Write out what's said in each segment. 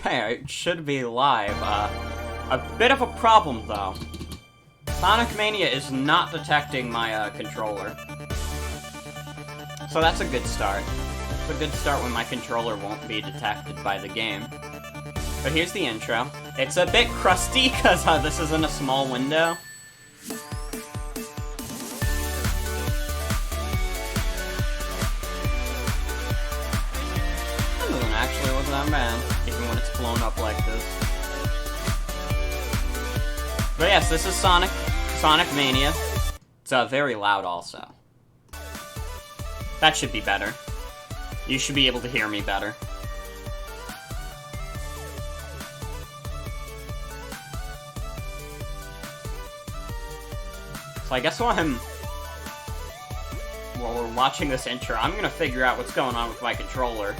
Okay, it should be live. A bit of a problem, though. Sonic Mania is not detecting my, controller. So that's a good start. It's a good start when my controller won't be detected by the game. But here's the intro. It's a bit crusty, because this is in a small window. It doesn't actually look that bad, even when it's blown up like this. But yes, this is Sonic Mania. It's very loud also. That should be better. You should be able to hear me better. So I guess while we're watching this intro, I'm gonna figure out what's going on with my controller.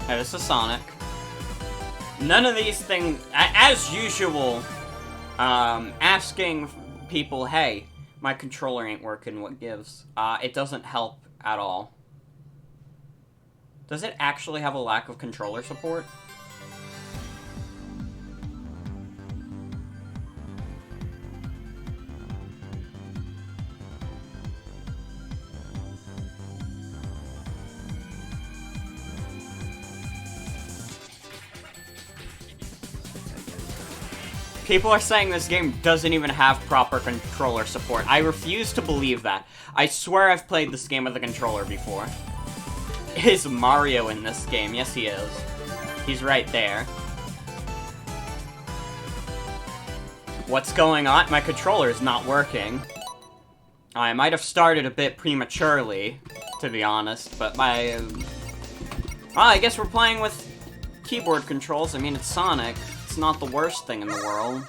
Hey, this is Sonic. None of these things, as usual, asking people, hey, my controller ain't working, what gives? It doesn't help at all. Does it actually have a lack of controller support? People are saying this game doesn't even have proper controller support. I refuse to believe that. I swear I've played this game with a controller before. Is Mario in this game? Yes, he is. He's right there. What's going on? My controller is not working. I might have started a bit prematurely, to be honest, but well, I guess we're playing with keyboard controls. I mean, it's Sonic. It's not the worst thing in the world.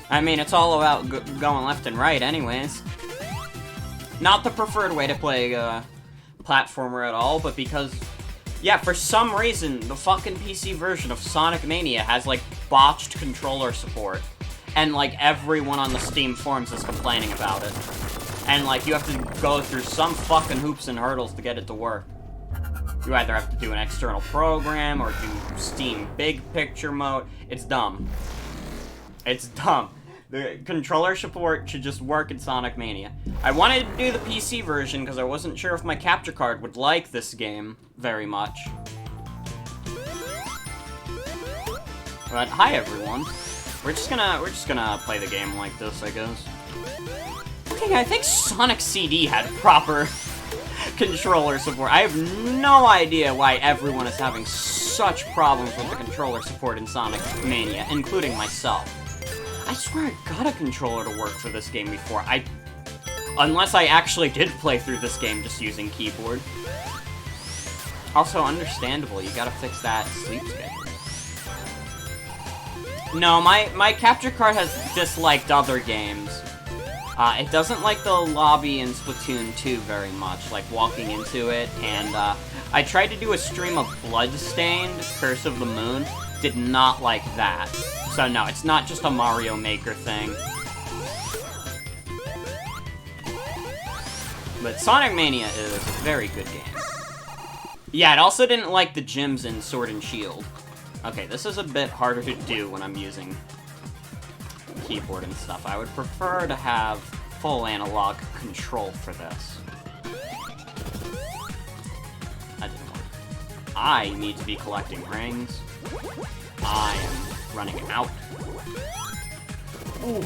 I mean, it's all about going left and right anyways. Not the preferred way to play platformer at all, but because, yeah, for some reason, the fucking PC version of Sonic Mania has, like, botched controller support. And, like, everyone on the Steam forums is complaining about it. And, like, you have to go through some fucking hoops and hurdles to get it to work. You either have to do an external program, or do Steam Big Picture mode. It's dumb. It's dumb. The controller support should just work in Sonic Mania. I wanted to do the PC version, because I wasn't sure if my capture card would like this game very much. But, hi everyone. We're just gonna play the game like this, I guess. Okay, I think Sonic CD had proper controller support. I have no idea why everyone is having such problems with the controller support in Sonic Mania, including myself. I swear I got a controller to work for this game before. Unless I actually did play through this game just using keyboard. Also, understandable, you gotta fix that sleep schedule. No, my capture card has disliked other games. It doesn't like the lobby in Splatoon 2 very much, like walking into it, and I tried to do a stream of Bloodstained, Curse of the Moon, did not like that. So no, it's not just a Mario Maker thing. But Sonic Mania is a very good game. Yeah, it also didn't like the gyms in Sword and Shield. Okay, this is a bit harder to do when I'm using keyboard and stuff. I would prefer to have full analog control for this. That didn't work. I need to be collecting rings. I am running out. Ooh.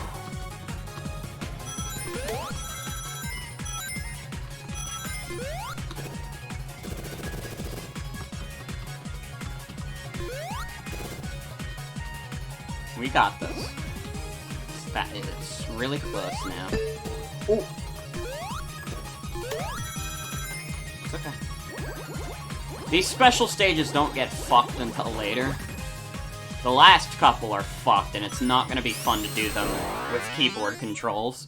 We got this. That is really close now. Ooh. okay. These special stages don't get fucked until later. The last couple are fucked, and it's not gonna be fun to do them with keyboard controls.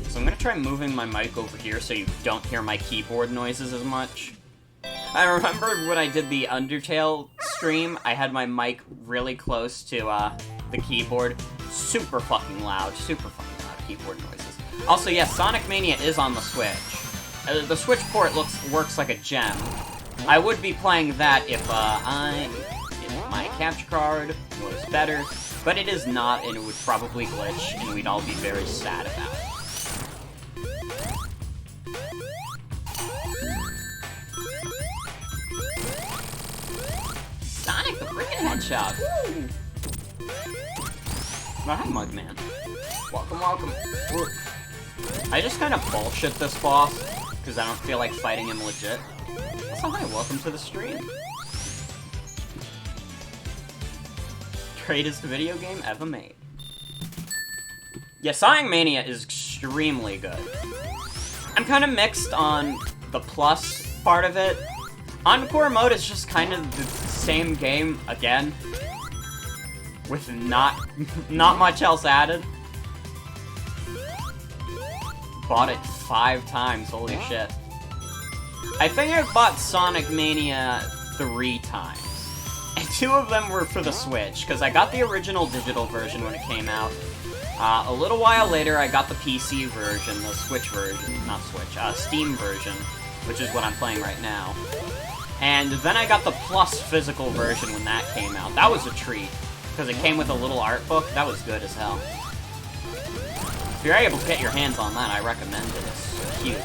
So I'm gonna try moving my mic over here so you don't hear my keyboard noises as much. I remember when I did the Undertale stream, I had my mic really close to the keyboard. Super fucking loud keyboard noises. Also, yes, Sonic Mania is on the Switch. The Switch port works like a gem. I would be playing that if my capture card was better, but it is not, and it would probably glitch, and we'd all be very sad about it. Sonic the freaking Hedgehog! Woo! Oh, hi, Mugman. Welcome, welcome. Ooh. I just kind of bullshit this boss, because I don't feel like fighting him legit. So hi, welcome to the stream. Greatest video game ever made. Yeah, Sonic Mania is extremely good. I'm kind of mixed on the plus part of it. Encore mode is just kind of the same game again, with not much else added. Bought it 5 times, holy shit. I think I bought Sonic Mania 3 times. And 2 of them were for the Switch, because I got the original digital version when it came out. A little while later, I got the PC version, the Switch version, not Switch, Steam version, which is what I'm playing right now. And then I got the Plus physical version when that came out. That was a treat, because it came with a little art book. That was good as hell. If you're able to get your hands on that, I recommend it. It's cute.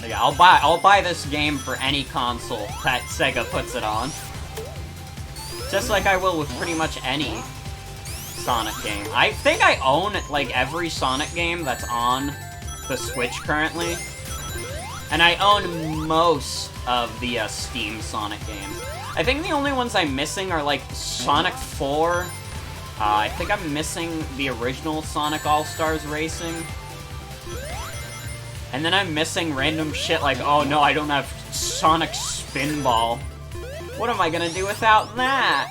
Yeah, I'll buy this game for any console that Sega puts it on. Just like I will with pretty much any Sonic game. I think I own, like, every Sonic game that's on the Switch currently. And I own most of the Steam Sonic games. I think the only ones I'm missing are, like, Sonic 4. I think I'm missing the original Sonic All-Stars Racing. And then I'm missing random shit like, oh no, I don't have Sonic Spinball. What am I gonna do without that?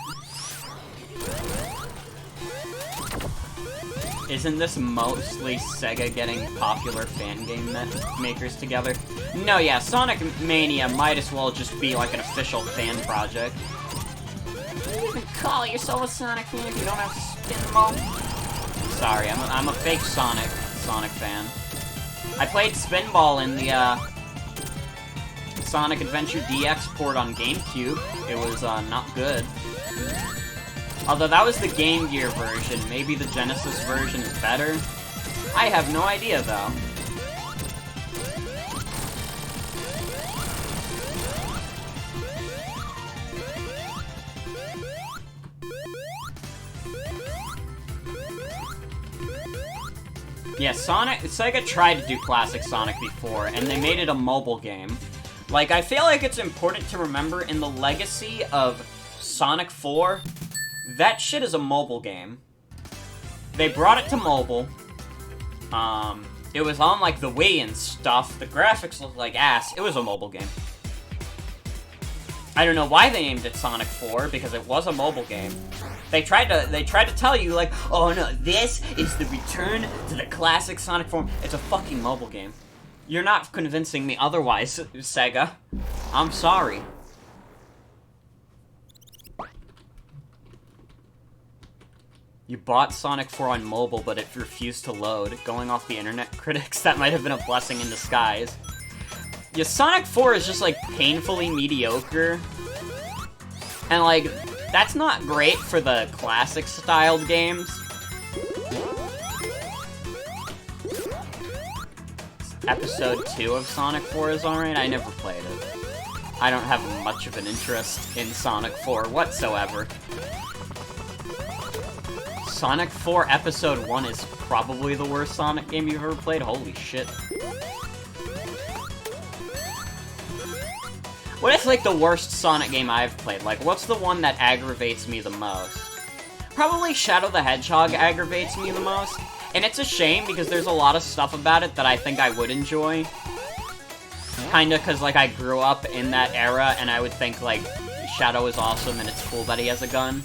Isn't this mostly Sega getting popular fan game makers together? No, yeah, Sonic Mania might as well just be like an official fan project. You don't even call yourself a Sonic fan if you don't have Spinball? Sorry, I'm a fake Sonic fan. I played Spinball in the Sonic Adventure DX port on GameCube. It was not good. Although that was the Game Gear version, maybe the Genesis version is better. I have no idea, though. Yeah, Sega tried to do classic Sonic before, and they made it a mobile game. Like, I feel like it's important to remember in the legacy of Sonic 4, that shit is a mobile game. They brought it to mobile. It was on, like, the Wii and stuff. The graphics looked like ass. It was a mobile game. I don't know why they named it Sonic 4, because it was a mobile game. They tried to tell you, like, oh no, this is the return to the classic Sonic form. It's a fucking mobile game. You're not convincing me otherwise, Sega. I'm sorry. You bought Sonic 4 on mobile, but it refused to load. Going off the internet critics, that might have been a blessing in disguise. Yeah, Sonic 4 is just, like, painfully mediocre. And, like, that's not great for the classic-styled games. Episode 2 of Sonic 4 is alright. I never played it. I don't have much of an interest in Sonic 4 whatsoever. Sonic 4 Episode 1 is probably the worst Sonic game you've ever played. Holy shit. What is, like, the worst Sonic game I've played? Like, what's the one that aggravates me the most? Probably Shadow the Hedgehog aggravates me the most. And it's a shame because there's a lot of stuff about it that I think I would enjoy. Kinda because, like, I grew up in that era and I would think, like, Shadow is awesome and it's cool that he has a gun.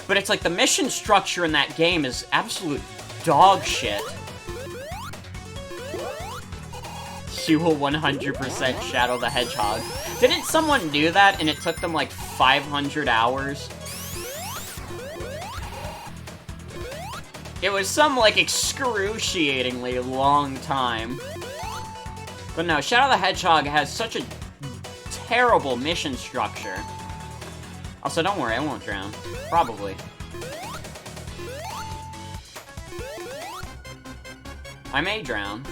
But it's like the mission structure in that game is absolute dog shit. You will 100% Shadow the Hedgehog. Didn't someone do that and it took them like 500 hours? It was some like excruciatingly long time. But no, Shadow the Hedgehog has such a terrible mission structure. Also, don't worry, I won't drown. Probably. I may drown.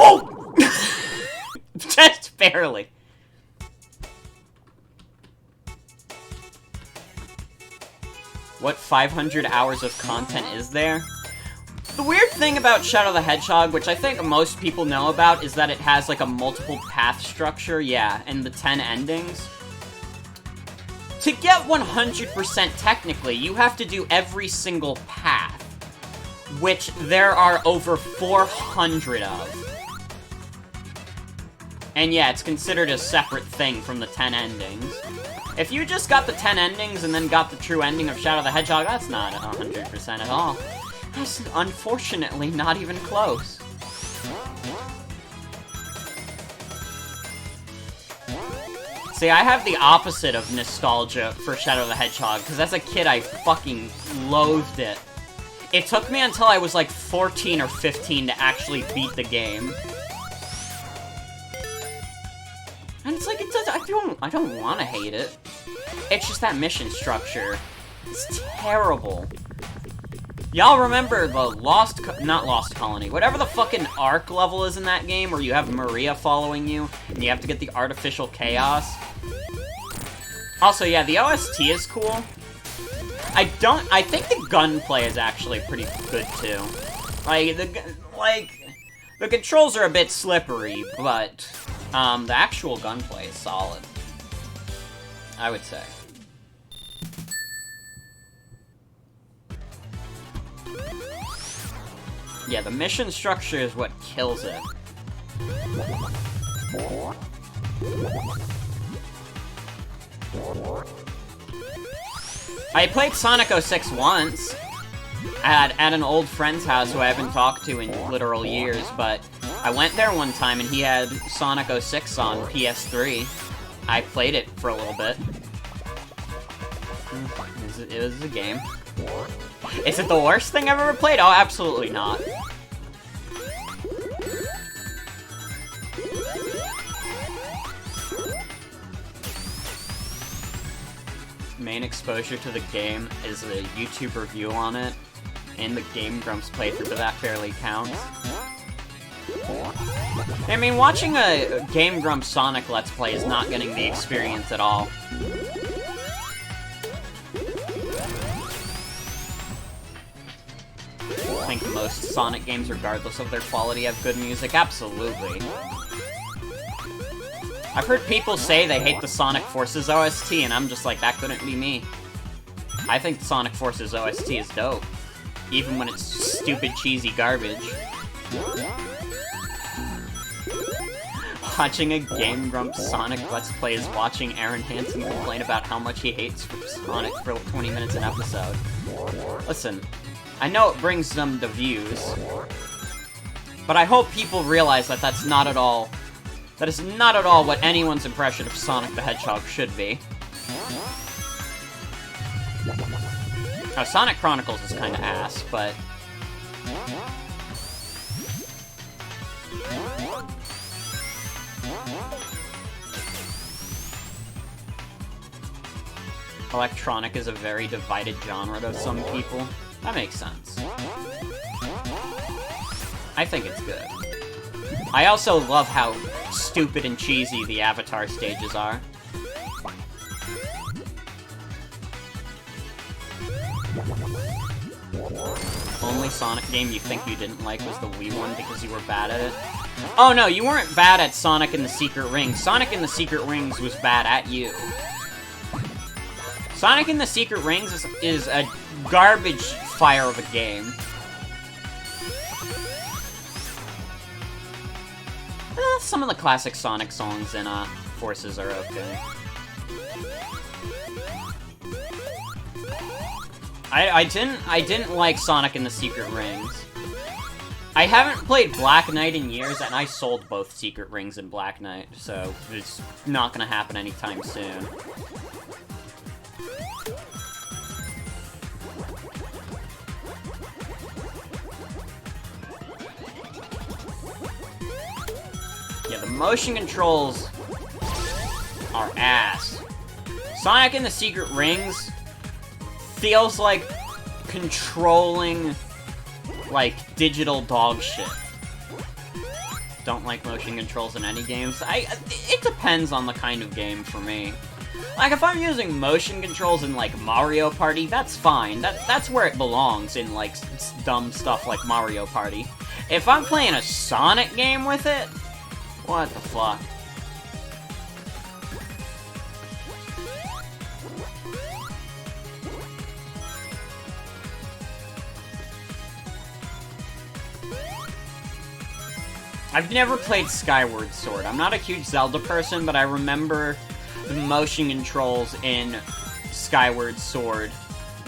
Oh! Just barely. What 500 hours of content is there? The weird thing about Shadow the Hedgehog, which I think most people know about, is that it has like a multiple path structure, yeah, and the 10 endings. To get 100% technically, you have to do every single path, which there are over 400 of. And yeah, it's considered a separate thing from the 10 endings. If you just got the 10 endings and then got the true ending of Shadow the Hedgehog, that's not 100% at all. That's unfortunately not even close. See, I have the opposite of nostalgia for Shadow the Hedgehog, because as a kid I fucking loathed it. It took me until I was like 14 or 15 to actually beat the game. And it's like, it does, I don't want to hate it. It's just that mission structure. It's terrible. Y'all remember the not Lost Colony, whatever the fucking Ark level is in that game, where you have Maria following you, and you have to get the artificial chaos? Also, yeah, the OST is cool. I think the gunplay is actually pretty good, too. The controls are a bit slippery, but, the actual gunplay is solid. I would say. Yeah, the mission structure is what kills it. I played Sonic 06 once at an old friend's house who I haven't talked to in literal years, but I went there one time and he had Sonic 06 on PS3. I played it for a little bit. It was a game. Is it the worst thing I've ever played? Oh, absolutely not. Main exposure to the game is a YouTube review on it, and the Game Grumps playthrough, but that barely counts. I mean, watching a Game Grumps Sonic Let's Play is not getting the experience at all. I think most Sonic games, regardless of their quality, have good music. Absolutely. I've heard people say they hate the Sonic Forces OST, and I'm just like, that couldn't be me. I think Sonic Forces OST is dope, even when it's stupid, cheesy garbage. Watching a Game Grumps Sonic Let's Play is watching Aaron Hansen complain about how much he hates Sonic for 20 minutes an episode. Listen, I know it brings them the views, but I hope people realize that that is not at all what anyone's impression of Sonic the Hedgehog should be. Now, Sonic Chronicles is kinda ass, but... Electronic is a very divided genre to some people. That makes sense. I think it's good. I also love how stupid and cheesy the Avatar stages are. Only Sonic game you think you didn't like was the Wii one because you were bad at it? Oh no, you weren't bad at Sonic and the Secret Rings. Sonic and the Secret Rings was bad at you. Sonic and the Secret Rings is a garbage fire of a game. Some of the classic Sonic songs in Forces are okay. I didn't like Sonic and the Secret Rings. I haven't played Black Knight in years, and I sold both Secret Rings and Black Knight, so it's not gonna happen anytime soon. Yeah, the motion controls are ass. Sonic and the Secret Rings feels like controlling, like, digital dog shit. Don't like motion controls in any games. It depends on the kind of game for me. Like, if I'm using motion controls in, like, Mario Party, that's fine. That's where it belongs in, like, dumb stuff like Mario Party. If I'm playing a Sonic game with it, what the fuck? I've never played Skyward Sword. I'm not a huge Zelda person, but I remember the motion controls in Skyward Sword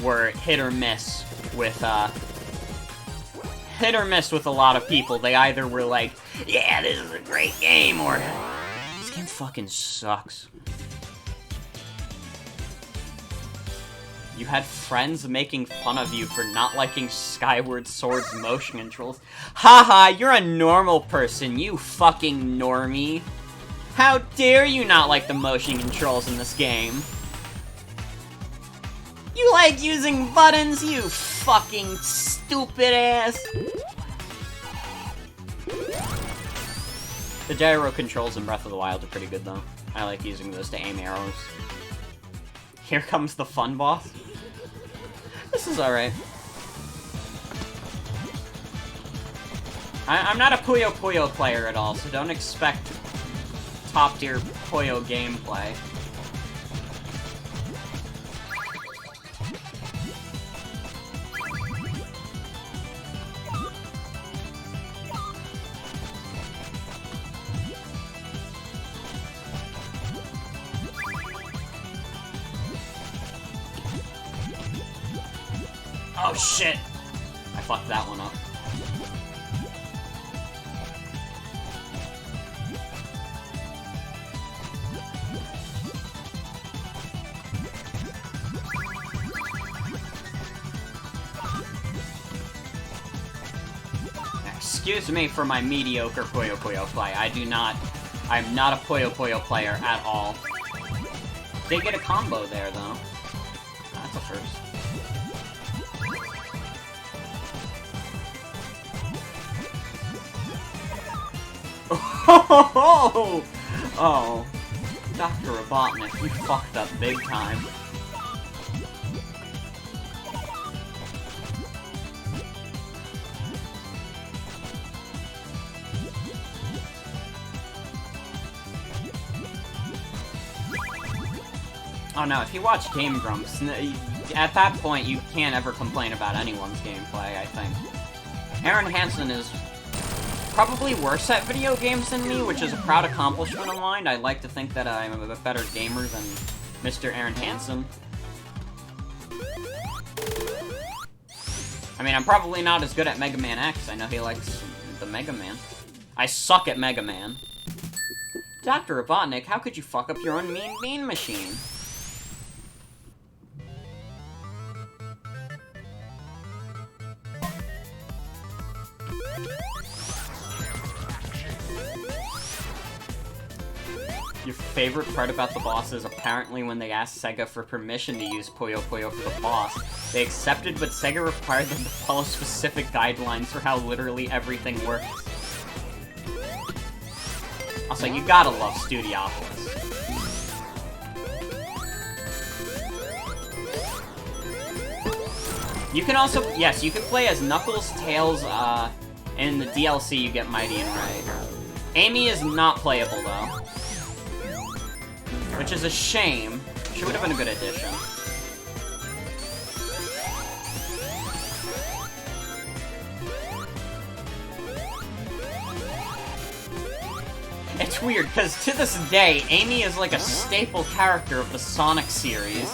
were hit or miss with a lot of people. They either were like, yeah, this is a great game, or this game fucking sucks. You had friends making fun of you for not liking Skyward Sword's motion controls. Haha, you're a normal person, you fucking normie. How dare you not like the motion controls in this game? You like using buttons, you fucking stupid ass. The gyro controls in Breath of the Wild are pretty good, though. I like using those to aim arrows. Here comes the fun boss. This is alright. I'm not a Puyo Puyo player at all, so don't expect top-tier Puyo gameplay. Oh shit! I fucked that one up. Excuse me for my mediocre Puyo Puyo play. I'm not a Puyo Puyo player at all. They get a combo there, though. That's a first. Oh, oh, Dr. Robotnik, you fucked up big time. Oh no, if you watch Game Grumps, at that point you can't ever complain about anyone's gameplay, I think. Aaron Hansen is probably worse at video games than me, which is a proud accomplishment of mine. I like to think that I'm a better gamer than Mr. Aaron Hansen. I mean, I'm probably not as good at Mega Man X. I know he likes the Mega Man. I suck at Mega Man. Dr. Robotnik, how could you fuck up your own mean machine? Your favorite part about the boss is apparently when they asked Sega for permission to use Puyo Puyo for the boss. They accepted, but Sega required them to follow specific guidelines for how literally everything works. Also, you gotta love Studiopolis. You can also, yes, you can play as Knuckles, Tails, in the DLC you get Mighty and Ray. Amy is not playable, though. Which is a shame. She would have been a good addition. It's weird, because to this day, Amy is like a staple character of the Sonic series.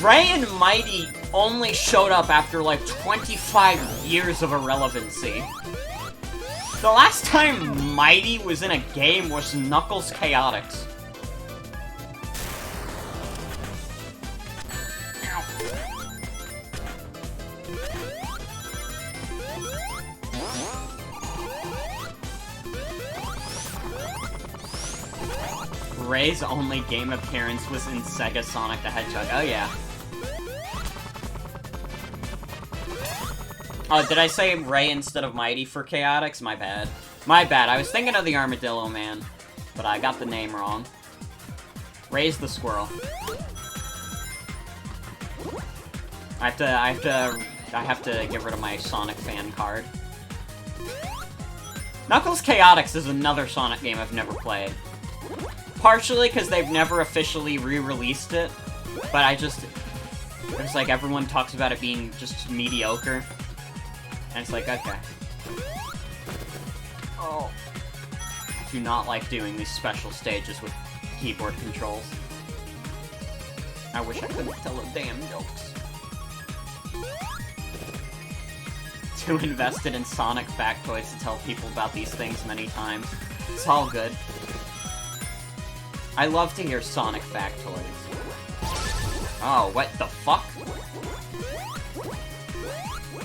Ray and Mighty only showed up after like 25 years of irrelevancy. The last time Mighty was in a game was Knuckles Chaotix. Ray's only game appearance was in Sega Sonic the Hedgehog. Oh, yeah. Oh, did I say Ray instead of Mighty for Chaotix? My bad. My bad. I was thinking of the Armadillo Man, but I got the name wrong. Ray's the squirrel. I have to get rid of my Sonic fan card. Knuckles Chaotix is another Sonic game I've never played. Partially because they've never officially re-released it, but it's like everyone talks about it being just mediocre. And it's like, okay. Oh. I do not like doing these special stages with keyboard controls. I wish I couldn't tell the damn jokes. Too invested in Sonic factoids to tell people about these things many times. It's all good. I love to hear Sonic factoids. Oh, what the fuck?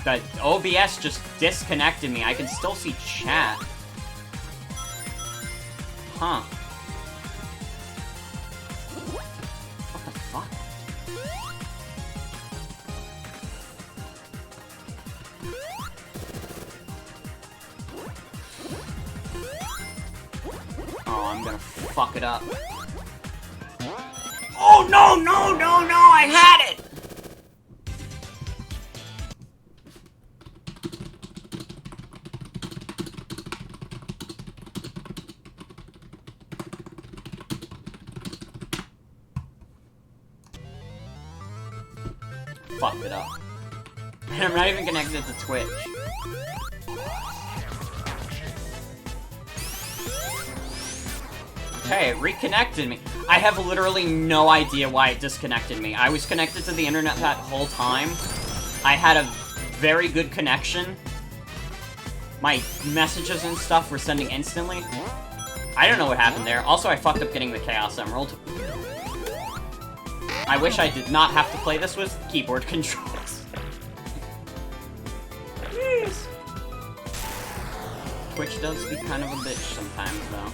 The OBS just disconnected me. I can still see chat. Huh. What the fuck? Oh, I'm gonna fuck it up. Oh, no, no, no, no, I had it! Fucked it up. And I'm not even connected to Twitch. Okay, it reconnected me. I have literally no idea why it disconnected me. I was connected to the internet that whole time. I had a very good connection. My messages and stuff were sending instantly. I don't know what happened there. Also, I fucked up getting the Chaos Emerald. I wish I did not have to play this with keyboard controls. Jeez. Twitch does be kind of a bitch sometimes, though.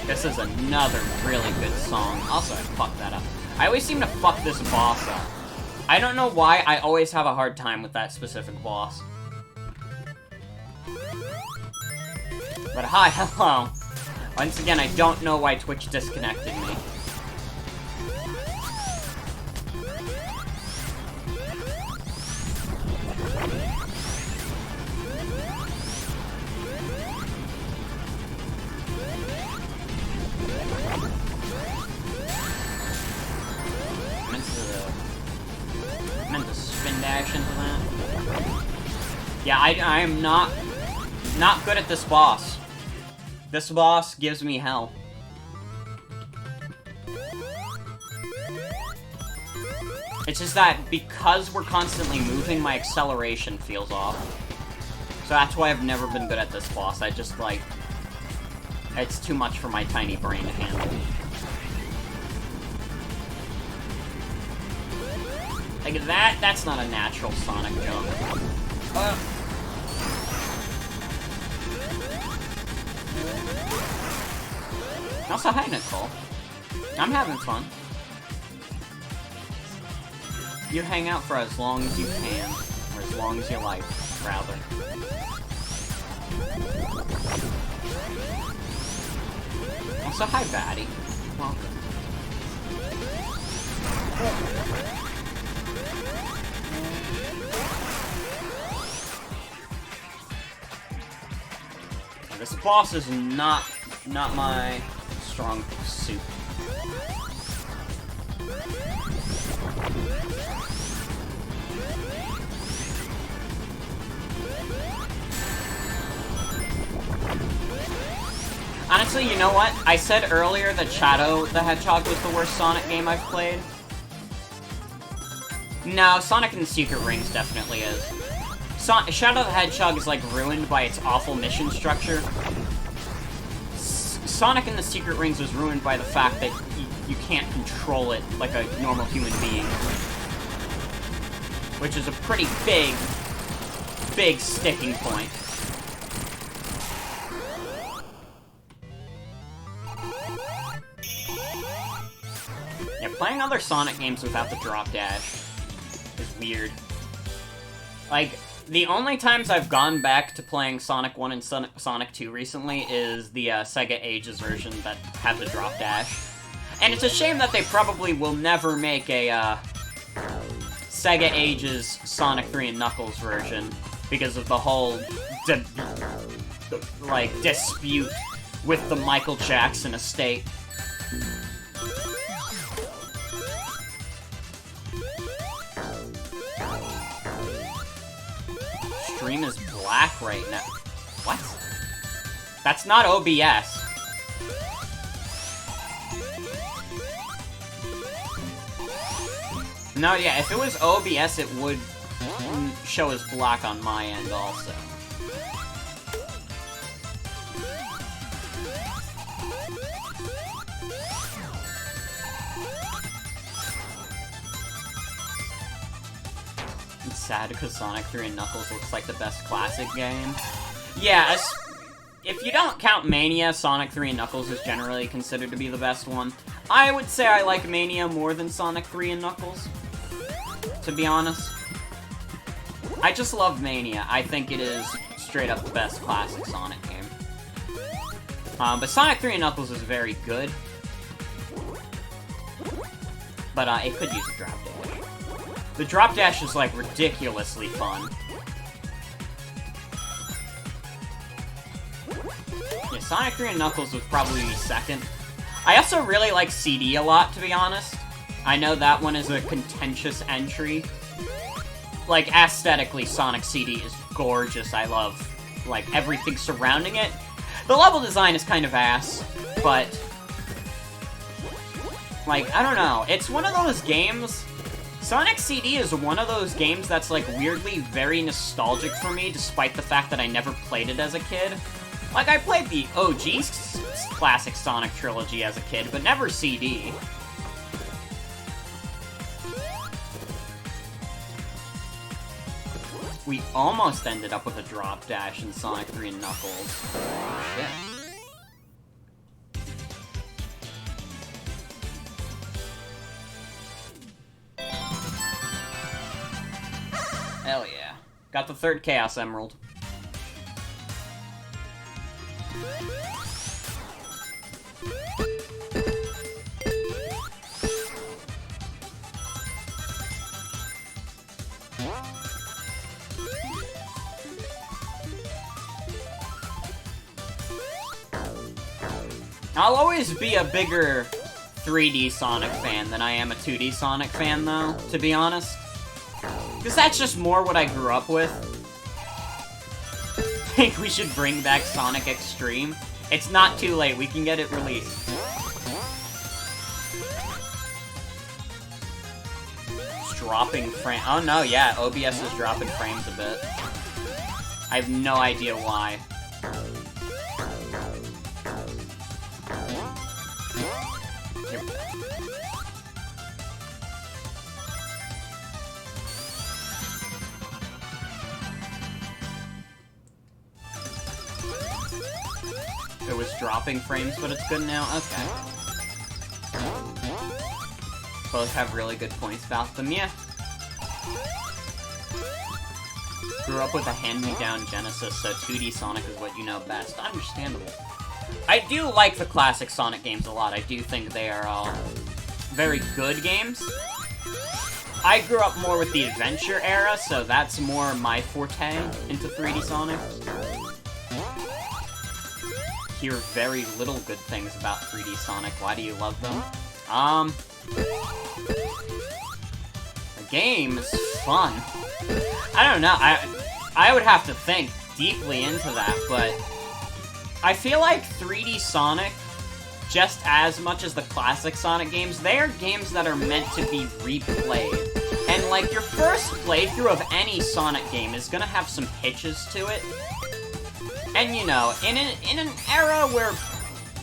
This is another really good song. Also, I fucked that up. I always seem to fuck this boss up. I don't know why, I always have a hard time with that specific boss. But hi, hello. Once again, I don't know why Twitch disconnected me. Meant to spin dash into that. Yeah, I am not good at this boss. This boss gives me hell. It's just that because we're constantly moving, my acceleration feels off. So that's why I've never been good at this boss. I just, like, it's too much for my tiny brain to handle. Like that, that's not a natural Sonic jump. Also, hi, Nicole. I'm having fun. You hang out for as long as you can, or as long as you like, rather. Also, hi, Batty. Welcome. This boss is not my strong suit. Honestly, you know what? I said earlier that Shadow the Hedgehog was the worst Sonic game I've played. No, Sonic and the Secret Rings definitely is. Shadow the Hedgehog is, like, ruined by its awful mission structure. Sonic and the Secret Rings was ruined by the fact that you can't control it like a normal human being. Which is a pretty big sticking point. Yeah, playing other Sonic games without the drop dash is weird. Like, the only times I've gone back to playing Sonic 1 and Sonic 2 recently is the Sega Ages version that had the drop dash. And it's a shame that they probably will never make a Sega Ages Sonic 3 and Knuckles version because of the whole, dispute with the Michael Jackson estate. Stream is black right now. What? That's not OBS. No, yeah, if it was OBS, it would show as black on my end also. It's sad because Sonic 3 and Knuckles looks like the best classic game. Yeah, if you don't count Mania, Sonic 3 and Knuckles is generally considered to be the best one. I would say I like Mania more than Sonic 3 and Knuckles, to be honest. I just love Mania. I think it is straight up the best classic Sonic game. But Sonic 3 and Knuckles is very good. But it could use a drop dash. The drop dash is, like, ridiculously fun. Yeah, Sonic 3 and Knuckles was probably second. I also really like CD a lot, to be honest. I know that one is a contentious entry. Like, aesthetically, Sonic CD is gorgeous. I love, like, everything surrounding it. The level design is kind of ass, but... like, I don't know. It's one of those games... Sonic CD is one of those games that's, like, weirdly very nostalgic for me, despite the fact that I never played it as a kid. Like, I played the OG classic Sonic trilogy as a kid, but never CD. We almost ended up with a drop dash in Sonic 3 and Knuckles. Oh, shit. Hell yeah. Got the third Chaos Emerald. I'll always be a bigger 3D Sonic fan than I am a 2D Sonic fan, though, to be honest. Because that's just more what I grew up with. I think we should bring back Sonic Extreme. It's not too late, we can get it released. It's dropping frame. Oh no, yeah, OBS is dropping frames a bit. I have no idea why. Here we go. It was dropping frames, but it's good now? Okay. Both have really good points about them, yeah. Grew up with a hand-me-down Genesis, so 2D Sonic is what you know best. Understandable. I do like the classic Sonic games a lot. I do think they are very good games. I grew up more with the adventure era, so that's more my forte into 3D Sonic. Hear very little good things about 3D Sonic. Why do you love them? The game is fun. I don't know. I would have to think deeply into that, but I feel like 3D Sonic, just as much as the classic Sonic games, they are games that are meant to be replayed. And, like, your first playthrough of any Sonic game is gonna have some hitches to it. And, you know, in an era where,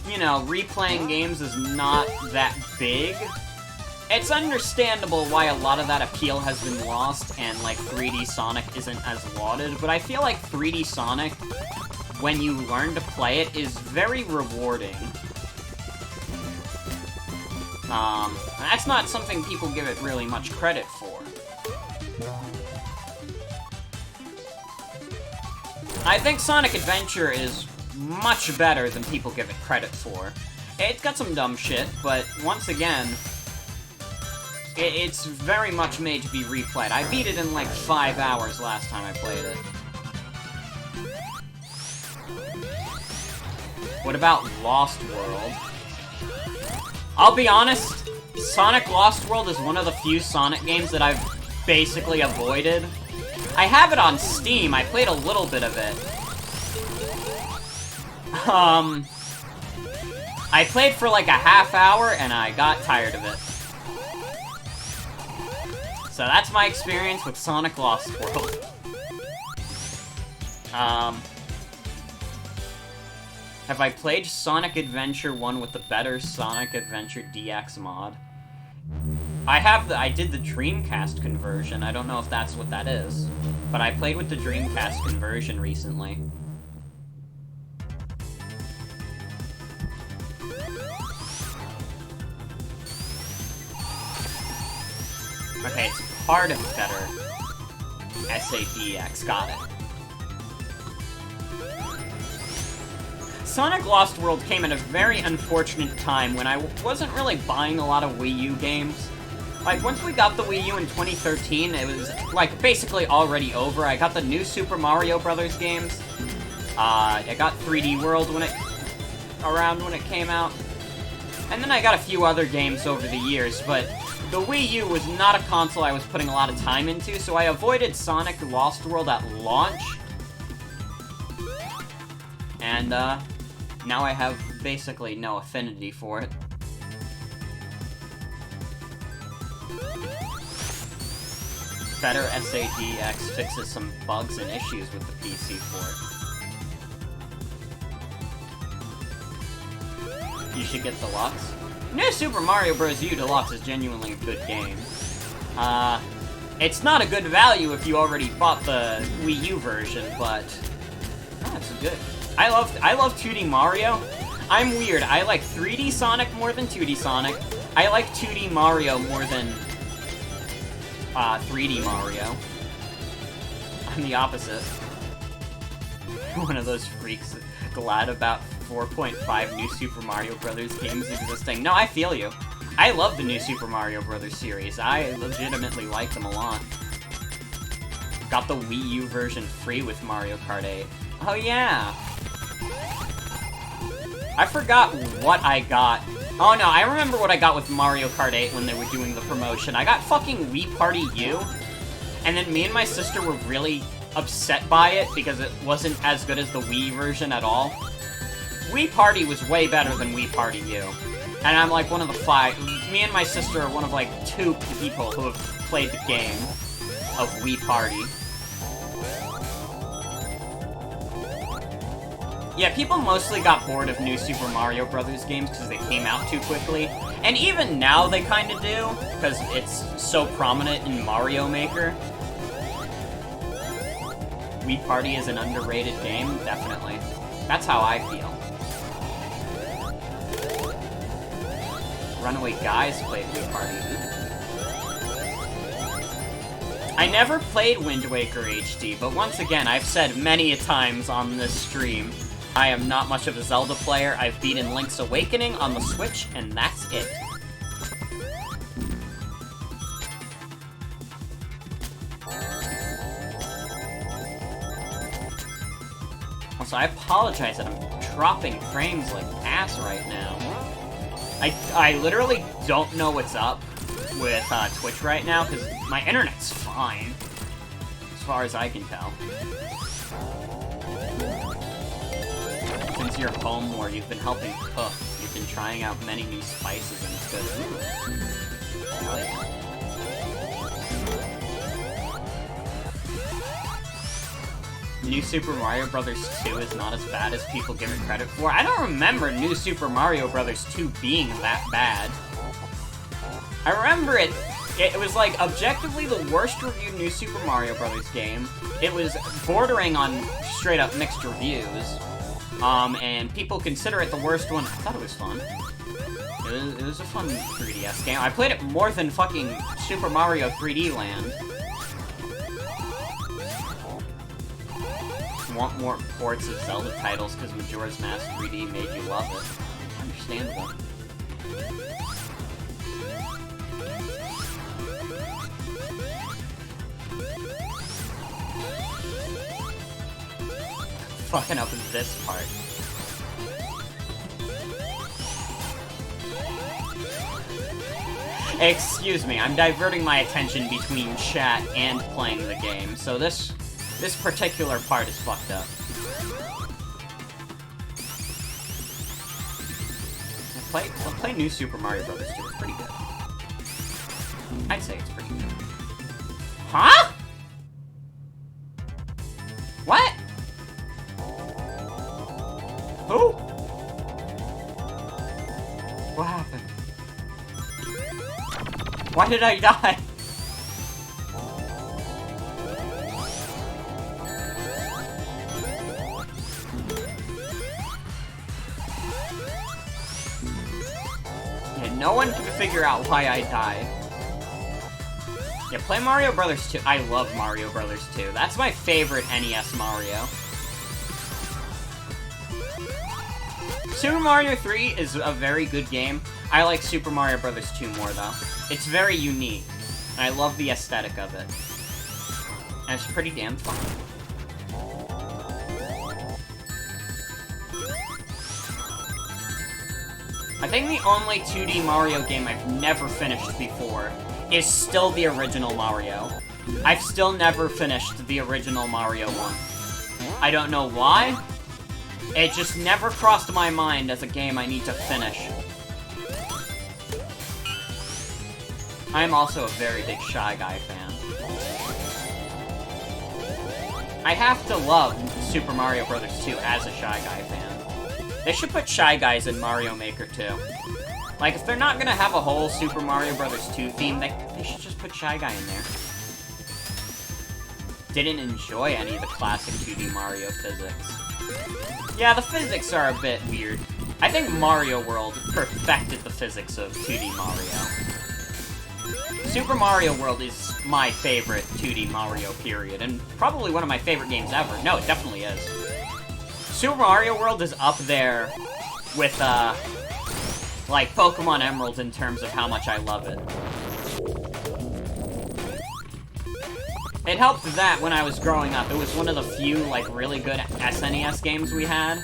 you know, replaying games is not that big, it's understandable why a lot of that appeal has been lost and, like, 3D Sonic isn't as lauded. But I feel like 3D Sonic, when you learn to play it, is very rewarding. That's not something people give it really much credit for. I think Sonic Adventure is much better than people give it credit for. It's got some dumb shit, but once again, it's very much made to be replayed. I beat it in like 5 hours last time I played it. What about Lost World? I'll be honest, Sonic Lost World is one of the few Sonic games that I've basically avoided. I have it on Steam, I played a little bit of it. I played for like a half hour and I got tired of it. So that's my experience with Sonic Lost World. Have I played Sonic Adventure 1 with the better Sonic Adventure DX mod? I did the Dreamcast conversion. I don't know if that's what that is. But I played with the Dreamcast conversion recently. Okay, it's part of better SADX. Got it. Sonic Lost World came at a very unfortunate time when I wasn't really buying a lot of Wii U games. Like, once we got the Wii U in 2013, it was, like, basically already over. I got the new Super Mario Brothers games. I got 3D World when it came out. And then I got a few other games over the years, but the Wii U was not a console I was putting a lot of time into, so I avoided Sonic Lost World at launch. And, now I have basically no affinity for it. Better SADX fixes some bugs and issues with the PC port. You should get Deluxe. New Super Mario Bros. U Deluxe is genuinely a good game. It's not a good value if you already bought the Wii U version, but it's good. I love 2D Mario. I'm weird. I like 3D Sonic more than 2D Sonic. I like 2D Mario more than 3D Mario. I'm the opposite. One of those freaks glad about 4.5 new Super Mario Brothers games existing. No, I feel you. I love the new Super Mario Brothers series. I legitimately like them a lot. Got the Wii U version free with Mario Kart 8. Oh yeah! I forgot what I got. Oh no, I remember what I got with Mario Kart 8 when they were doing the promotion. I got fucking Wii Party U, and then me and my sister were really upset by it because it wasn't as good as the Wii version at all. Wii Party was way better than Wii Party U. And I'm like one of the 5. Me and my sister are one of like 2 people who have played the game of Wii Party. Yeah, people mostly got bored of new Super Mario Brothers games because they came out too quickly. And even now they kind of do, because it's so prominent in Mario Maker. Wii Party is an underrated game, definitely. That's how I feel. Runaway Guys played Wii Party. I never played Wind Waker HD, but once again, I've said many a times on this stream, I am not much of a Zelda player. I've beaten Link's Awakening on the Switch, and that's it. Also, I apologize that I'm dropping frames like ass right now. I literally don't know what's up with Twitch right now, because my internet's fine, as far as I can tell. Since you're home more, you've been helping cook. You've been trying out many new spices, and it's good. Ooh. Hell yeah. New Super Mario Bros. 2 is not as bad as people give it credit for. I don't remember New Super Mario Bros. 2 being that bad. I remember it was like objectively the worst reviewed New Super Mario Bros. Game. It was bordering on straight up mixed reviews. And people consider it the worst one. I thought it was fun. It was a fun 3DS game. I played it more than fucking Super Mario 3D Land. Want more ports of Zelda titles because Majora's Mask 3D made you love it. Understandable. Fucking up with this part. Excuse me, I'm diverting my attention between chat and playing the game, so this particular part is fucked up. We'll play New Super Mario Bros. 2. It's pretty good. I'd say it's pretty good. Huh? What? Who? What happened? Why did I die? No one can figure out why I died. Yeah, play Mario Bros. 2. I love Mario Bros. 2. That's my favorite NES Mario. Super Mario 3 is a very good game. I like Super Mario Bros. 2 more, though. It's very unique, and I love the aesthetic of it. And it's pretty damn fun. I think the only 2D Mario game I've never finished before is still the original Mario. I've still never finished the original Mario 1. I don't know why. It just never crossed my mind as a game I need to finish. I'm also a very big Shy Guy fan. I have to love Super Mario Bros. 2 as a Shy Guy fan. They should put Shy Guys in Mario Maker 2. Like, if they're not gonna have a whole Super Mario Bros. 2 theme, they should just put Shy Guy in there. Didn't enjoy any of the classic 2D Mario physics. Yeah, the physics are a bit weird. I think Mario World perfected the physics of 2D Mario. Super Mario World is my favorite 2D Mario, period, and probably one of my favorite games ever. No, it definitely is. Super Mario World is up there with, like, Pokemon Emerald in terms of how much I love it. It helped that when I was growing up, it was one of the few, like, really good SNES games we had.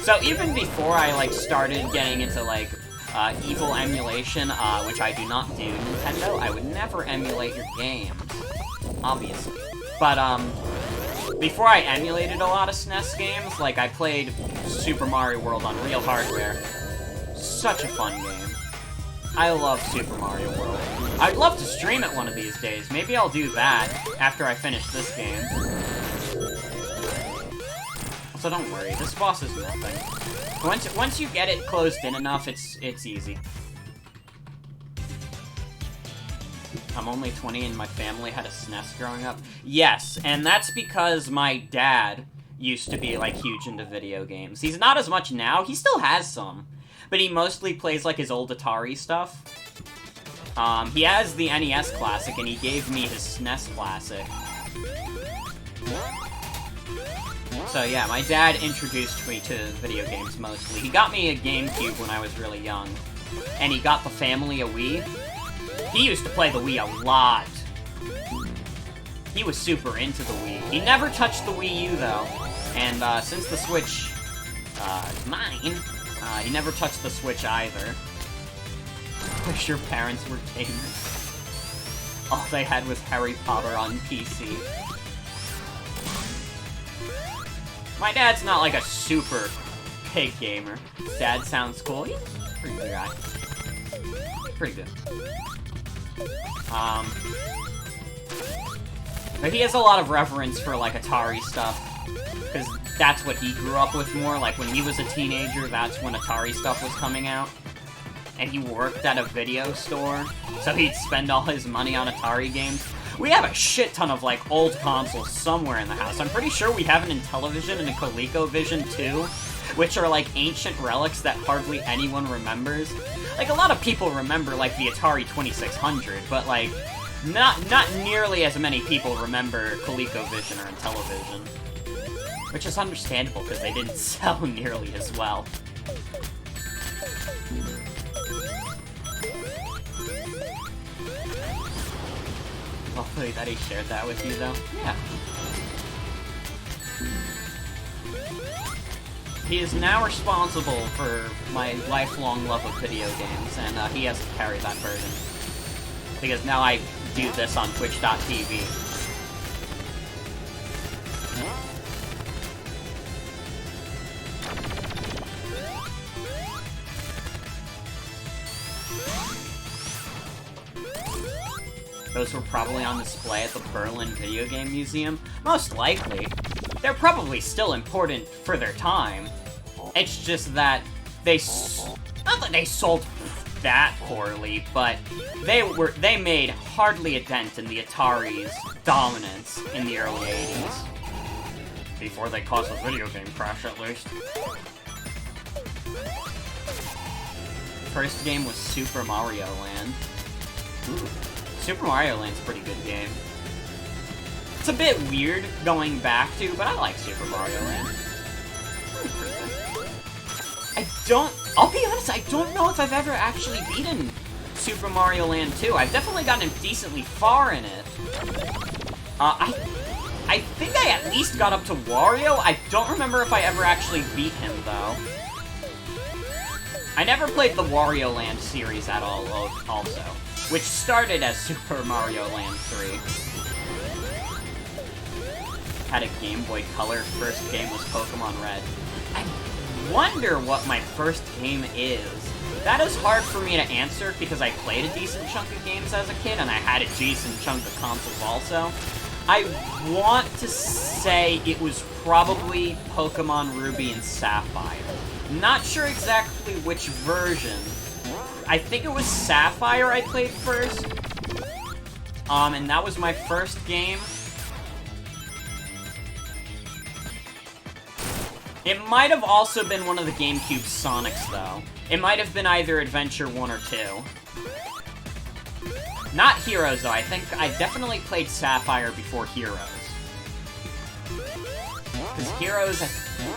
So even before I, like, started getting into, like, evil emulation, which I do not do, Nintendo, I would never emulate your games, obviously. But, before I emulated a lot of SNES games, like, I played Super Mario World on real hardware. Such a fun game. I love Super Mario World. I'd love to stream it one of these days. Maybe I'll do that after I finish this game. So don't worry, this boss is nothing. Once you get it closed in enough, it's easy. I'm only 20 and my family had a SNES growing up. Yes, and that's because my dad used to be, like, huge into video games. He's not as much now. He still has some. But he mostly plays, like, his old Atari stuff. He has the NES Classic, and he gave me his SNES Classic. So yeah, my dad introduced me to video games mostly. He got me a GameCube when I was really young. And he got the family a Wii. He used to play the Wii a lot. He was super into the Wii. He never touched the Wii U, though. And since the Switch is mine, he never touched the Switch either. Wish your parents were gamers. All they had was Harry Potter on PC. My dad's not like a super big gamer. Dad sounds cool. He's a pretty good guy. Pretty good. But he has a lot of reverence for, like, Atari stuff. Because that's what he grew up with more. Like, when he was a teenager, that's when Atari stuff was coming out. And he worked at a video store, so he'd spend all his money on Atari games. We have a shit ton of, like, old consoles somewhere in the house. I'm pretty sure we have an Intellivision and a ColecoVision, too, which are, like, ancient relics that hardly anyone remembers. Like, a lot of people remember, like, the Atari 2600, but, like, not nearly as many people remember ColecoVision or Intellivision. Which is understandable, because they didn't sell nearly as well. Hopefully that he shared that with you, though. Yeah. He is now responsible for my lifelong love of video games, and he has to carry that burden. Because now I do this on Twitch.tv. Those were probably on display at the Berlin Video Game Museum. Most likely. They're probably still important for their time. It's just that they... Not that they sold that poorly, but they made hardly a dent in the Atari's dominance in the early 80s. Before they caused a video game crash, at least. First game was Super Mario Land. Ooh. Super Mario Land's a pretty good game. It's a bit weird going back to, but I like Super Mario Land. I'll be honest, I don't know if I've ever actually beaten Super Mario Land 2. I've definitely gotten decently far in it. I think I at least got up to Wario. I don't remember if I ever actually beat him, though. I never played the Wario Land series at all, also. Which started as Super Mario Land 3. Had a Game Boy Color. First game was Pokemon Red. I wonder what my first game is. That is hard for me to answer because I played a decent chunk of games as a kid and I had a decent chunk of consoles also. I want to say it was probably Pokemon Ruby and Sapphire. Not sure exactly which version. I think it was Sapphire I played first. And that was my first game. It might have also been one of the GameCube Sonics, though. It might have been either Adventure 1 or 2. Not Heroes, though. I think I definitely played Sapphire before Heroes. Because Heroes...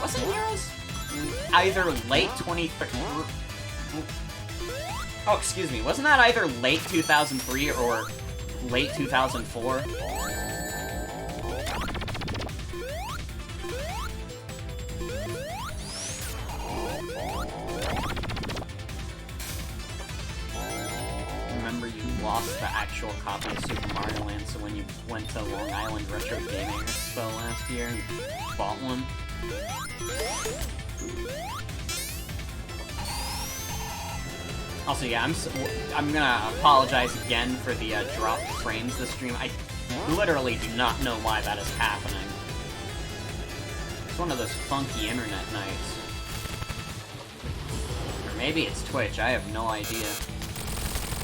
Wasn't Heroes? Either late 2013... Oh, excuse me. Wasn't that either late 2003 or late 2004? Remember, you lost the actual copy of Super Mario Land, so when you went to Long Island Retro Gaming Expo last year, you bought one. Also, yeah, I'm gonna apologize again for the dropped frames this stream. I literally do not know why that is happening. It's one of those funky internet nights. Or maybe it's Twitch, I have no idea.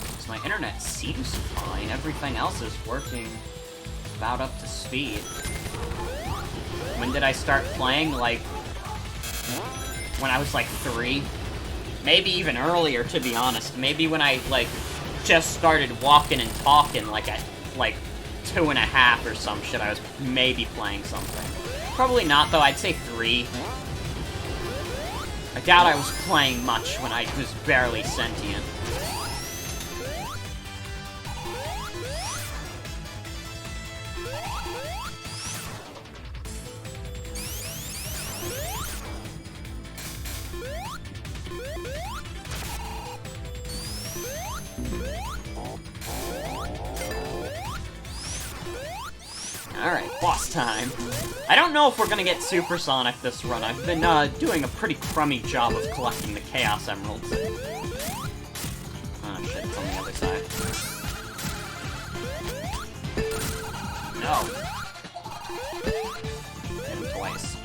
Because my internet seems fine, everything else is working about up to speed. When did I start playing? Like, when I was like 3? Maybe even earlier, to be honest. Maybe when I, like, just started walking and talking, like, at, like, 2.5 or some shit, I was maybe playing something. Probably not, though. I'd say 3. I doubt I was playing much when I was barely sentient. Alright, boss time. I don't know if we're gonna get Supersonic this run. I've been doing a pretty crummy job of collecting the Chaos Emeralds. Oh shit, it's on the other side. No. Hit him twice.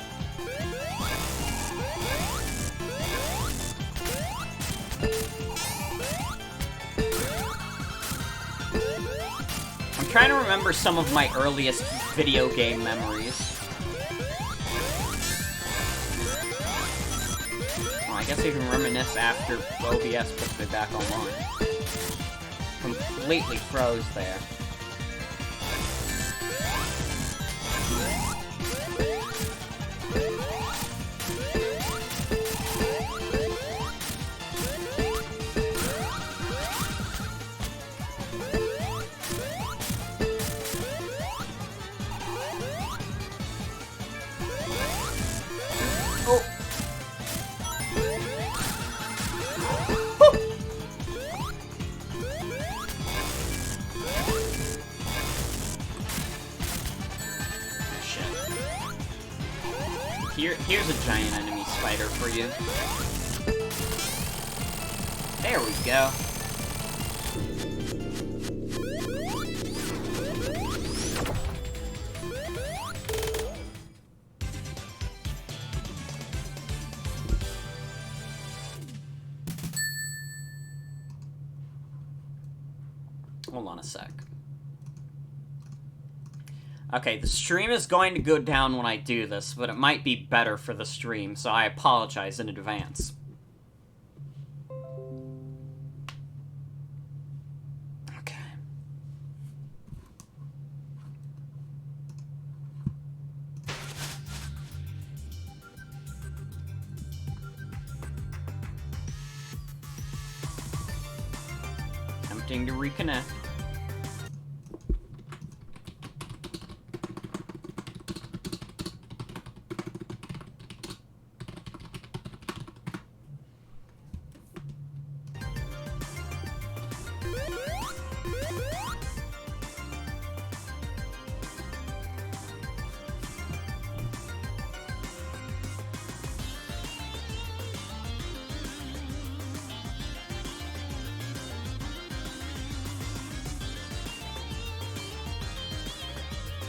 I'm trying to remember some of my earliest video game memories. Oh, I guess I can reminisce after OBS puts me back online. Completely froze there. Here's a giant enemy spider for you. There we go. Hold on a sec. Okay, the stream is going to go down when I do this, but it might be better for the stream, so I apologize in advance. Okay. Tempting to reconnect.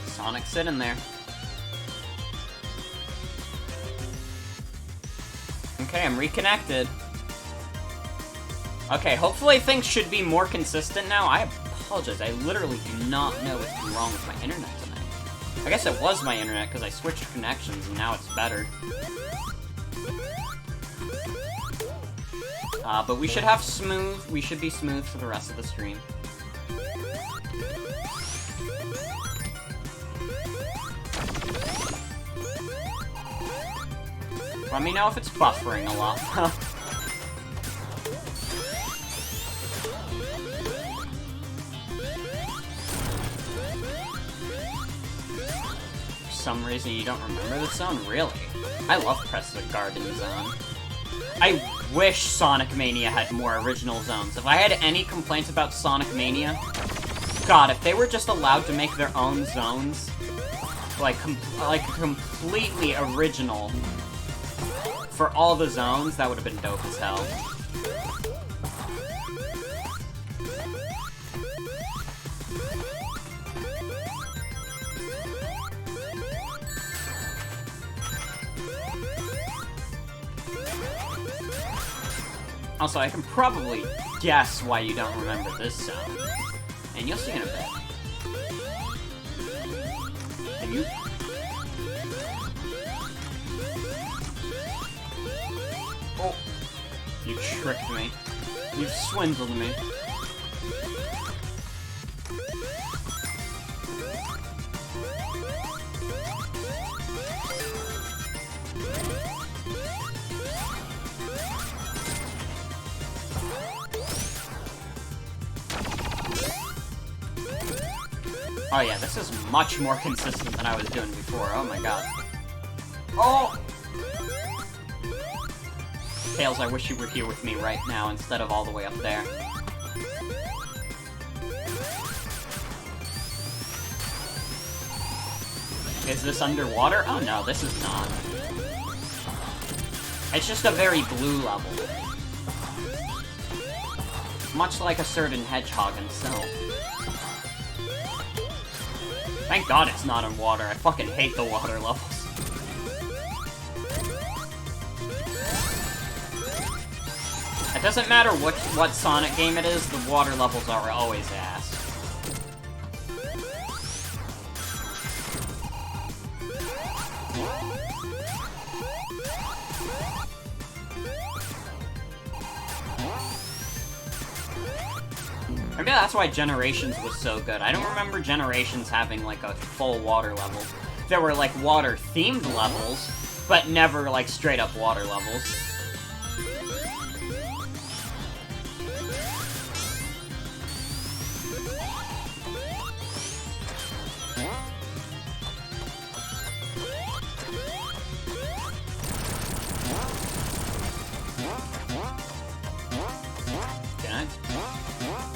Sonic sitting there. Okay, I'm reconnected. Okay, hopefully things should be more consistent now. I apologize, I literally do not know what's been wrong with my internet tonight. I guess it was my internet because I switched connections and now it's better. But we should have smooth, we should be smooth for the rest of the stream. Let me know if it's buffering a lot. For some reason you don't remember this zone? Really? I love Crescent Garden Zone. I wish Sonic Mania had more original zones. If I had any complaints about Sonic Mania, God, if they were just allowed to make their own zones, like completely original for all the zones, that would have been dope as hell. Also, I can probably guess why you don't remember this zone. And you'll see in a bit. Can you? Oh. You tricked me. You've swindled me. Oh yeah, this is much more consistent than I was doing before. Oh my god. Oh! Tails, I wish you were here with me right now instead of all the way up there. Is this underwater? Oh no, this is not. It's just a very blue level. Much like a certain hedgehog himself. Thank God it's not in water. I fucking hate the water levels. It doesn't matter what Sonic game it is, the water levels are always ass. Maybe that's why Generations was so good. I don't remember Generations having, like, a full water level. There were, like, water-themed levels, but never, like, straight-up water levels.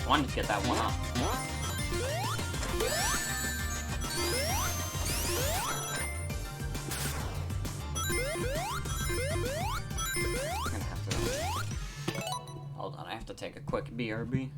Wanted to get that one up. I'm gonna have to... Hold on, I have to take a quick BRB.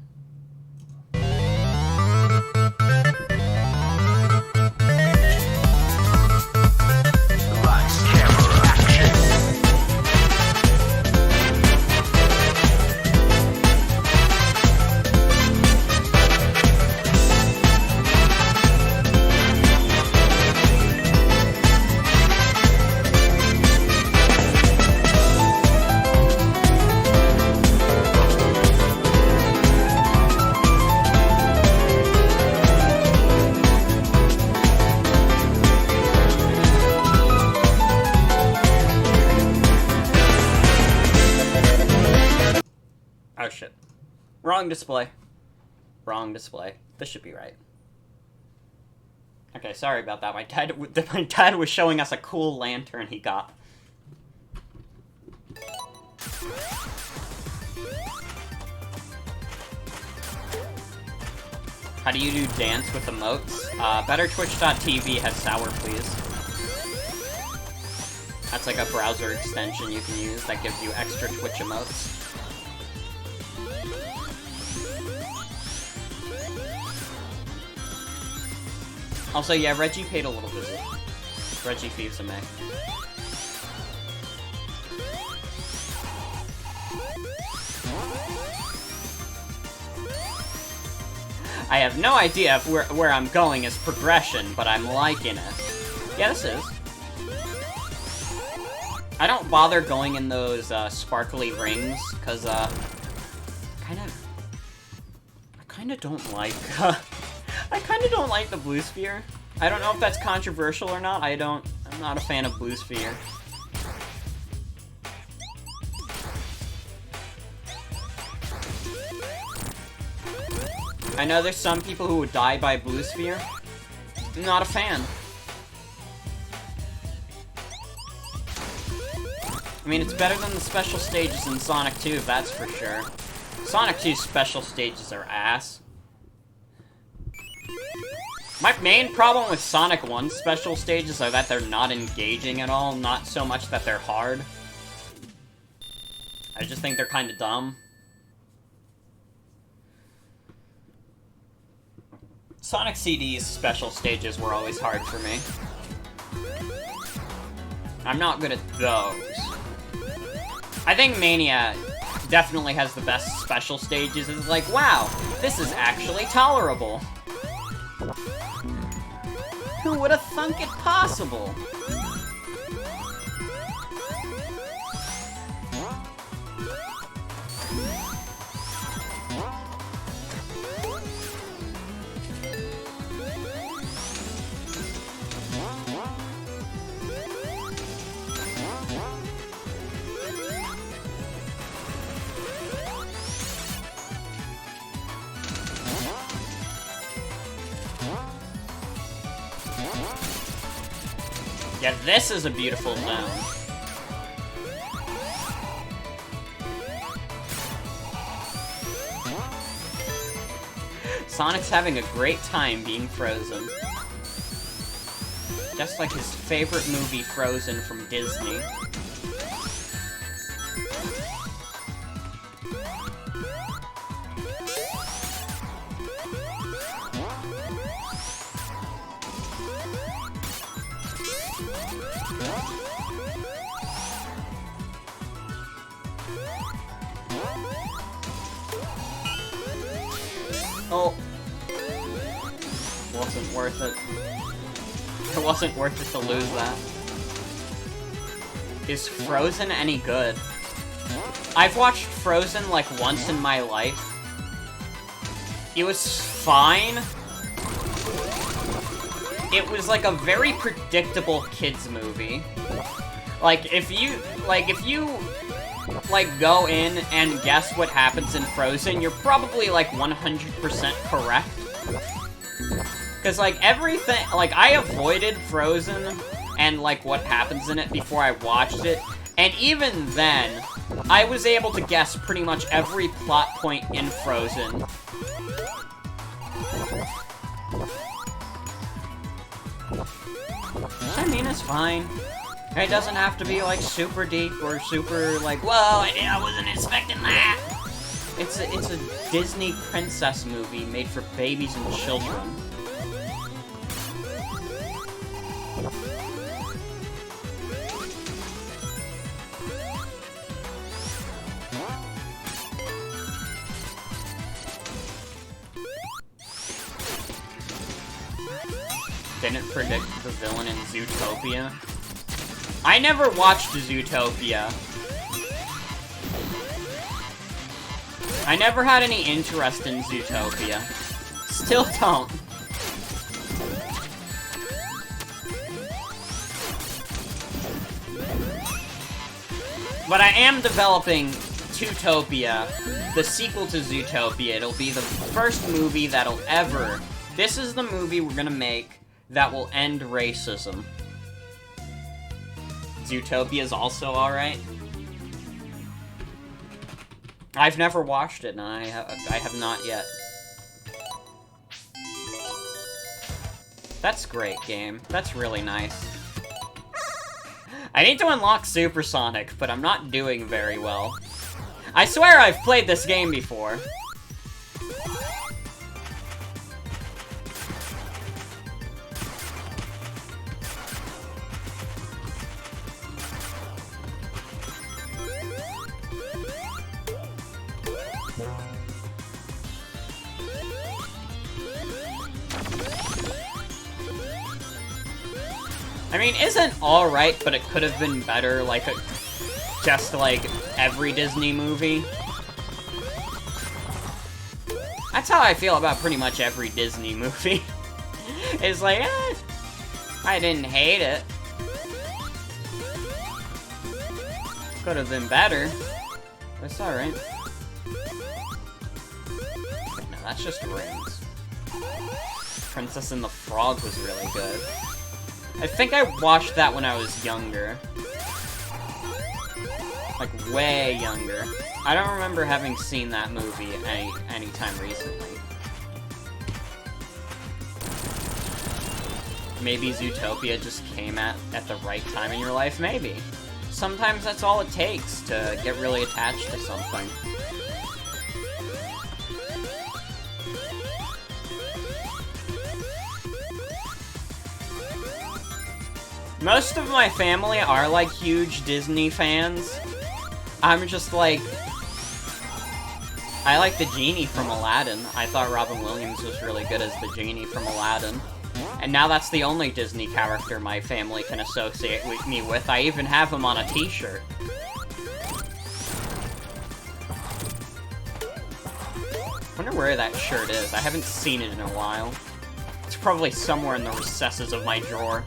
Oh shit. Wrong display. Wrong display. This should be right. Okay, sorry about that. My dad was showing us a cool lantern he got. How do you do dance with emotes? BetterTwitch.tv has Sour Please. That's like a browser extension you can use that gives you extra Twitch emotes. Also, yeah, Reggie paid a little visit. Reggie Fuse-ame. I have no idea if where I'm going is progression, but I'm liking it. Yeah, this is. I don't bother going in those sparkly rings, because I kind of don't like I kind of don't like the blue sphere. I don't know if that's controversial or not. I'm not a fan of blue sphere. I know there's some people who would die by blue sphere. I'm not a fan. I mean, it's better than the special stages in Sonic 2, that's for sure. Sonic 2's special stages are ass. My main problem with Sonic 1's special stages are that they're not engaging at all, not so much that they're hard. I just think they're kind of dumb. Sonic CD's special stages were always hard for me. I'm not good at those. I think Mania definitely has the best special stages. It's like, wow, this is actually tolerable. Who would have thunk it possible? Yeah, this is a beautiful zone. Sonic's having a great time being Frozen. Just like his favorite movie, Frozen, from Disney. Oh. Wasn't worth it. It wasn't worth it to lose that. Is Frozen any good? I've watched Frozen like once in my life. It was fine. It was like a very predictable kids movie. Like if you go in and guess what happens in Frozen, you're probably like 100% correct. Cause like everything, like I avoided Frozen and like what happens in it before I watched it, and even then, I was able to guess pretty much every plot point in Frozen. I mean, it's fine. It doesn't have to be like super deep or super like, whoa, I wasn't expecting that. It's a Disney princess movie made for babies and children. Didn't predict the villain in Zootopia. I never watched Zootopia. I never had any interest in Zootopia. Still don't. But I am developing Zootopia, the sequel to Zootopia. It'll be the first movie that'll ever... This is the movie we're gonna make that will end racism. Zootopia is also alright. I've never watched it, and I have not yet. That's great, game. That's really nice. I need to unlock Supersonic, but I'm not doing very well. I swear I've played this game before. I mean, isn't alright, but it could have been better, like, just like every Disney movie? That's how I feel about pretty much every Disney movie. It's like, I didn't hate it. Could have been better. But it's alright. No, that's just rings. Princess and the Frog was really good. I think I watched that when I was younger. Like, way younger. I don't remember having seen that movie any time recently. Maybe Zootopia just came at the right time in your life? Maybe. Sometimes that's all it takes to get really attached to something. Most of my family are, like, huge Disney fans. I'm just, like... I like the genie from Aladdin. I thought Robin Williams was really good as the genie from Aladdin. And now that's the only Disney character my family can associate me with. I even have him on a t-shirt. Wonder where that shirt is. I haven't seen it in a while. It's probably somewhere in the recesses of my drawer.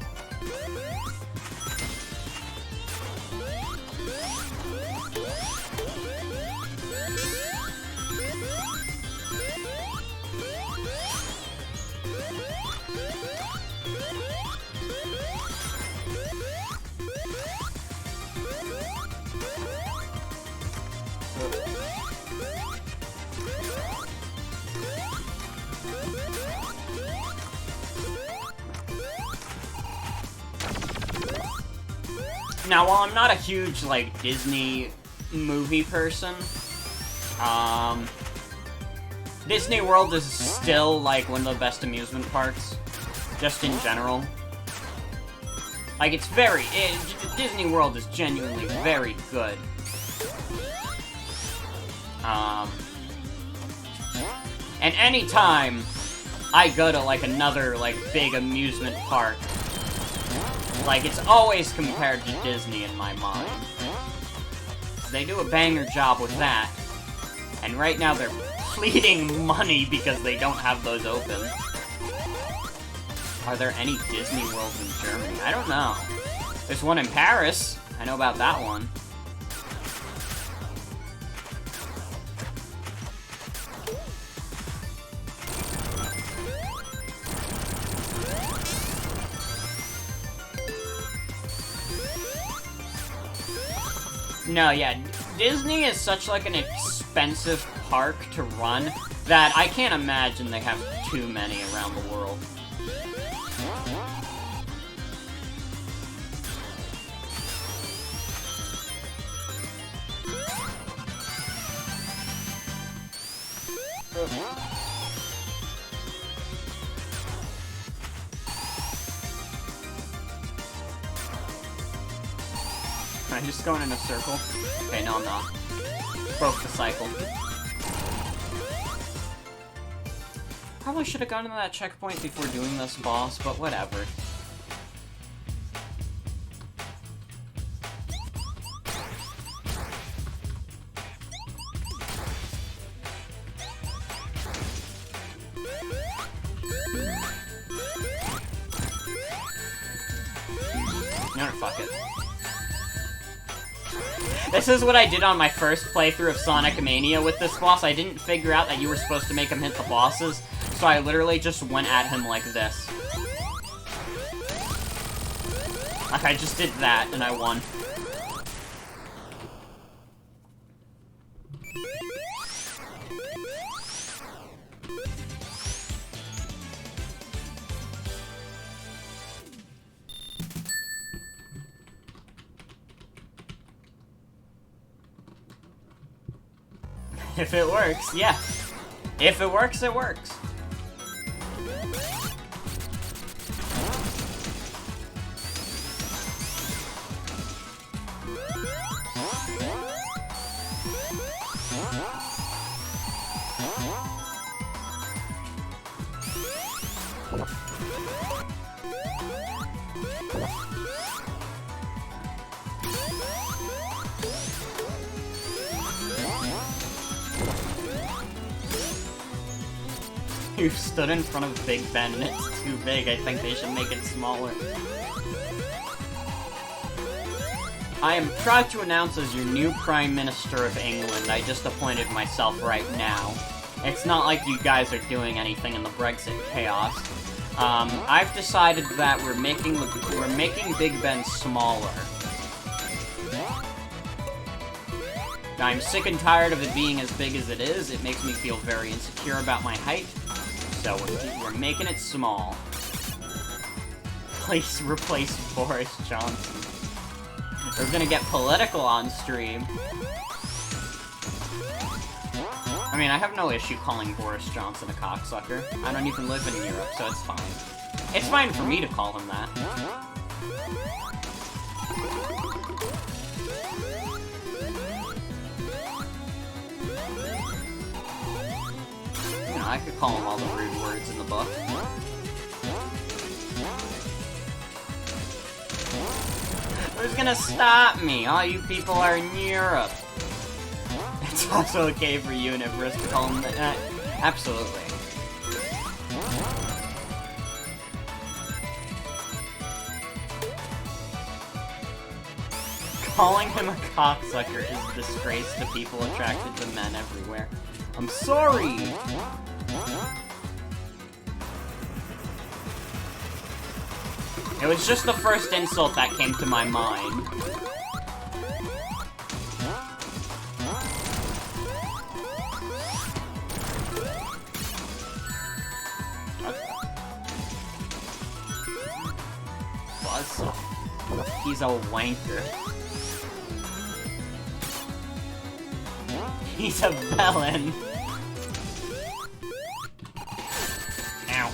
Now, while I'm not a huge, like, Disney movie person, Disney World is still, like, one of the best amusement parks, just in general. Like, it's Disney World is genuinely very good. And anytime I go to, like, another, like, big amusement park, like, it's always compared to Disney in my mind. They do a banger job with that. And right now they're pleading money because they don't have those open. Are there any Disney Worlds in Germany? I don't know. There's one in Paris. I know about that one. No, yeah, Disney is such, like, an expensive park to run that I can't imagine they have too many around the world. Am I just going in a circle? Okay, no, I'm not. Broke the cycle. Probably should have gone to that checkpoint before doing this boss, but whatever. No, fuck it. This is what I did on my first playthrough of Sonic Mania with this boss. I didn't figure out that you were supposed to make him hit the bosses, so I literally just went at him like this. Like, I just did that, and I won. If it works, yeah. If it works, it works. You stood in front of Big Ben and it's too big. I think they should make it smaller. I am proud to announce as your new Prime Minister of England, I just appointed myself right now. It's not like you guys are doing anything in the Brexit chaos. I've decided that we're making Big Ben smaller. I'm sick and tired of it being as big as it is. It makes me feel very insecure about my height. So we're making it small. Please replace Boris Johnson. We're gonna get political on stream. I mean, I have no issue calling Boris Johnson a cocksucker. I don't even live in Europe, so it's fine. It's fine for me to call him that. You know, I could call him all the rude words in the book. Who's gonna stop me? All you people are in Europe. It's also okay for Universe to call him that. Absolutely. Calling him a cocksucker is a disgrace to people attracted to men everywhere. I'm sorry! It was just the first insult that came to my mind. Okay. Buzzsaw. He's a wanker. He's a felon. Ow.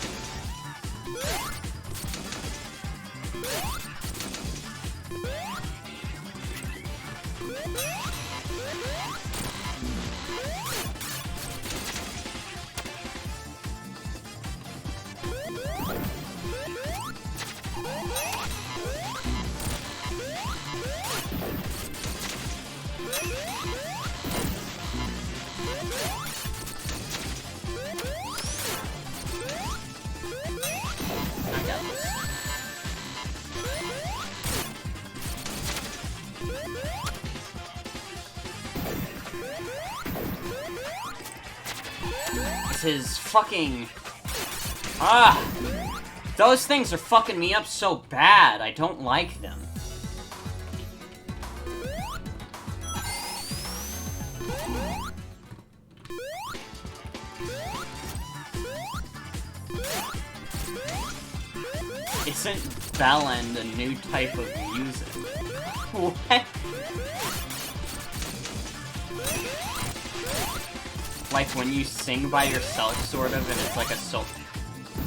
His fucking... those things are fucking me up so bad. I don't like them. Isn't bellend a new type of music? What? Like when you sing by yourself, sort of, and it's like a soul.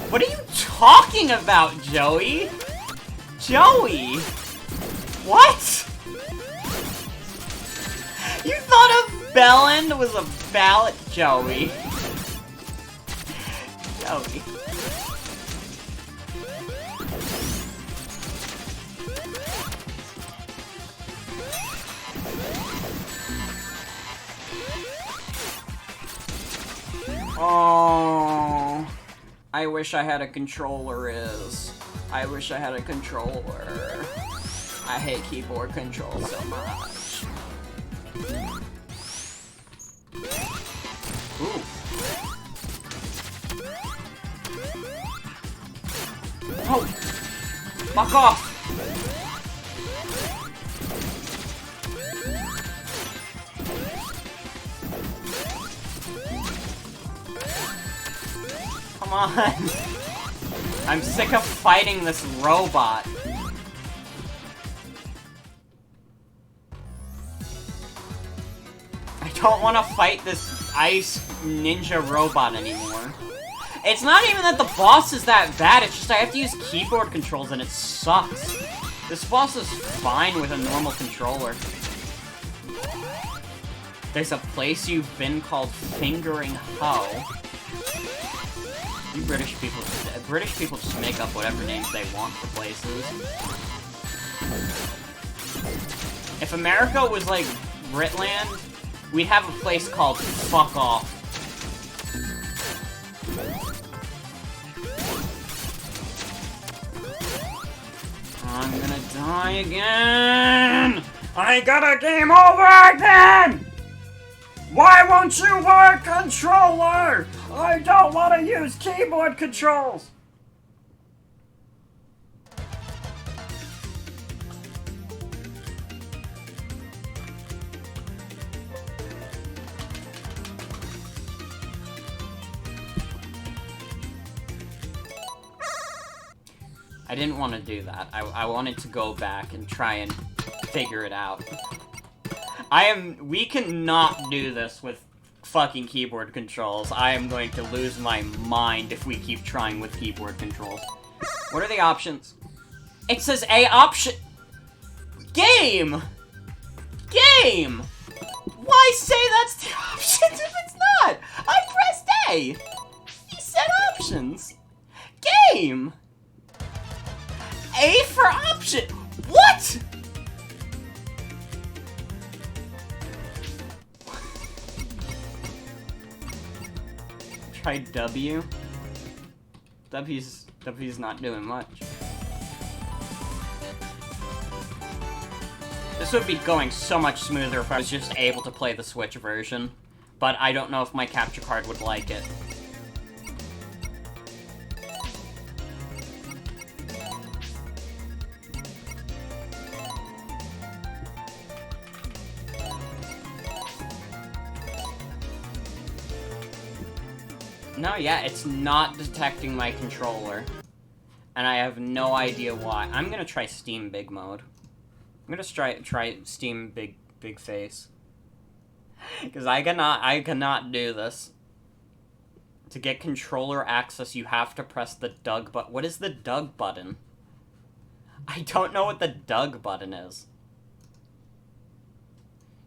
What are you talking about, Joey? Joey? What? You thought a bellend was a ballad, Joey? Joey. Oh, I wish I had a controller, I wish I had a controller. I hate keyboard controls so much. Ooh. Oh! Fuck off! Come on! I'm sick of fighting this robot. I don't want to fight this ice ninja robot anymore. It's not even that the boss is that bad, it's just I have to use keyboard controls and it sucks. This boss is fine with a normal controller. There's a place you've been called Fingering Hoe. You British people just make up whatever names they want for places. If America was like Britland, we'd have a place called Fuck Off. I'm gonna die again! I got a game over again! Why won't you work, controller? I don't want to use keyboard controls! I didn't want to do that. I wanted to go back and try and figure it out. We cannot do this with fucking keyboard controls. I am going to lose my mind if we keep trying with keyboard controls. What are the options? It says A option. Game! Game! Why say that's the options if it's not? I pressed A! He said options. Game! A for option. What? Try W. W's not doing much. This would be going so much smoother if I was just able to play the Switch version, but I don't know if my capture card would like it. No, yeah, it's not detecting my controller. And I have no idea why. I'm gonna try Steam Big Mode. I'm gonna try Steam big face. Because I cannot do this. To get controller access, you have to press the Doug button. What is the Doug button? I don't know what the Doug button is.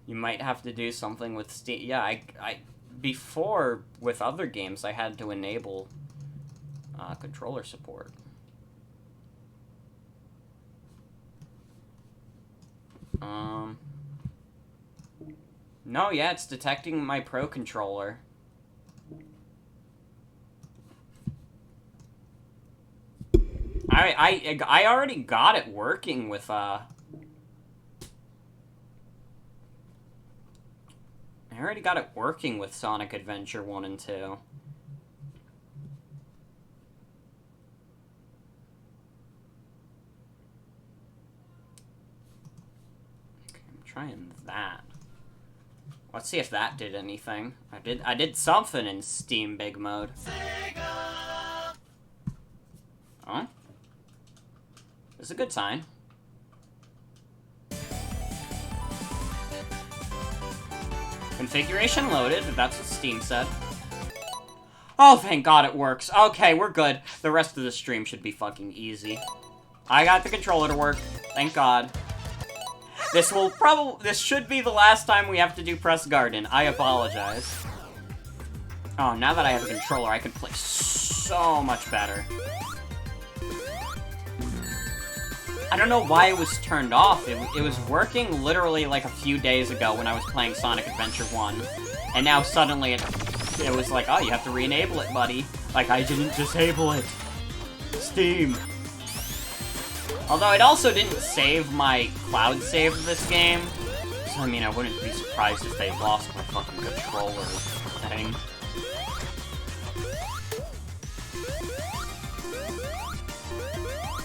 You might have to do something with Steam. Yeah, I before, with other games, I had to enable controller support. No, yeah, it's detecting my Pro controller. I already got it working with, I already got it working with Sonic Adventure 1 and 2. Okay, I'm trying that. Let's see if that did anything. I did something in Steam Big Mode. Oh? It's a good sign. Configuration loaded, that's what Steam said. Oh, thank God it works. Okay, we're good. The rest of the stream should be fucking easy. I got the controller to work. Thank God. This should be the last time we have to do Press Garden. I apologize. Oh, now that I have a controller, I can play so much better. I don't know why it was turned off. It was working literally like a few days ago when I was playing Sonic Adventure 1. And now suddenly it was like, oh, you have to re-enable it, buddy. Like, I didn't disable it. Steam. Although it also didn't save my cloud save of this game. So, I mean, I wouldn't be surprised if they lost my fucking controller thing.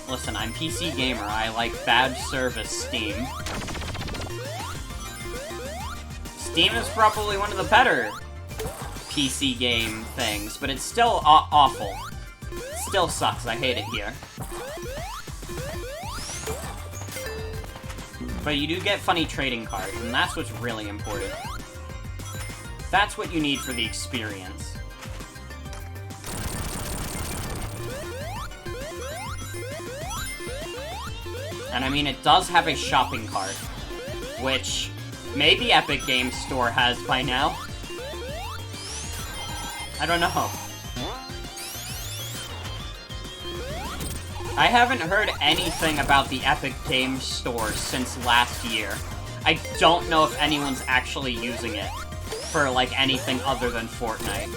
Listen, I'm PC gamer. I like bad service, Steam. Steam is probably one of the better PC game things, but it's still awful. It still sucks. I hate it here. But you do get funny trading cards, and that's what's really important. That's what you need for the experience. And I mean, it does have a shopping cart, which maybe Epic Games Store has by now. I don't know. I haven't heard anything about the Epic Games Store since last year. I don't know if anyone's actually using it for, like, anything other than Fortnite.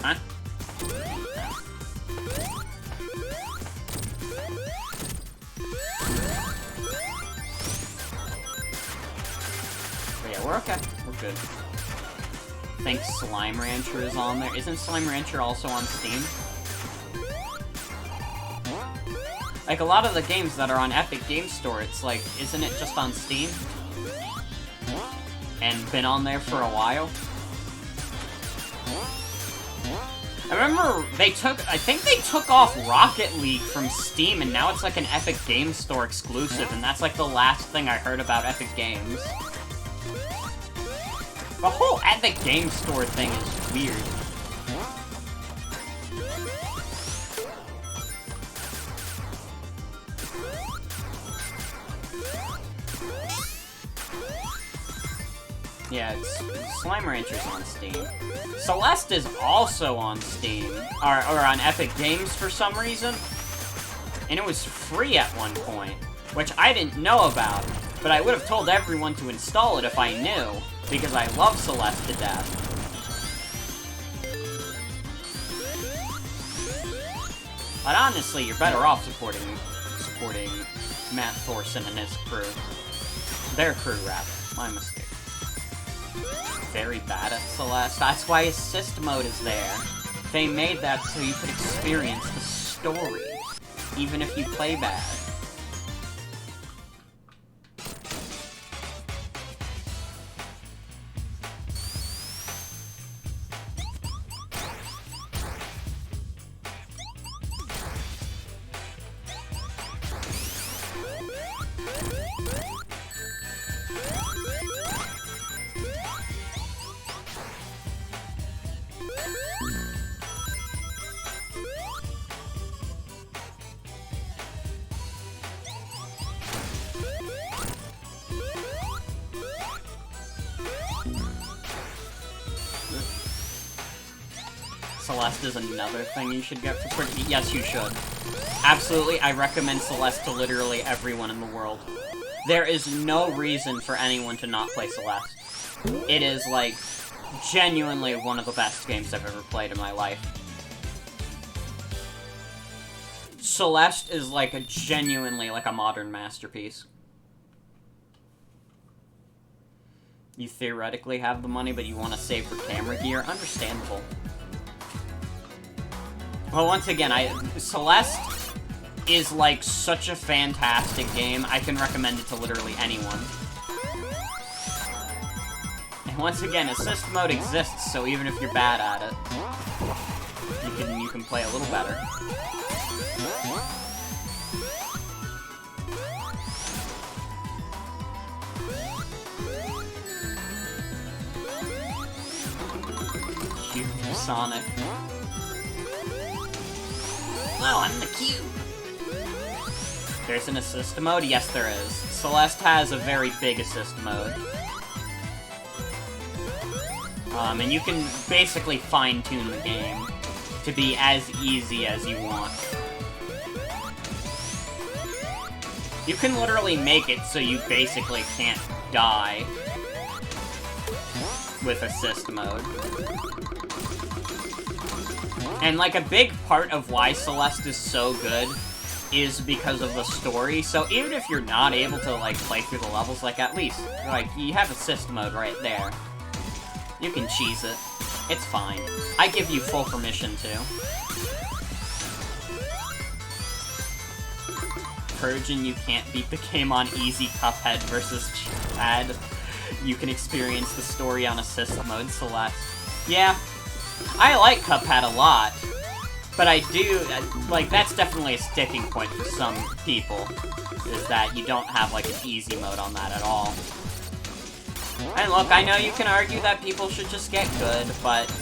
Huh? But yeah, we're okay. We're good. I think Slime Rancher is on there. Isn't Slime Rancher also on Steam? Like, a lot of the games that are on Epic Games Store, it's like, isn't it just on Steam? And been on there for a while? I remember I think they took off Rocket League from Steam, and now it's like an Epic Games Store exclusive, and that's like the last thing I heard about Epic Games. The whole Epic Games Store thing is weird. Yeah, Slime Rancher's on Steam. Celeste is also on Steam, or on Epic Games for some reason. And it was free at one point, which I didn't know about, but I would have told everyone to install it if I knew, because I love Celeste to death. But honestly, you're better off supporting Matt Thorson and his crew. Their crew, rather. My mistake. Very bad at Celeste. That's why assist mode is there. They made that so you could experience the story, even if you play bad. Celeste is another thing you should get for free. Yes, you should. Absolutely, I recommend Celeste to literally everyone in the world. There is no reason for anyone to not play Celeste. It is, like, genuinely one of the best games I've ever played in my life. Celeste is, like, genuinely, like, a modern masterpiece. You theoretically have the money, but you want to save for camera gear? Understandable. Well, once again, Celeste is, like, such a fantastic game. I can recommend it to literally anyone. And once again, assist mode exists, so even if you're bad at it, you can play a little better. Cube Sonic. Oh, I'm the cube! There's an assist mode? Yes, there is. Celeste has a very big assist mode. And you can basically fine-tune the game to be as easy as you want. You can literally make it so you basically can't die with assist mode. And, like, a big part of why Celeste is so good is because of the story. So even if you're not able to, like, play through the levels, like, at least, like, you have assist mode right there. You can cheese it. It's fine. I give you full permission to. Purging, you can't beat the game on easy. Cuphead versus Chad. You can experience the story on assist mode, Celeste. Yeah, I like Cuphead a lot, but I do, like, that's definitely a sticking point for some people, is that you don't have, like, an easy mode on that at all. And look, I know you can argue that people should just get good, but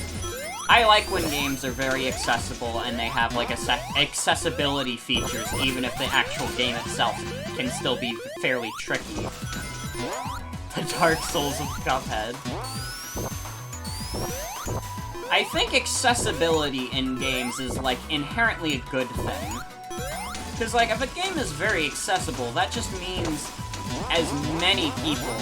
I like when games are very accessible and they have, like, accessibility features, even if the actual game itself can still be fairly tricky. The Dark Souls of Cuphead. I think accessibility in games is, like, inherently a good thing. Because, like, if a game is very accessible, that just means as many people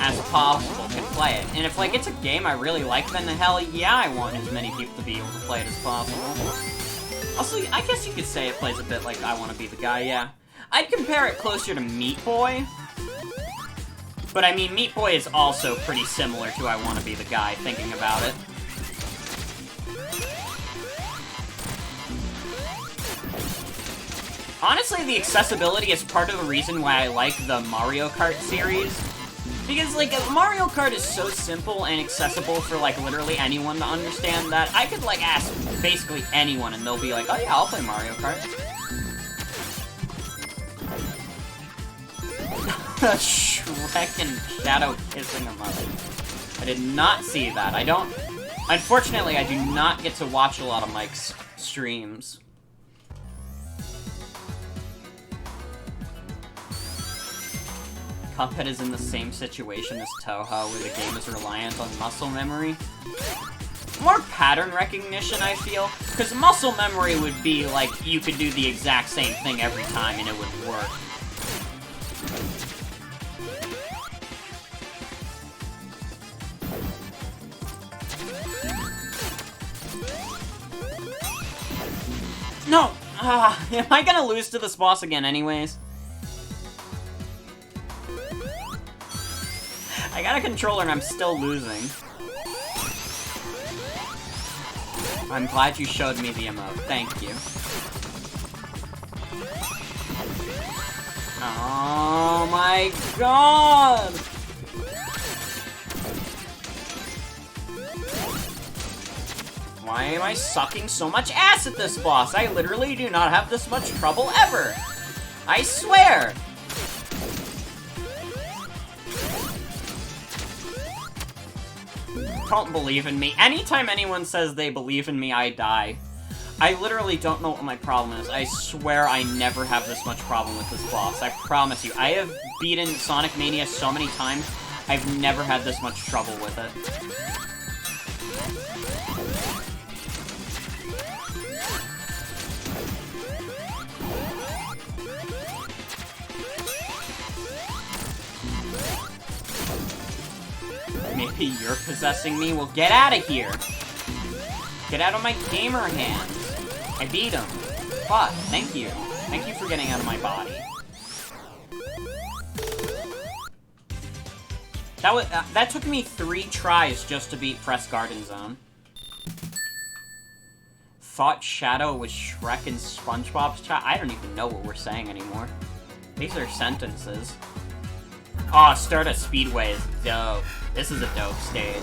as possible can play it. And if, like, it's a game I really like, then hell yeah, I want as many people to be able to play it as possible. Also, I guess you could say it plays a bit like I Want to Be the Guy, yeah. I'd compare it closer to Meat Boy. But, I mean, Meat Boy is also pretty similar to I Want to Be the Guy, thinking about it. Honestly, the accessibility is part of the reason why I like the Mario Kart series. Because, like, Mario Kart is so simple and accessible for, like, literally anyone to understand that I could, like, ask basically anyone and they'll be like, oh yeah, I'll play Mario Kart. Shrek and Shadow kissing a mother. I did not see that. Unfortunately, I do not get to watch a lot of Mike's streams. Cuphead is in the same situation as Toho, where the game is reliant on muscle memory. More pattern recognition, I feel, because muscle memory would be like, you could do the exact same thing every time and it would work. No! Am I gonna lose to this boss again anyways? I got a controller and I'm still losing. I'm glad you showed me the emote. Thank you. Oh my god! Why am I sucking so much ass at this boss? I literally do not have this much trouble ever. I swear! Don't believe in me. Anytime anyone says they believe in me, I die. I literally don't know what my problem is. I swear I never have this much problem with this boss. I promise you. I have beaten Sonic Mania so many times, I've never had this much trouble with it. You're possessing me? Well, get out of here. Get out of my gamer hands. I beat him. But, thank you. Thank you for getting out of my body. That took me 3 tries just to beat Press Garden Zone. Thought Shadow was Shrek and SpongeBob's child? I don't even know what we're saying anymore. These are sentences. Aw, oh, Start a Speedway is dope. This is a dope stage.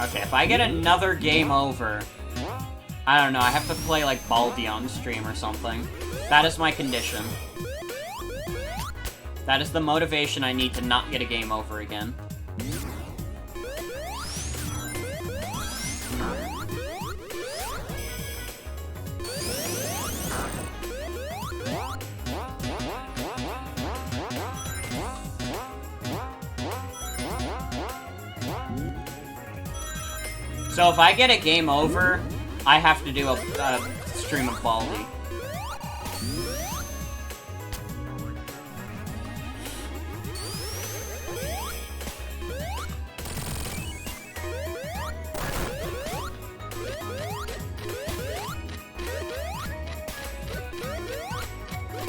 Okay, if I get another game over, I don't know, I have to play like Baldi on stream or something. That is my condition. That is the motivation I need to not get a game over again. So if I get a game over, I have to do a stream of Baldi.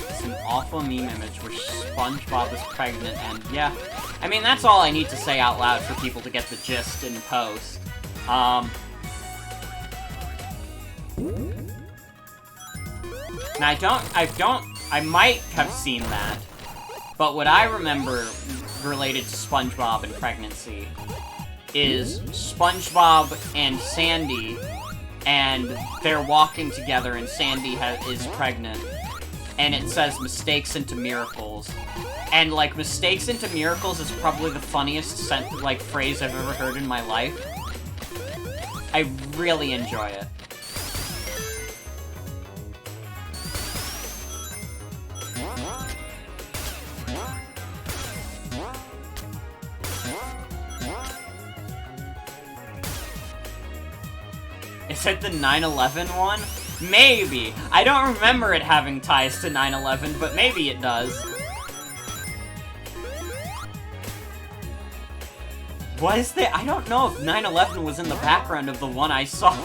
It's an awful meme image where SpongeBob is pregnant and yeah. I mean, that's all I need to say out loud for people to get the gist in post. Now I might have seen that, but what I remember related to SpongeBob and pregnancy is SpongeBob and Sandy, and they're walking together and Sandy is pregnant, and it says mistakes into miracles. And, like, mistakes into miracles is probably the funniest phrase I've ever heard in my life. I really enjoy it. Is it the 9/11 one? Maybe. I don't remember it having ties to 9/11, but maybe it does. Was there? I don't know if 9/11 was in the background of the one I saw.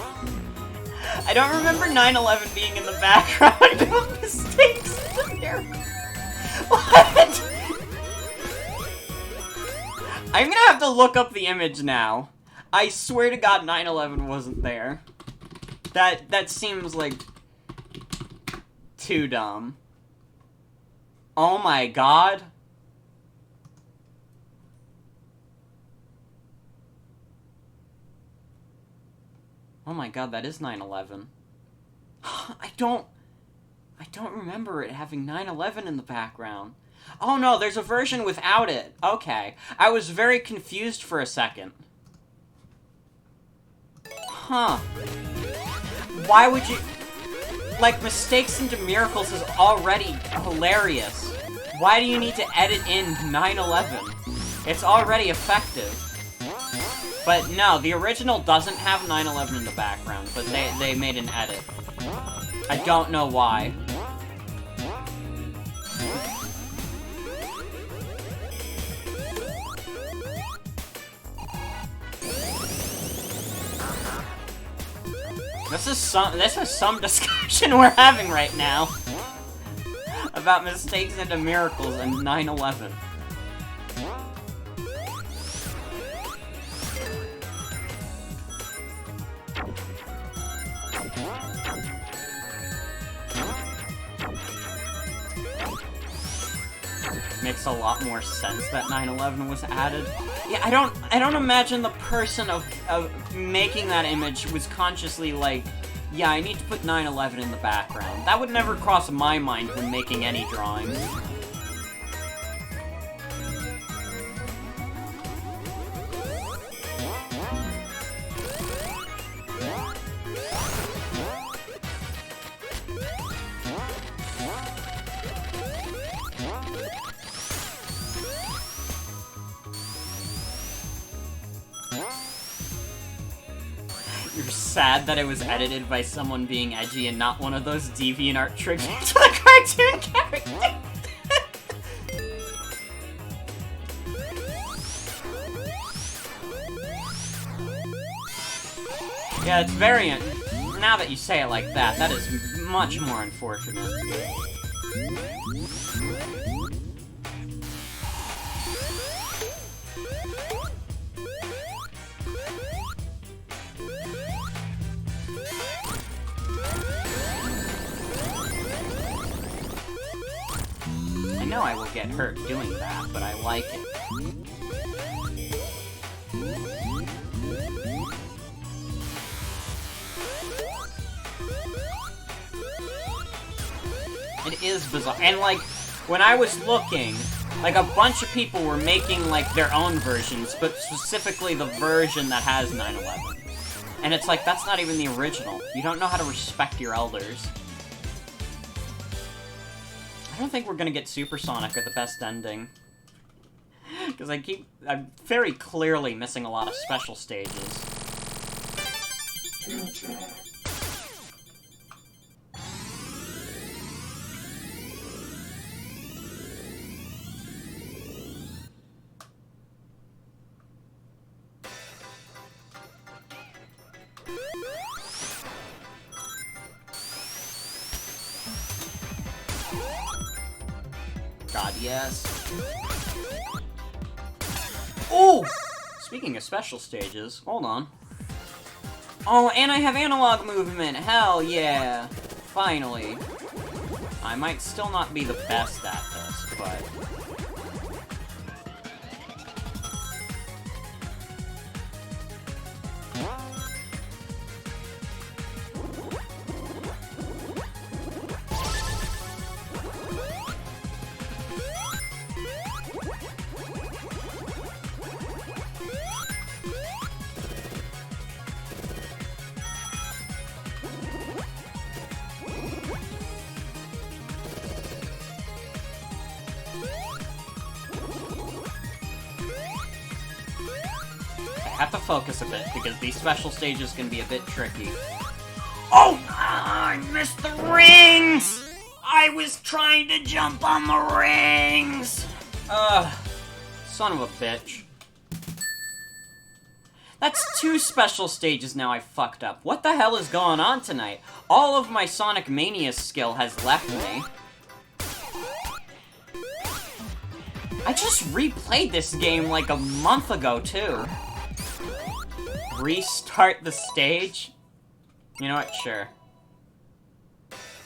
I don't remember 9/11 being in the background of mistakes in there. What? I'm gonna have to look up the image now. I swear to God 9/11 wasn't there. That seems like too dumb. Oh my God. Oh my God, that is 9/11. I don't remember it having 9/11 in the background. Oh no, there's a version without it. Okay. I was very confused for a second. Huh. Why would you... Like, mistakes into miracles is already hilarious. Why do you need to edit in 9/11? It's already effective. But no, the original doesn't have 9/11 in the background, but they made an edit. I don't know why. This is some discussion we're having right now about mistakes into miracles and 9/11. Makes a lot more sense that 9/11 was added. Yeah, I don't imagine the person of making that image was consciously like, yeah, I need to put 9/11 in the background. That would never cross my mind when making any drawings. sad that it was edited by someone being edgy and not one of those DeviantArt tributes to the cartoon character. Yeah, it's very... Now that you say it like that, that is much more unfortunate. I know I will get hurt doing that, but I like it. It is bizarre. And, like, when I was looking, like, a bunch of people were making, like, their own versions, but specifically the version that has 9/11. And it's like, that's not even the original. You don't know how to respect your elders. I don't think we're gonna get Supersonic or the best ending. Because I'm very clearly missing a lot of special stages. God, yes. Oh! Speaking of special stages, hold on. Oh, and I have analog movement! Hell yeah! Finally. I might still not be the best at this, but... I have to focus a bit, because these special stages can be a bit tricky. Oh! I missed the rings! I was trying to jump on the rings! Ugh. Son of a bitch. That's 2 special stages now I fucked up. What the hell is going on tonight? All of my Sonic Mania skill has left me. I just replayed this game like a month ago, too. Restart the stage? You know what? Sure.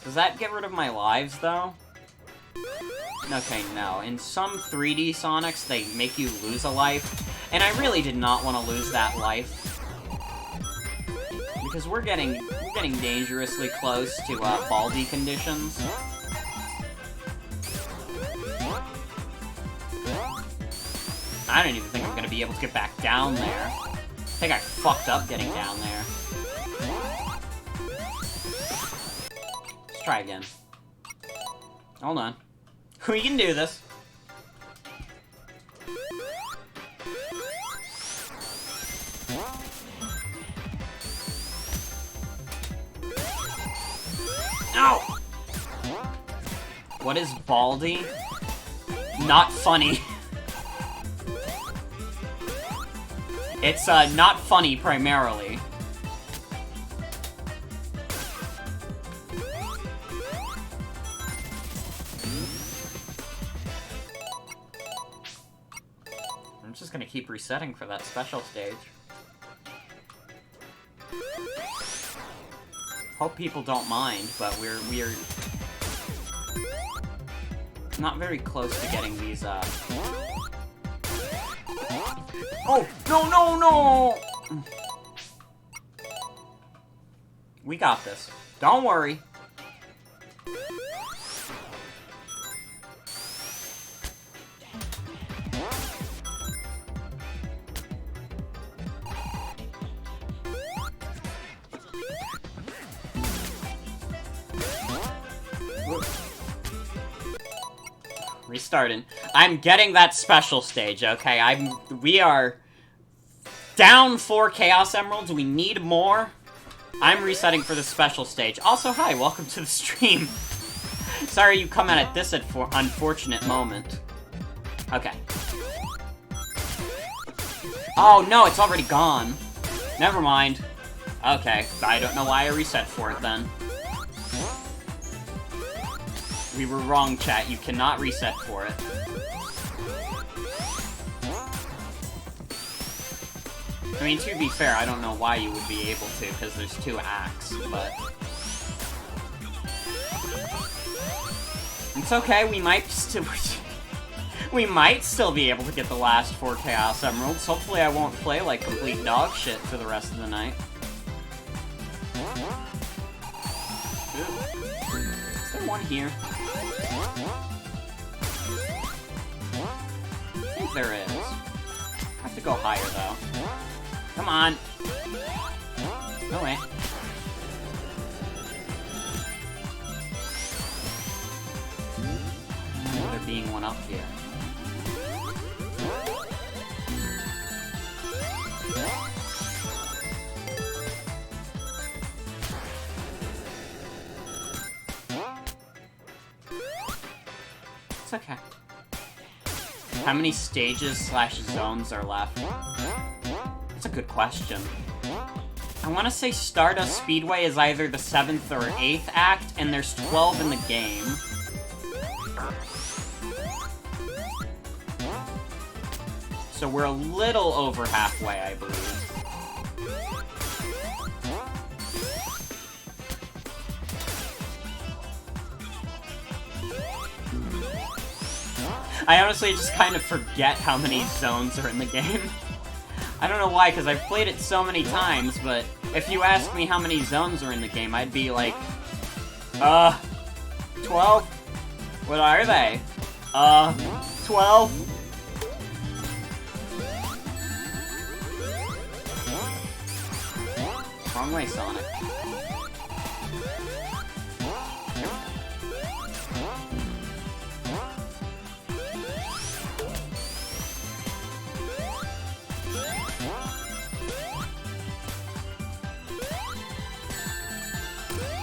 Does that get rid of my lives, though? Okay, no. In some 3D Sonics, they make you lose a life, and I really did not want to lose that life. Because we're getting dangerously close to, Baldi conditions. I don't even think I'm gonna be able to get back down there. I think I fucked up getting down there. Let's try again. Hold on. We can do this. Ow! What is Baldi? Not funny. It's, not funny, primarily. I'm just gonna keep resetting for that special stage. Hope people don't mind, but we're not very close to getting these, Oh! No, no, no! We got this. Don't worry. Restarting. I'm getting that special stage, okay? We are down 4 Chaos Emeralds. We need more. I'm resetting for the special stage. Also, hi, welcome to the stream. Sorry you come at this unfortunate moment. Okay. Oh, no, it's already gone. Never mind. Okay, I don't know why I reset for it then. We were wrong, chat. You cannot reset for it. I mean, to be fair, I don't know why you would be able to, because there's 2 acts, but... It's okay, we might still... we might still be able to get the last 4 Chaos Emeralds. Hopefully I won't play like complete dog shit for the rest of the night. Ooh. Is there one here? I think there is. I have to go higher, though. Come on! No way. There being one up here. It's okay. How many stages/zones are left? That's a good question. I want to say Stardust Speedway is either the 7th or 8th act, and there's 12 in the game. So we're a little over halfway, I believe. I honestly just kind of forget how many zones are in the game. I don't know why, because I've played it so many times, but if you ask me how many zones are in the game, I'd be like, 12? What are they? 12? Wrong way, Sonic.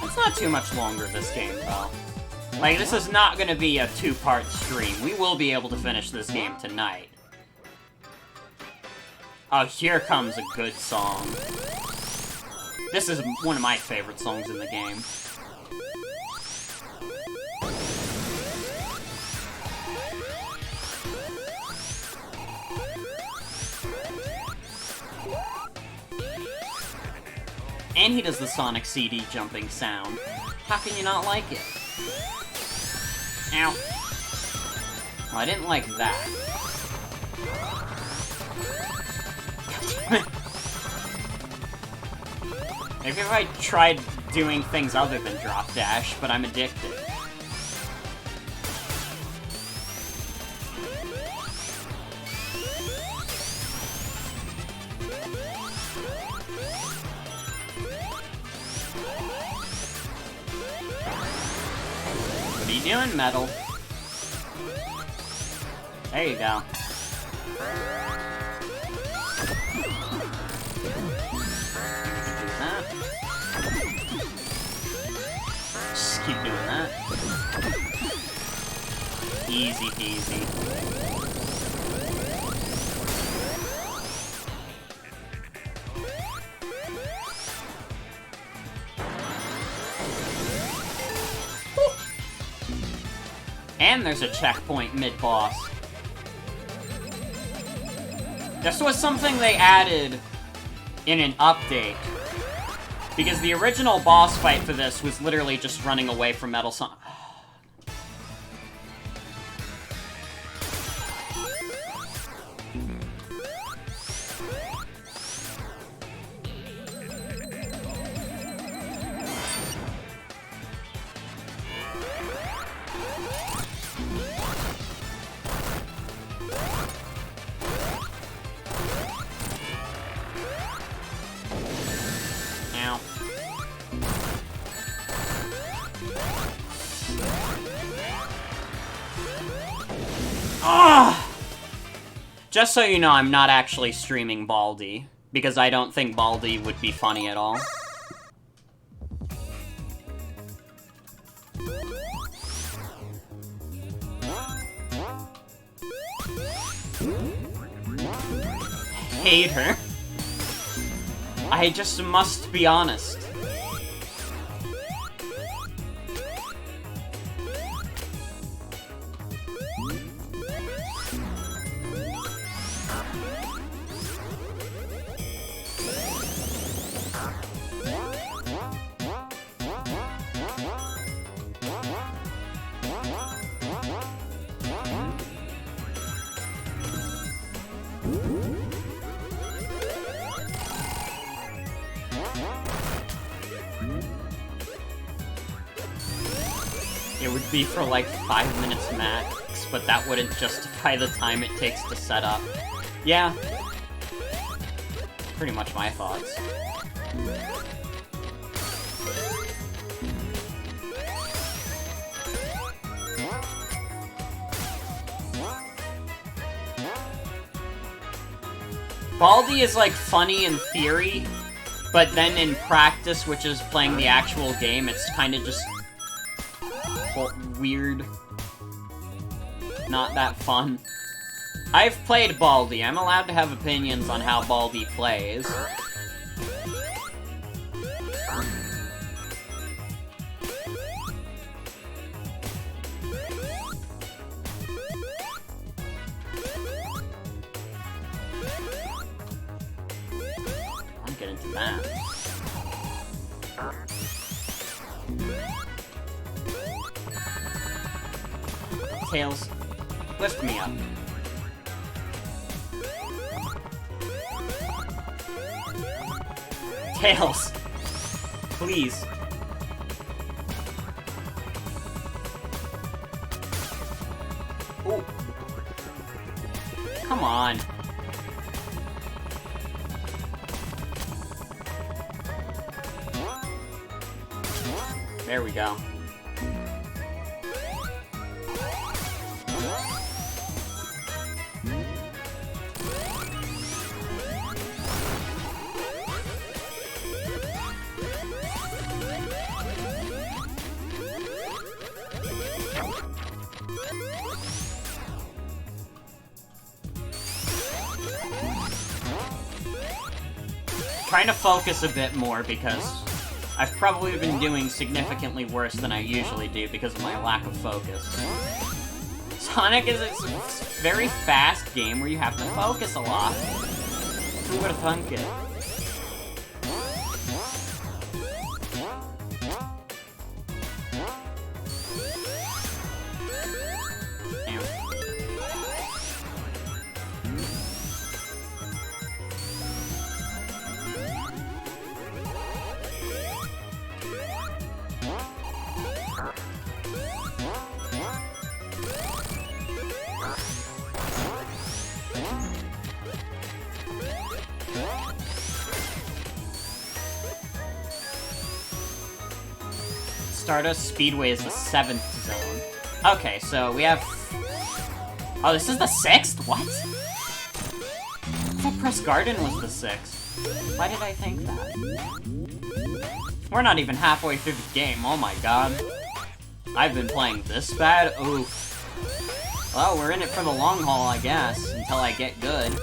It's not too much longer, this game, though. Like, this is not gonna be a 2-part stream. We will be able to finish this game tonight. Oh, here comes a good song. This is one of my favorite songs in the game. And he does the Sonic CD jumping sound. How can you not like it? Ow. Well, I didn't like that. Maybe if I tried doing things other than drop dash, but I'm addicted. What are you doing, Metal? There you go. Just keep doing that. Easy peasy. And there's a checkpoint mid-boss. This was something they added in an update. Because the original boss fight for this was literally just running away from Metal Sonic. Just so you know, I'm not actually streaming Baldi, because I don't think Baldi would be funny at all. Hate her. I just must be honest. It would be for like 5 minutes max, but that wouldn't justify the time it takes to set up. Yeah. Pretty much my thoughts. Baldi is like funny in theory, but then in practice, which is playing the actual game, it's kind of just weird. Not that fun. I've played Baldi. I'm allowed to have opinions on how Baldi plays. I'm getting to that. Tails, lift me up. Tails, please. Ooh. Come on. There we go. Trying to focus a bit more because I've probably been doing significantly worse than I usually do because of my lack of focus. Sonic is a very fast game where you have to focus a lot. Who would have thunk it? Stardust Speedway is the 7th zone. Okay, so we have... Oh, this is the 6th? What? I thought Press Garden was the 6th. Why did I think that? We're not even halfway through the game, oh my god. I've been playing this bad? Oof. Well, we're in it for the long haul, I guess, until I get good.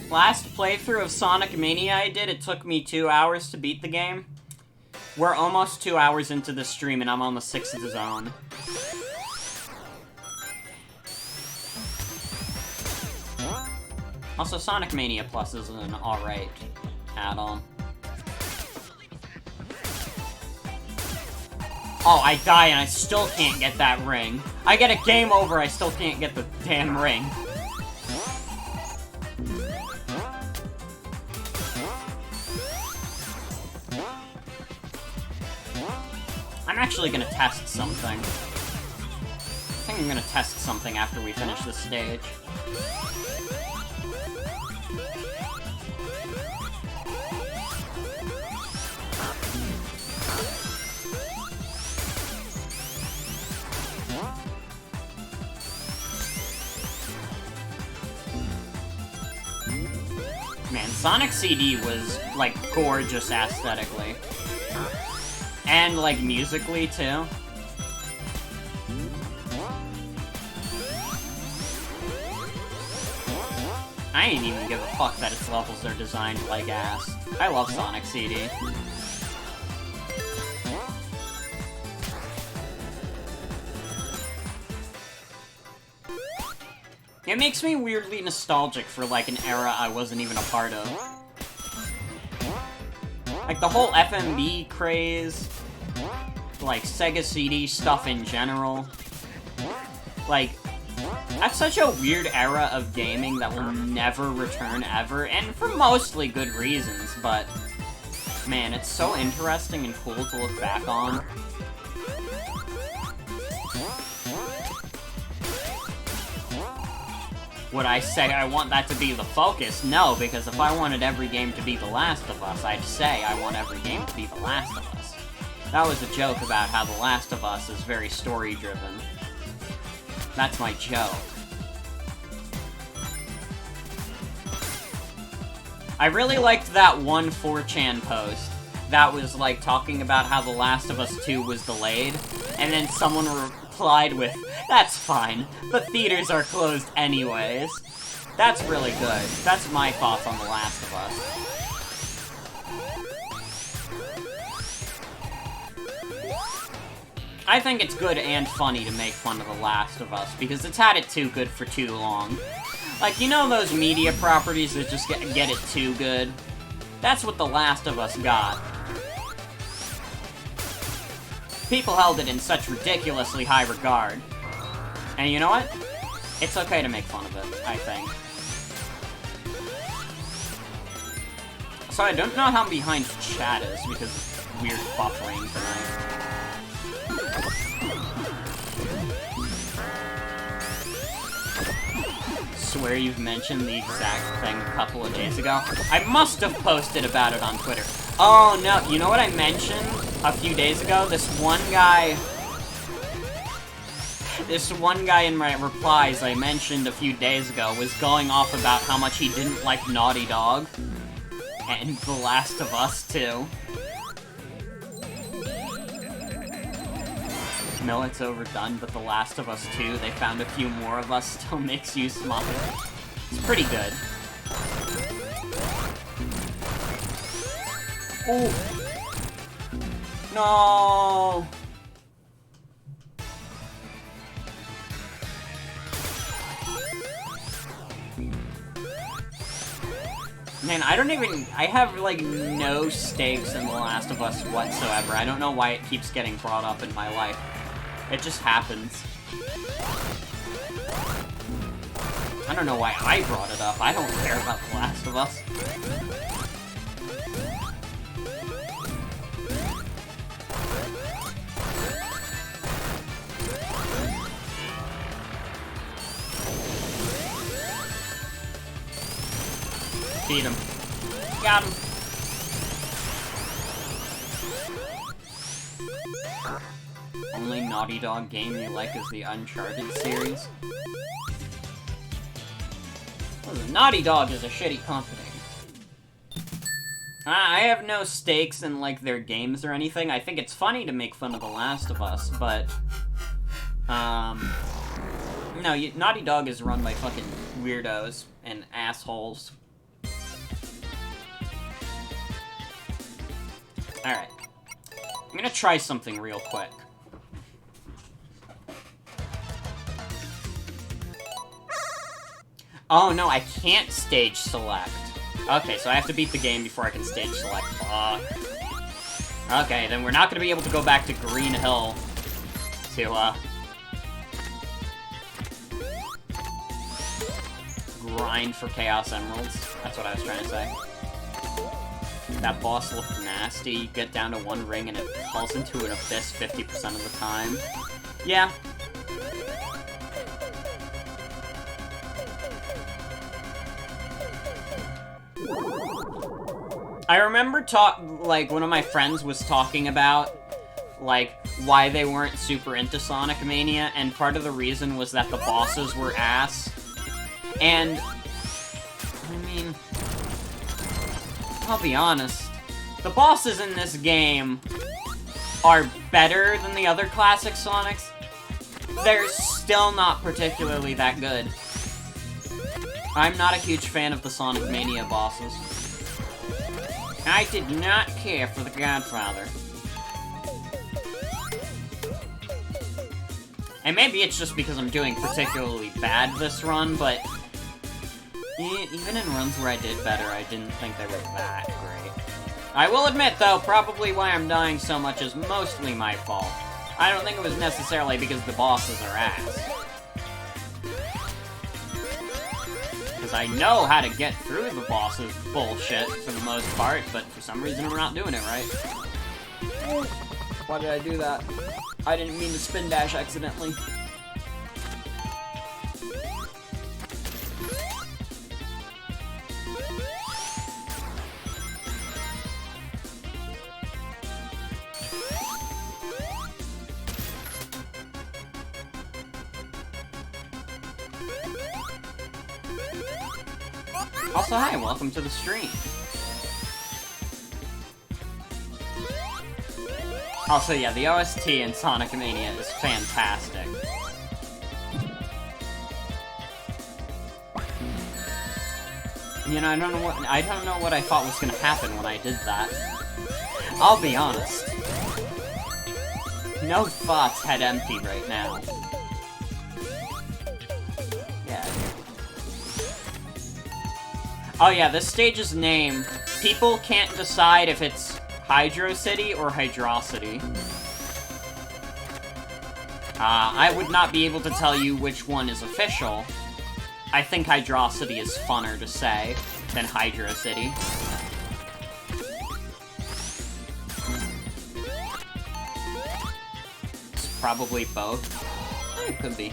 Last playthrough of Sonic Mania I did, it took me 2 hours to beat the game. We're almost 2 hours into the stream and I'm on the 6th zone. Also, Sonic Mania Plus is an alright add-on. Oh, I die and I still can't get that ring. I get a game over, I still can't get the damn ring. I'm actually gonna test something. I think I'm gonna test something after we finish this stage. Man, Sonic CD was, like, gorgeous aesthetically. And, like, musically, too. I ain't even give a fuck that its levels are designed like ass. I love Sonic CD. It makes me weirdly nostalgic for, like, an era I wasn't even a part of. Like, the whole FMV craze, like, Sega CD stuff in general. Like, that's such a weird era of gaming that will never return ever, and for mostly good reasons, but man, it's so interesting and cool to look back on. Would I say I want that to be the focus? No, because if I wanted every game to be The Last of Us, I'd say I want every game to be The Last of Us. That was a joke about how The Last of Us is very story-driven. That's my joke. I really liked that one 4chan post that was, like, talking about how The Last of Us 2 was delayed, and then someone replied with, "That's fine, but theaters are closed anyways." That's really good. That's my thoughts on The Last of Us. I think it's good and funny to make fun of The Last of Us, because it's had it too good for too long. Like, you know those media properties that just get it too good? That's what The Last of Us got. People held it in such ridiculously high regard. And you know what? It's okay to make fun of it, I think. So I don't know how behind chat is, because of weird buffering tonight. Swear you've mentioned the exact thing a couple of days ago. I must have posted about it on Twitter. Oh no, you know what I mentioned a few days ago? This one guy in my replies I mentioned a few days ago was going off about how much he didn't like Naughty Dog and The Last of Us 2. No, it's overdone, but The Last of Us 2, they found a few more of us, still makes you smile. It's pretty good. Ooh. No. Man, I have, like, no stakes in The Last of Us whatsoever. I don't know why it keeps getting brought up in my life. It just happens. I don't know why I brought it up. I don't care about The Last of Us. Beat him. Got him. Only Naughty Dog game you like is the Uncharted series? Well, Naughty Dog is a shitty company. I have no stakes in, like, their games or anything. I think it's funny to make fun of The Last of Us, but... No, Naughty Dog is run by fucking weirdos and assholes. Alright. I'm gonna try something real quick. Oh no, I can't stage select. Okay, so I have to beat the game before I can stage select. Fuck. Okay, then we're not gonna be able to go back to Green Hill to, grind for Chaos Emeralds. That's what I was trying to say. That boss looked nasty. You get down to one ring and it falls into an abyss 50% of the time. Yeah. I remember like, one of my friends was talking about, like, why they weren't super into Sonic Mania, and part of the reason was that the bosses were ass. And, I mean, I'll be honest, the bosses in this game are better than the other classic Sonics. They're still not particularly that good. I'm not a huge fan of the Sonic Mania bosses. I did not care for the Godfather. And maybe it's just because I'm doing particularly bad this run, but even in runs where I did better, I didn't think they were that great. I will admit, though, probably why I'm dying so much is mostly my fault. I don't think it was necessarily because the bosses are ass. Because I know how to get through the bosses' bullshit for the most part, but for some reason I'm not doing it right. Why did I do that? I didn't mean to spin dash accidentally. Also, hi, welcome to the stream. Also, yeah, the OST in Sonic Mania is fantastic. You know, I don't know what I thought was gonna happen when I did that. I'll be honest. No thoughts head empty right now. Yeah. Oh yeah, this stage's name, people can't decide if it's Hydro City or Hydrocity. I would not be able to tell you which one is official. I think Hydrocity is funner to say than Hydro City. It's probably both. It could be.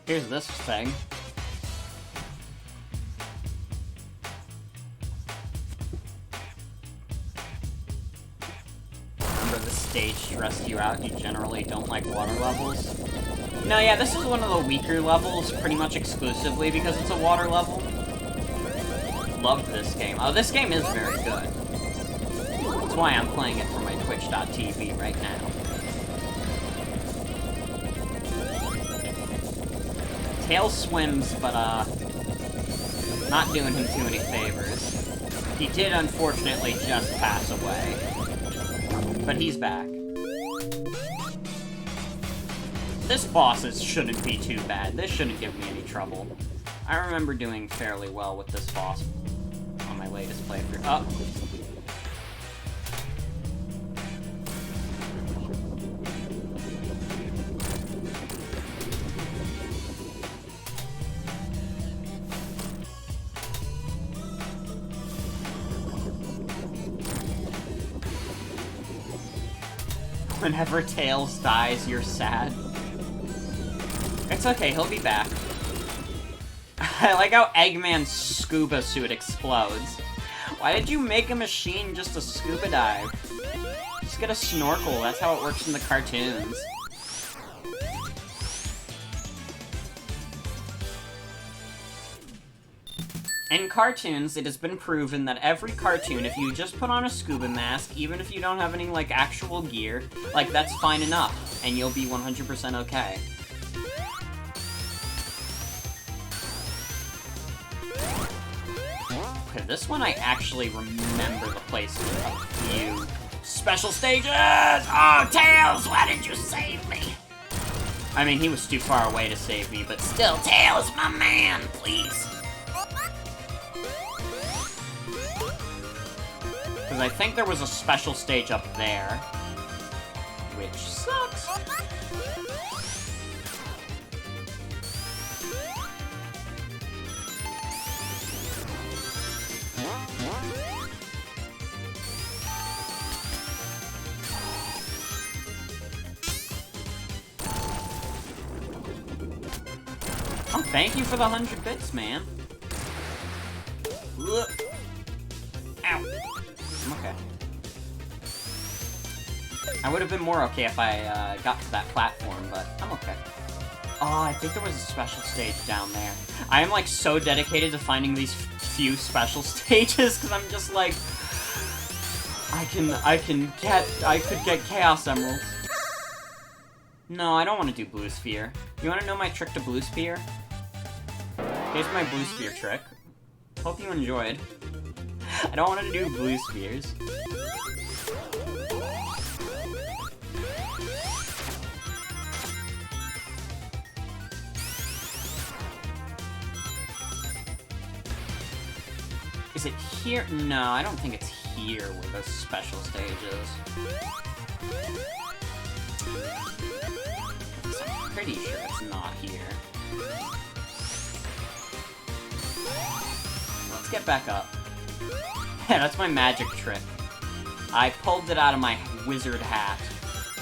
Here's this thing. Remember the stage stressed you out? You generally don't like water levels? No, yeah, this is one of the weaker levels, pretty much exclusively because it's a water level. Love this game. Oh, this game is very good. That's why I'm playing it for my Twitch.tv right now. Tails swims, but, not doing him too many favors. He did, unfortunately, just pass away. But he's back. This bosses shouldn't be too bad. This shouldn't give me any trouble. I remember doing fairly well with this boss on my latest playthrough. Oh. Whenever Tails dies, you're sad. It's okay, he'll be back. I like how Eggman's scuba suit explodes. Why did you make a machine just to scuba dive? Just get a snorkel, that's how it works in the cartoons. In cartoons, it has been proven that every cartoon, if you just put on a scuba mask, even if you don't have any, like, actual gear, like, that's fine enough, and you'll be 100% okay. Okay, this one I actually remember the placement of a few special stages! Oh, Tails, why did you save me? I mean, he was too far away to save me, but still, Tails, my man, please. Because I think there was a special stage up there. Which sucks. Oh, thank you for the 100 bits, man. Ow. I'm okay. I would have been more okay if I got to that platform, but I'm okay. Oh, I think there was a special stage down there. I am, like, so dedicated to finding these few special stages, because I'm just like... I could get Chaos Emeralds. No, I don't want to do Blue Sphere. You want to know my trick to Blue Sphere? Here's my Blue Sphere trick. Hope you enjoyed. I don't want to do Blue Spheres. Is it here? No, I don't think it's here where the special stage is. I'm pretty sure it's not here. Let's get back up. Yeah, that's my magic trick. I pulled it out of my wizard hat.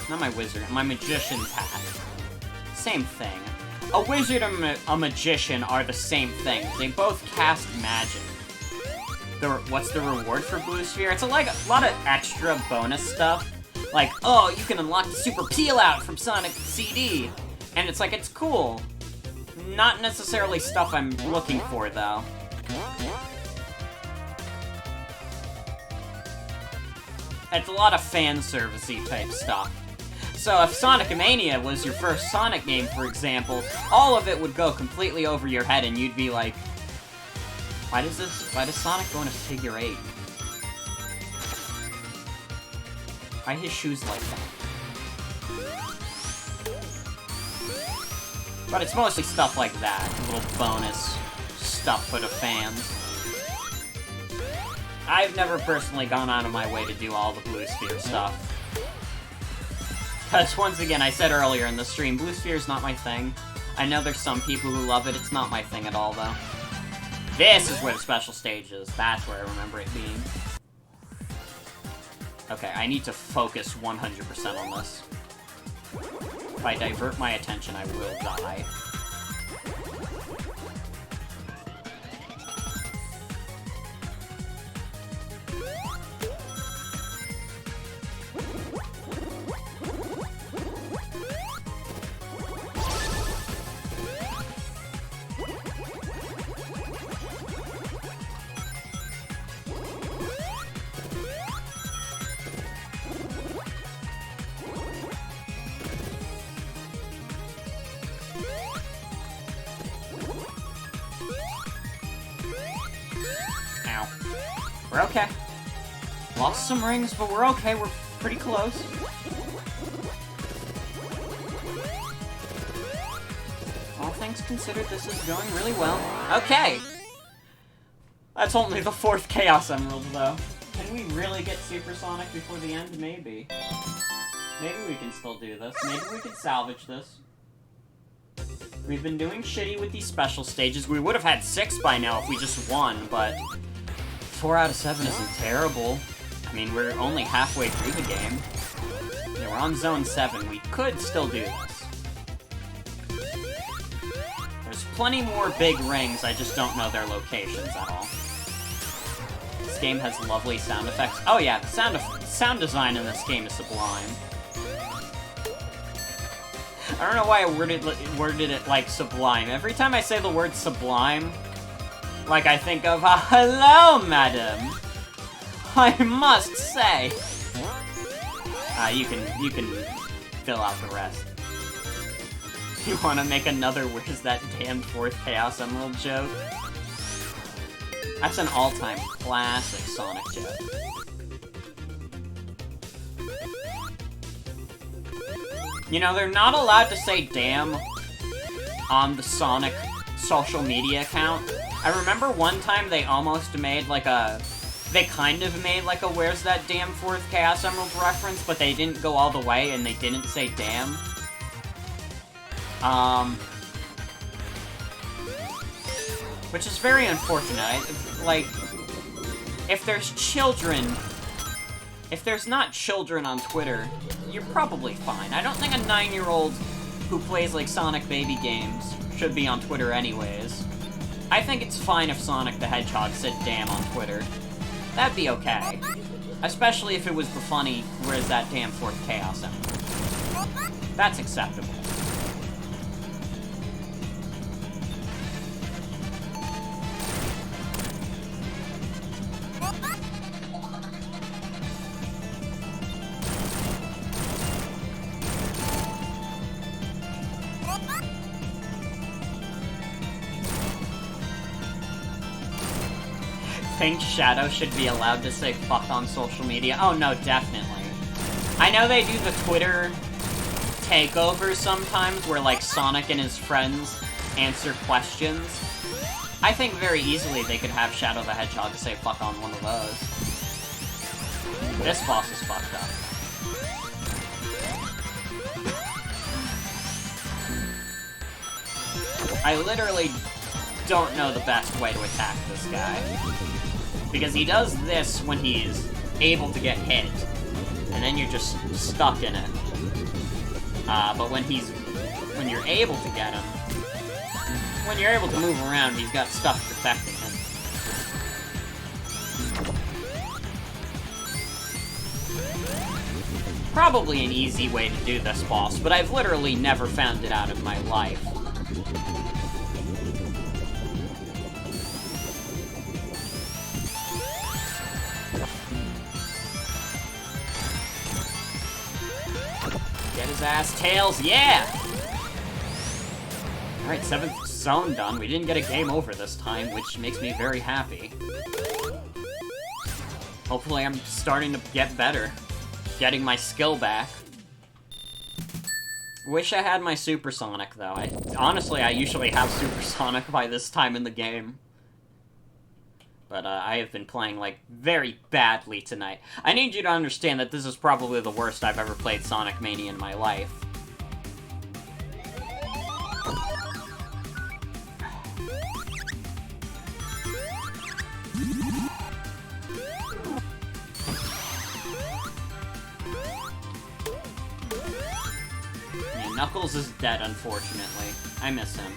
Not my wizard, my magician's hat. Same thing. A wizard and a magician are the same thing. They both cast magic. What's the reward for Blue Sphere? It's like a lot of extra bonus stuff. Like, oh, you can unlock the Super Peel Out from Sonic CD. And it's like, it's cool. Not necessarily stuff I'm looking for, though. It's a lot of fan servicey type stuff. So if Sonic Mania was your first Sonic game, for example, all of it would go completely over your head and you'd be like, why does Sonic go in a figure 8? Why his shoes like that? But it's mostly stuff like that, little bonus stuff for the fans. I've never personally gone out of my way to do all the Blue Sphere stuff. Because, once again, I said earlier in the stream, Blue Sphere is not my thing. I know there's some people who love it, it's not my thing at all, though. This is where the special stage is. That's where I remember it being. Okay, I need to focus 100% on this. If I divert my attention, I will die. Ow. We're okay. Lost some rings, but we're okay. We're pretty close. All things considered, this is going really well. Okay! That's only the 4th Chaos Emerald, though. Can we really get Supersonic before the end? Maybe. Maybe we can still do this. Maybe we can salvage this. We've been doing shitty with these special stages. We would have had 6 by now if we just won, but 4 out of 7 isn't terrible. I mean, we're only halfway through the game. Yeah, we're on Zone 7. We could still do this. There's plenty more big rings, I just don't know their locations at all. This game has lovely sound effects. Oh yeah, the sound design in this game is sublime. I don't know why I worded it like sublime. Every time I say the word sublime, like I think of, hello, madam. I must say. You can fill out the rest. You want to make another where's that damn 4th Chaos Emerald joke? That's an all-time classic Sonic joke. You know, they're not allowed to say damn on the Sonic social media account. I remember one time they almost made like a they kind of made like a "Where's that damn fourth Chaos Emerald" reference, but they didn't go all the way and they didn't say "damn." Which is very unfortunate. Like, if there's children, if there's not children on Twitter, you're probably fine. I don't think a 9-year-old who plays like Sonic baby games should be on Twitter anyways. I think it's fine if Sonic the Hedgehog said "damn" on Twitter. That'd be okay. Especially if it was the funny, "Where's that damn fourth Chaos Emerald?" That's acceptable. Think Shadow should be allowed to say "fuck" on social media? Oh no, definitely. I know they do the Twitter takeover sometimes where like Sonic and his friends answer questions. I think very easily they could have Shadow the Hedgehog say "fuck" on one of those. This boss is fucked up. I literally don't know the best way to attack this guy. Because he does this when he's able to get hit, and then you're just stuck in it. But when you're able to get him, when you're able to move around, he's got stuff protecting him. Probably an easy way to do this boss, but I've literally never found it out in my life. Get his ass, Tails, yeah! Alright, 7th zone done. We didn't get a game over this time, which makes me very happy. Hopefully I'm starting to get better. Getting my skill back. Wish I had my Supersonic, though. Honestly, I usually have Supersonic by this time in the game. But I have been playing, like, very badly tonight. I need you to understand that this is probably the worst I've ever played Sonic Mania in my life. Yeah, Knuckles is dead, unfortunately. I miss him.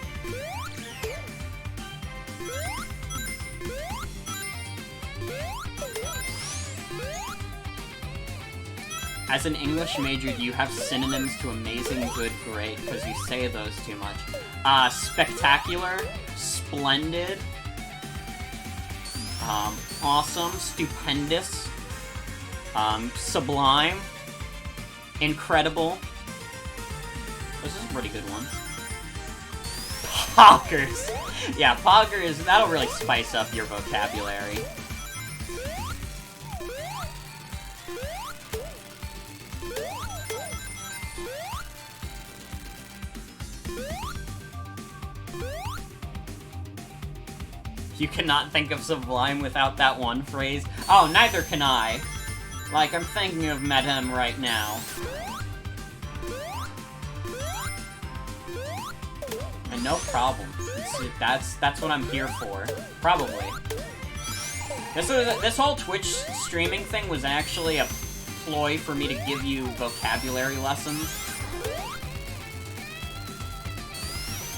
As an English major, do you have synonyms to amazing, good, great? Because you say those too much. Spectacular, splendid, awesome, stupendous, sublime, incredible. Those are some pretty good ones. Poggers! Yeah, poggers, that'll really spice up your vocabulary. You cannot think of Sublime without that one phrase. Oh, neither can I. Like, I'm thinking of Medhem right now. And no problem. That's what I'm here for. Probably. This whole Twitch streaming thing was actually a ploy for me to give you vocabulary lessons.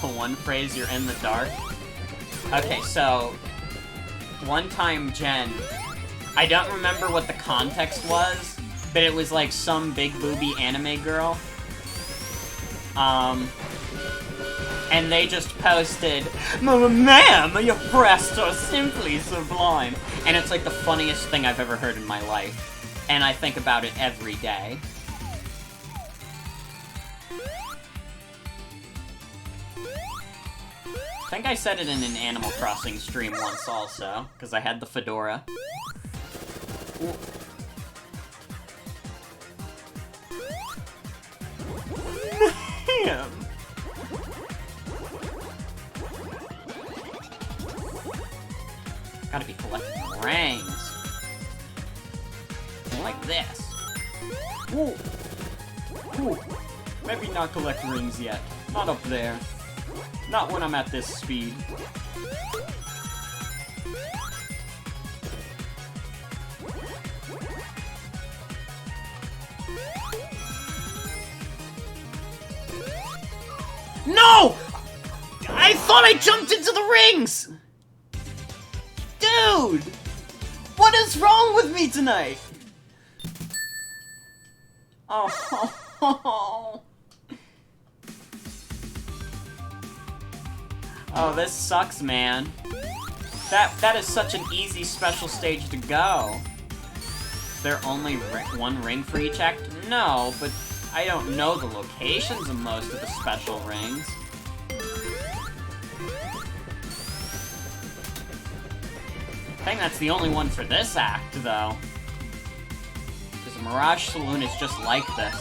The one phrase, you're in the dark. Okay, so, one time Jen, I don't remember what the context was, but it was like some big booby anime girl. And they just posted, "Ma'am, your breasts are simply sublime." And it's like the funniest thing I've ever heard in my life. And I think about it every day. I think I said it in an Animal Crossing stream once also, because I had the fedora. Damn. Gotta be collecting rangs. Ooh. Ooh. Maybe not collect rings yet. Not up there. Not when I'm at this speed. No! I thought I jumped into the rings! Dude! What is wrong with me tonight? Oh. Oh, this sucks, man. That is such an easy special stage to go. Is there only one ring for each act? No, but I don't know the locations of most of the special rings. I think that's the only one for this act, though. Because Mirage Saloon is just like this.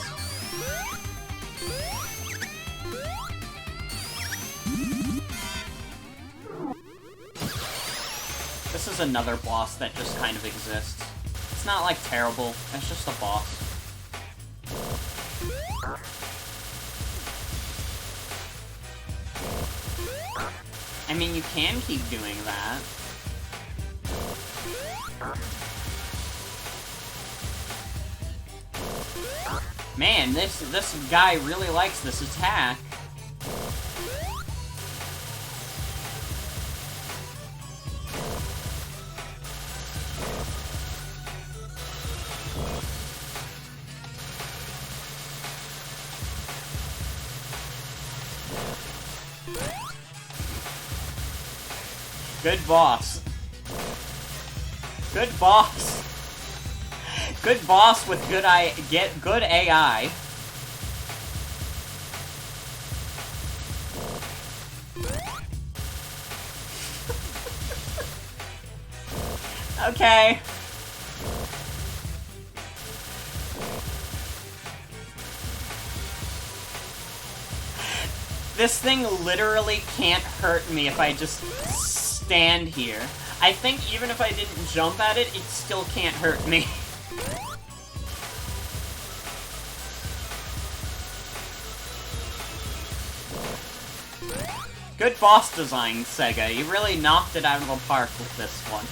This is another boss that just kind of exists. It's not, like, terrible. It's just a boss. I mean, you can keep doing that. Man, this guy really likes this attack. Good boss. Good boss. Good boss with good AI. Okay. This thing literally can't hurt me if I just stand here. I think even if I didn't jump at it, it still can't hurt me. Good boss design, Sega. You really knocked it out of the park with this one.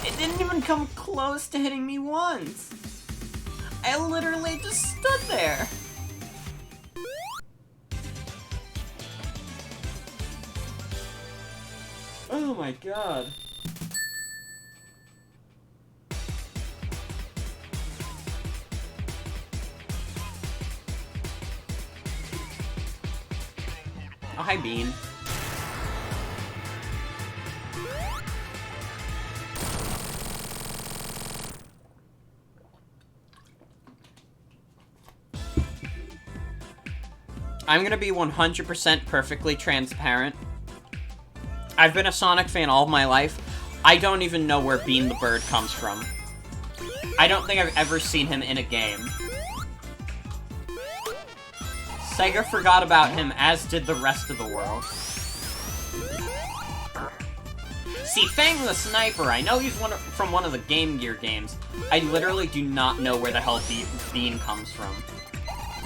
It didn't even come close to hitting me once. I literally just stood there. Oh my god. Oh, hi, Bean. I'm gonna be 100% perfectly transparent. I've been a Sonic fan all of my life. I don't even know where Bean the Bird comes from. I don't think I've ever seen him in a game. Sega forgot about him, as did the rest of the world. See, Fang the Sniper, I know he's from one of the Game Gear games. I literally do not know where the hell Bean comes from.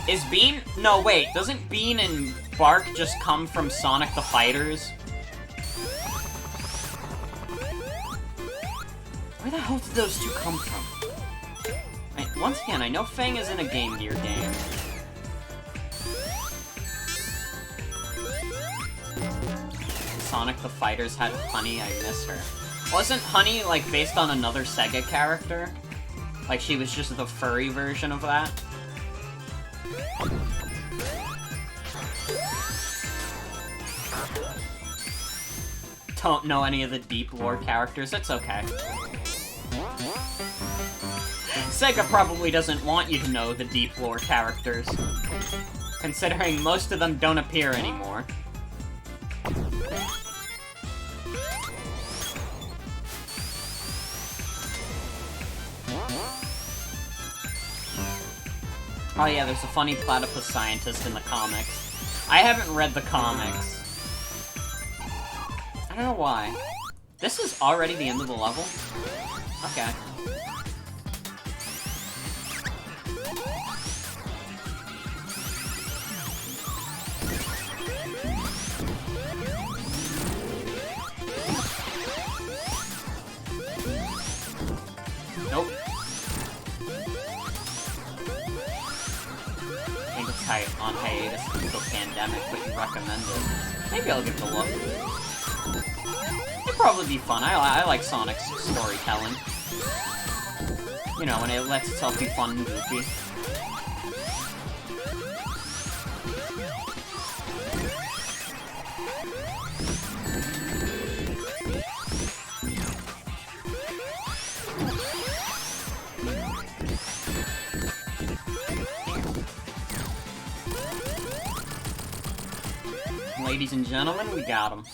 Is Bean? No, wait, doesn't Bean and Bark just come from Sonic the Fighters? Where the hell did those two come from? Once again, I know Fang is in a Game Gear game. Sonic the Fighters had Honey, I miss her. Wasn't Honey, like, based on another Sega character? Like, she was just the furry version of that? Don't know any of the deep lore characters, it's okay. Sega probably doesn't want you to know the deep lore characters, considering most of them don't appear anymore. Oh yeah, there's a funny platypus scientist in the comics. I haven't read the comics. I don't know why. This is already the end of the level? Okay. Nope. I think it's on hiatus due to the pandemic, but you recommend it. Maybe I'll give it a look. It'd probably be fun. I like Sonic's storytelling. You know, when it lets itself be fun and goofy. Ladies and gentlemen, we got him.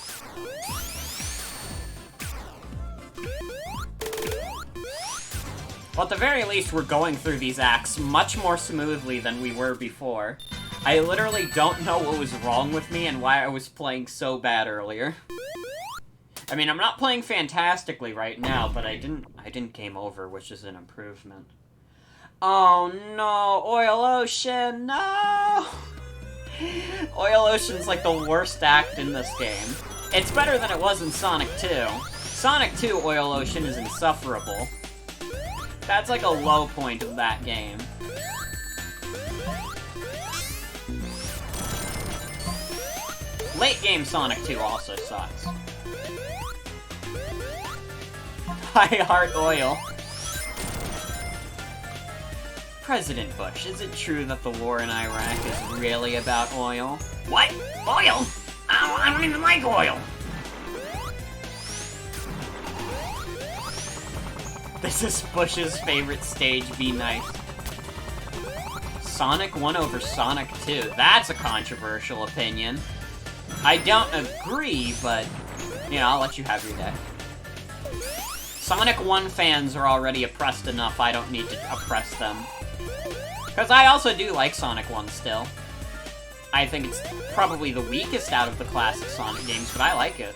Well, at the very least, we're going through these acts much more smoothly than we were before. I literally don't know what was wrong with me and why I was playing so bad earlier. I mean, I'm not playing fantastically right now, but I didn't game over, which is an improvement. Oh no, Oil Ocean, no! Oil Ocean's like the worst act in this game. It's better than it was in Sonic 2. Sonic 2 Oil Ocean is insufferable. That's like a low point of that game. Late game Sonic 2 also sucks. I heart oil. President Bush, is it true that the war in Iraq is really about oil? What? Oil? I don't even like oil! This is Bush's favorite stage, be nice. Sonic 1 over Sonic 2. That's a controversial opinion. I don't agree, but, you know, I'll let you have your day. Sonic 1 fans are already oppressed enough, I don't need to oppress them. Because I also do like Sonic 1 still. I think it's probably the weakest out of the classic Sonic games, but I like it.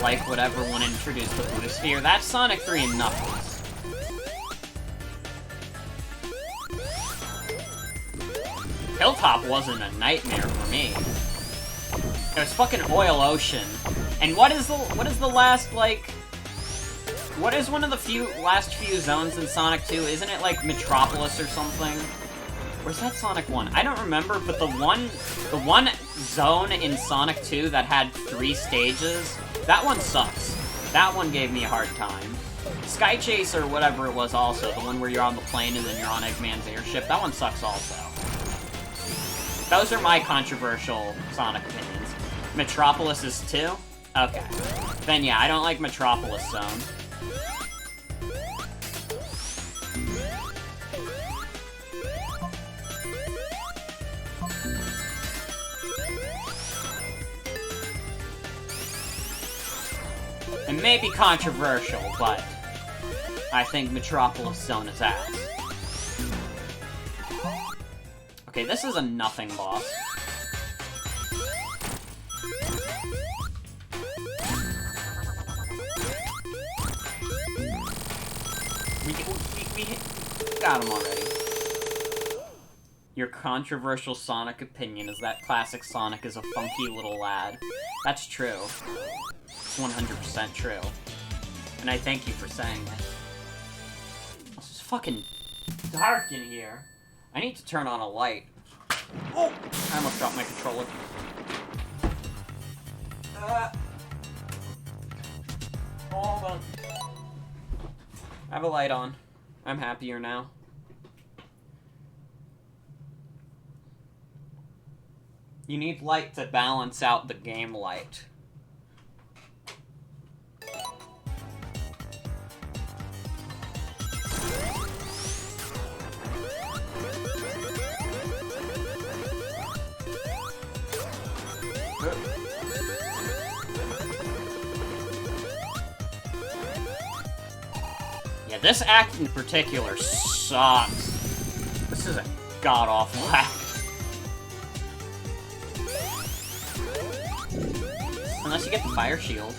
Like whatever one introduced the Blue Sphere. That's Sonic 3 and Knuckles. Hilltop wasn't a nightmare for me. It was fucking Oil Ocean. And what is the last, like... What is one of the last few zones in Sonic 2? Isn't it like Metropolis or something? Where's that Sonic 1? I don't remember, but the one zone in Sonic 2 that had 3 stages, that one sucks. That one gave me a hard time. Sky Chase or whatever it was also, the one where you're on the plane and then you're on Eggman's airship, that one sucks also. Those are my controversial Sonic opinions. Metropolis is 2? Okay. Then yeah, I don't like Metropolis Zone. It may be controversial, but I think Metropolis Zone is ass. Okay, this is a nothing boss. We got him already. Your controversial Sonic opinion is that classic Sonic is a funky little lad. That's true. 100% true. And I thank you for saying it. This is fucking dark in here. I need to turn on a light. Oh! I almost dropped my controller. Hold on. I have a light on. I'm happier now. You need light to balance out the game light. Yeah, this act in particular sucks. This is a god-awful act. Unless you get the fire shield.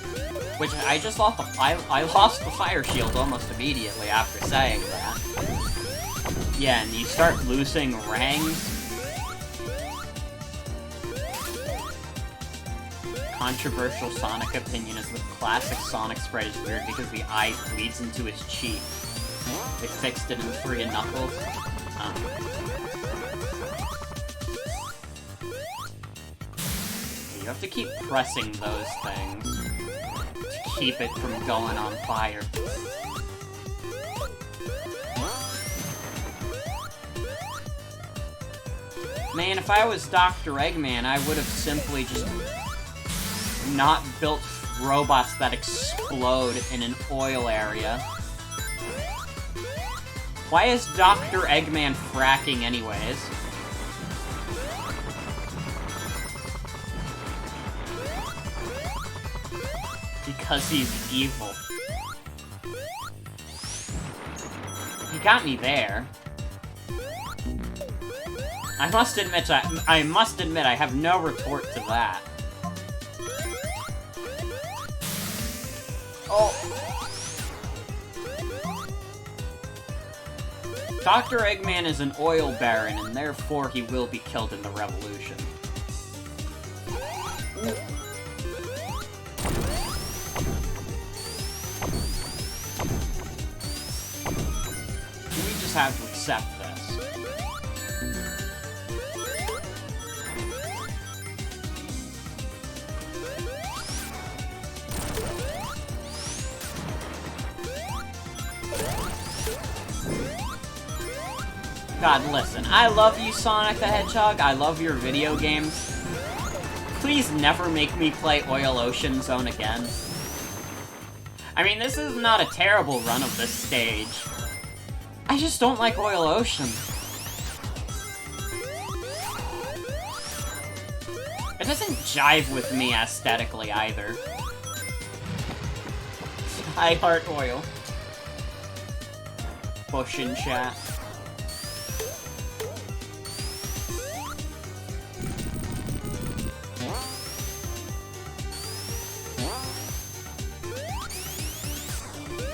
Which, I just lost I lost the fire shield almost immediately after saying that. Yeah, and you start losing rangs. Controversial Sonic opinion is the classic Sonic sprite is weird because the eye bleeds into his cheek. They fixed it in 3 and Knuckles. You have to keep pressing those things to keep it from going on fire. Man, if I was Dr. Eggman, I would have simply just not built robots that explode in an oil area. Why is Dr. Eggman fracking anyways? Because he's evil. He got me there. I must admit I have no retort to that. Oh. Dr. Eggman is an oil baron, and therefore he will be killed in the revolution. We just have to accept this. God, listen, I love you, Sonic the Hedgehog. I love your video games. Please never make me play Oil Ocean Zone again. I mean, this is not a terrible run of this stage. I just don't like Oil Ocean. It doesn't jive with me aesthetically either. I heart oil. Bush in chat.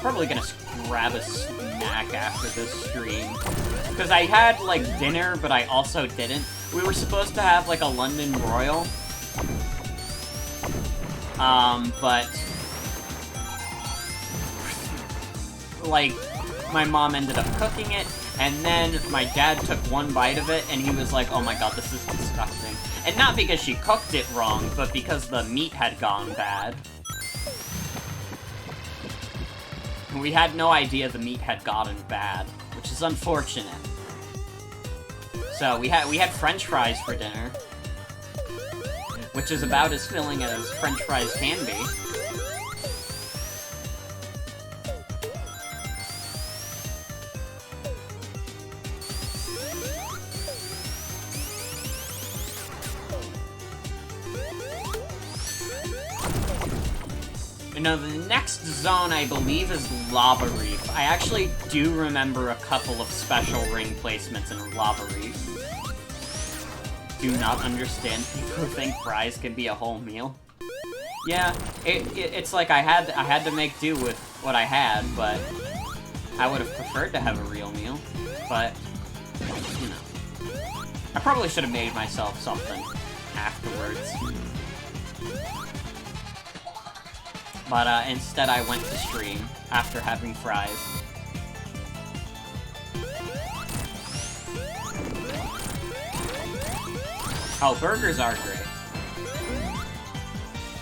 Probably gonna grab a snack after this stream. Because I had, like, dinner, but I also didn't. We were supposed to have, like, a London Royal. But... like, my mom ended up cooking it, and then my dad took one bite of it, and he was like, oh my god, this is disgusting. And not because she cooked it wrong, but because the meat had gone bad. We had no idea the meat had gotten bad, which is unfortunate. So we had French fries for dinner, which is about as filling as French fries can be. No, the next zone, I believe, is Lava Reef. I actually do remember a couple of special ring placements in Lava Reef. Do not understand people who think fries can be a whole meal. Yeah, it's like I had to make do with what I had, but I would have preferred to have a real meal. But, you know. I probably should have made myself something afterwards. But instead I went to stream after having fries. Oh, burgers are great.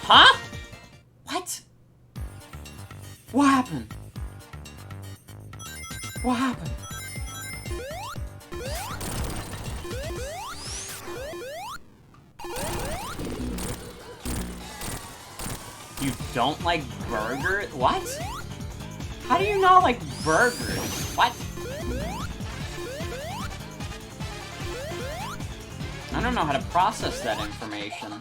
Huh? What? What happened? What happened? You don't like burgers? What? How do you not like burgers? What? I don't know how to process that information.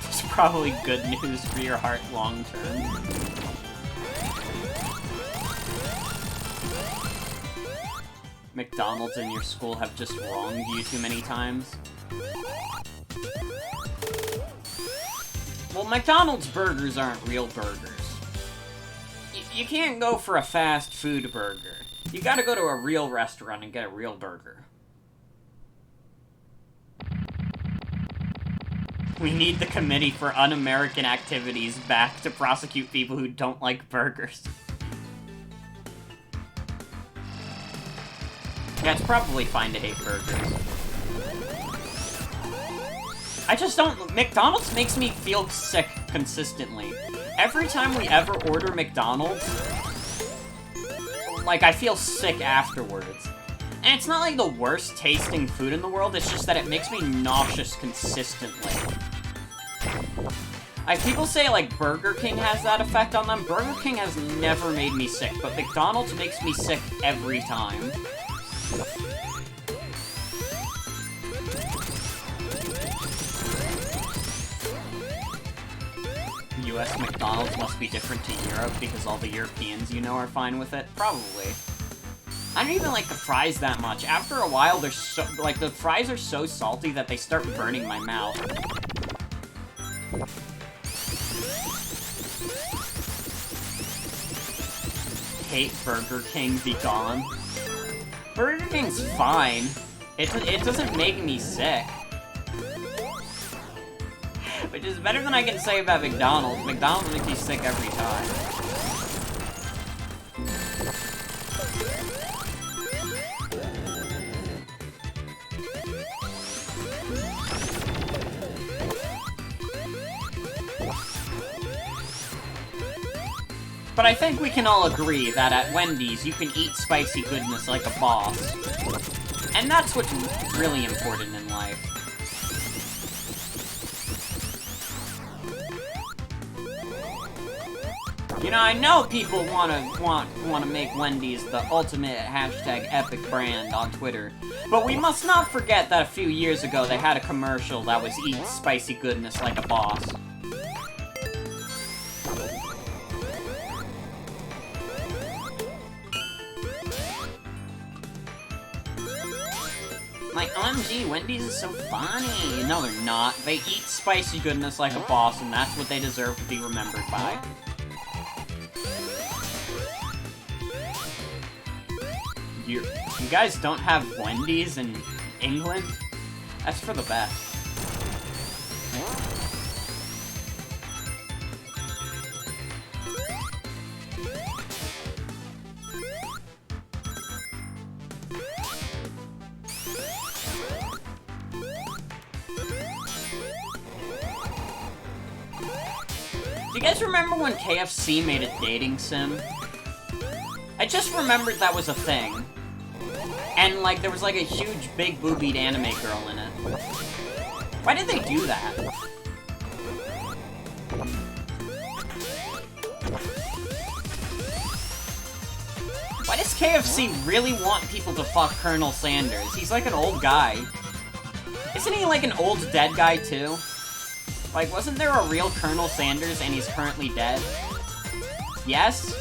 It's probably good news for your heart long term. McDonald's in your school have just wronged you too many times. Well, McDonald's burgers aren't real burgers. You can't go for a fast food burger. You gotta go to a real restaurant and get a real burger. We need the Committee for Un-American Activities back to prosecute people who don't like burgers. Yeah, it's probably fine to hate burgers. I just don't... McDonald's makes me feel sick consistently. Every time we ever order McDonald's, like, I feel sick afterwards. And it's not like the worst tasting food in the world, it's just that it makes me nauseous consistently. Like, people say, like, Burger King has that effect on them. Burger King has never made me sick, but McDonald's makes me sick every time. US McDonald's must be different to Europe because all the Europeans you know are fine with it? Probably. I don't even like the fries that much. After a while, they're so... like, the fries are so salty that they start burning my mouth. Hate Burger King, be gone. Burger King's fine. It doesn't make me sick. Which is better than I can say about McDonald's. McDonald's makes me sick every time. But I think we can all agree that at Wendy's, you can eat spicy goodness like a boss. And that's what's really important in life. You know, I know people wanna make Wendy's the ultimate #epic brand on Twitter, but we must not forget that a few years ago they had a commercial that was eat spicy goodness like a boss. Like, OMG, Wendy's is so funny. No, they're not. They eat spicy goodness like a boss, and that's what they deserve to be remembered by. You guys don't have Wendy's in England? That's for the best. Do you guys remember when KFC made a dating sim? I just remembered that was a thing. And, like, there was, like, a huge, big, boobied anime girl in it. Why did they do that? Why does KFC really want people to fuck Colonel Sanders? He's, like, an old guy. Isn't he, like, an old dead guy, too? Like, wasn't there a real Colonel Sanders and he's currently dead? Yes?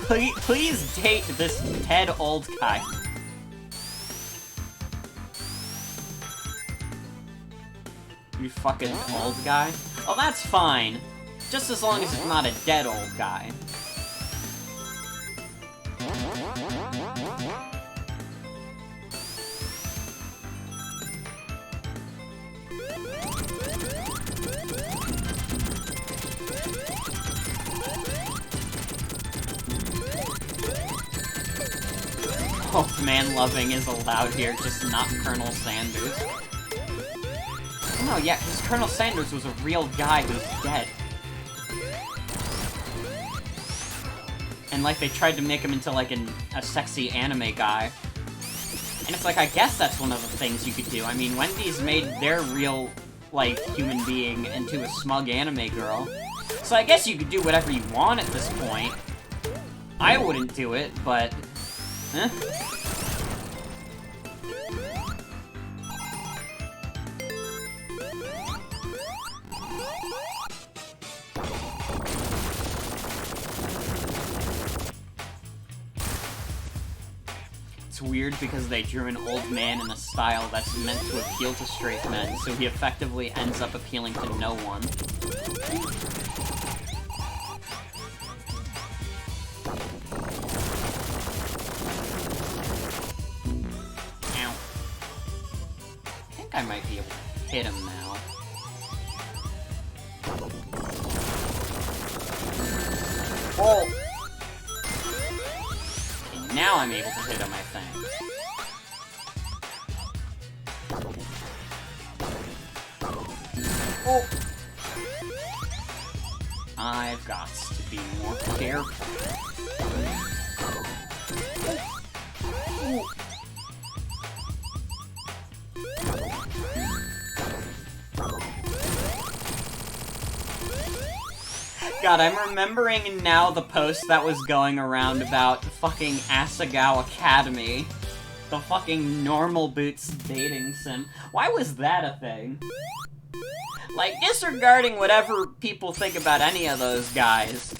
Please date this dead old guy. You fucking old guy? Oh, that's fine. Just as long as it's not a dead old guy. Old man loving is allowed here, just not Colonel Sanders. Oh no, yeah, because Colonel Sanders was a real guy who's dead. And, like, they tried to make him into, like, a sexy anime guy. And it's like, I guess that's one of the things you could do. I mean, Wendy's made their real, like, human being into a smug anime girl. So I guess you could do whatever you want at this point. I wouldn't do it, but... eh? It's weird because they drew an old man in a style that's meant to appeal to straight men, so he effectively ends up appealing to no one. Ow. I think I might be able to hit him now. Oh! Okay, now I'm able to hit him, I think. Oh! I've got to be more careful. Oh. God, I'm remembering now the post that was going around about fucking Asagao Academy. The fucking normal boots dating sim. Why was that a thing? Like, disregarding whatever people think about any of those guys,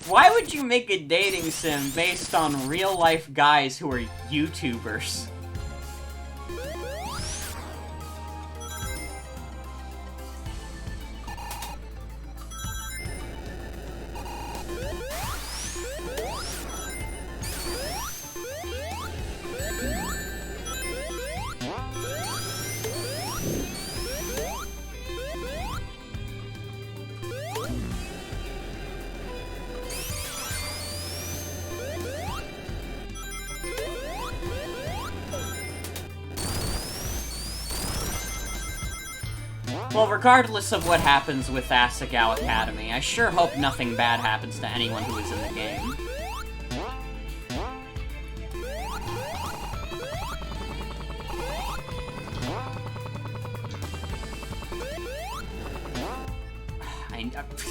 why would you make a dating sim based on real-life guys who are YouTubers? Well, regardless of what happens with Asagao Academy, I sure hope nothing bad happens to anyone who is in the game.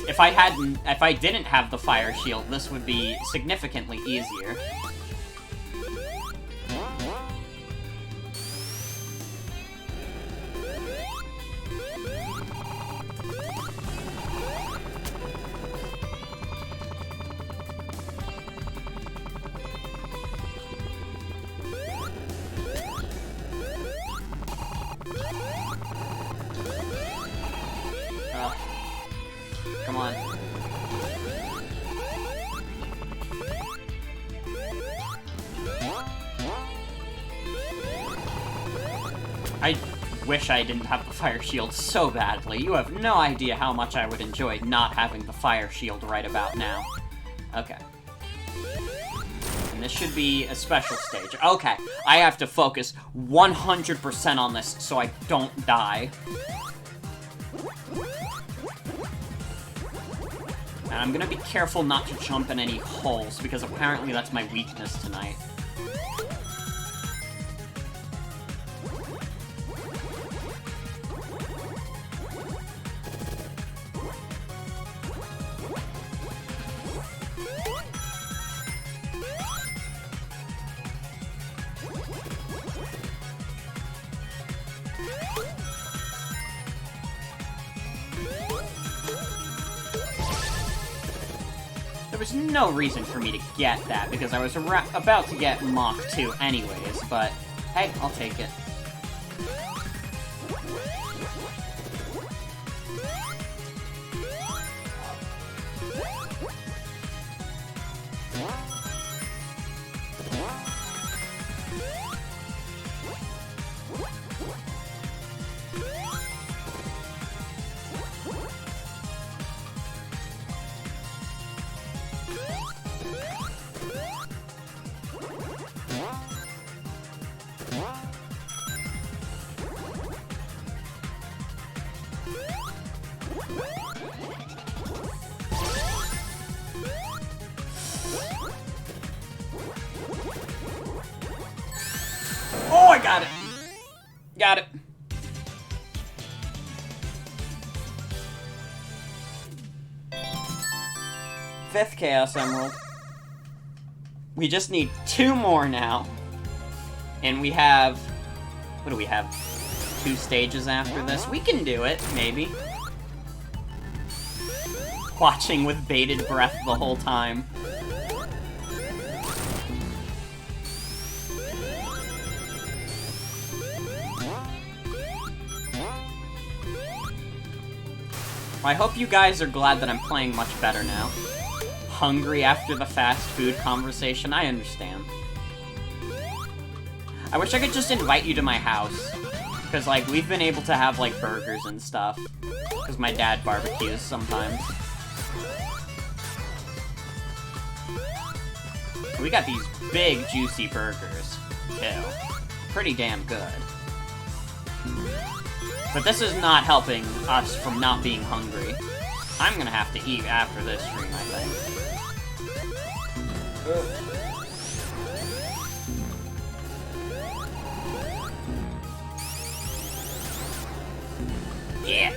If I didn't have the fire shield, this would be significantly easier. Come on. I wish I didn't have the fire shield so badly. You have no idea how much I would enjoy not having the fire shield right about now. Okay. And this should be a special stage. Okay, I have to focus 100% on this so I don't die. And I'm gonna be careful not to jump in any holes, because apparently that's my weakness tonight. There was no reason for me to get that, because I was about to get Mach 2 anyways, but hey, I'll take it. Oh, I got it! Got it. Fifth Chaos Emerald. We just need 2 more now. And we have... what do we have? 2 stages after this? We can do it, maybe. Watching with bated breath the whole time. I hope you guys are glad that I'm playing much better now. Hungry after the fast food conversation? I understand. I wish I could just invite you to my house. Because, like, we've been able to have, like, burgers and stuff. Because my dad barbecues sometimes. We got these big, juicy burgers, too. Pretty damn good. But this is not helping us from not being hungry. I'm gonna have to eat after this stream, I think. Yeah!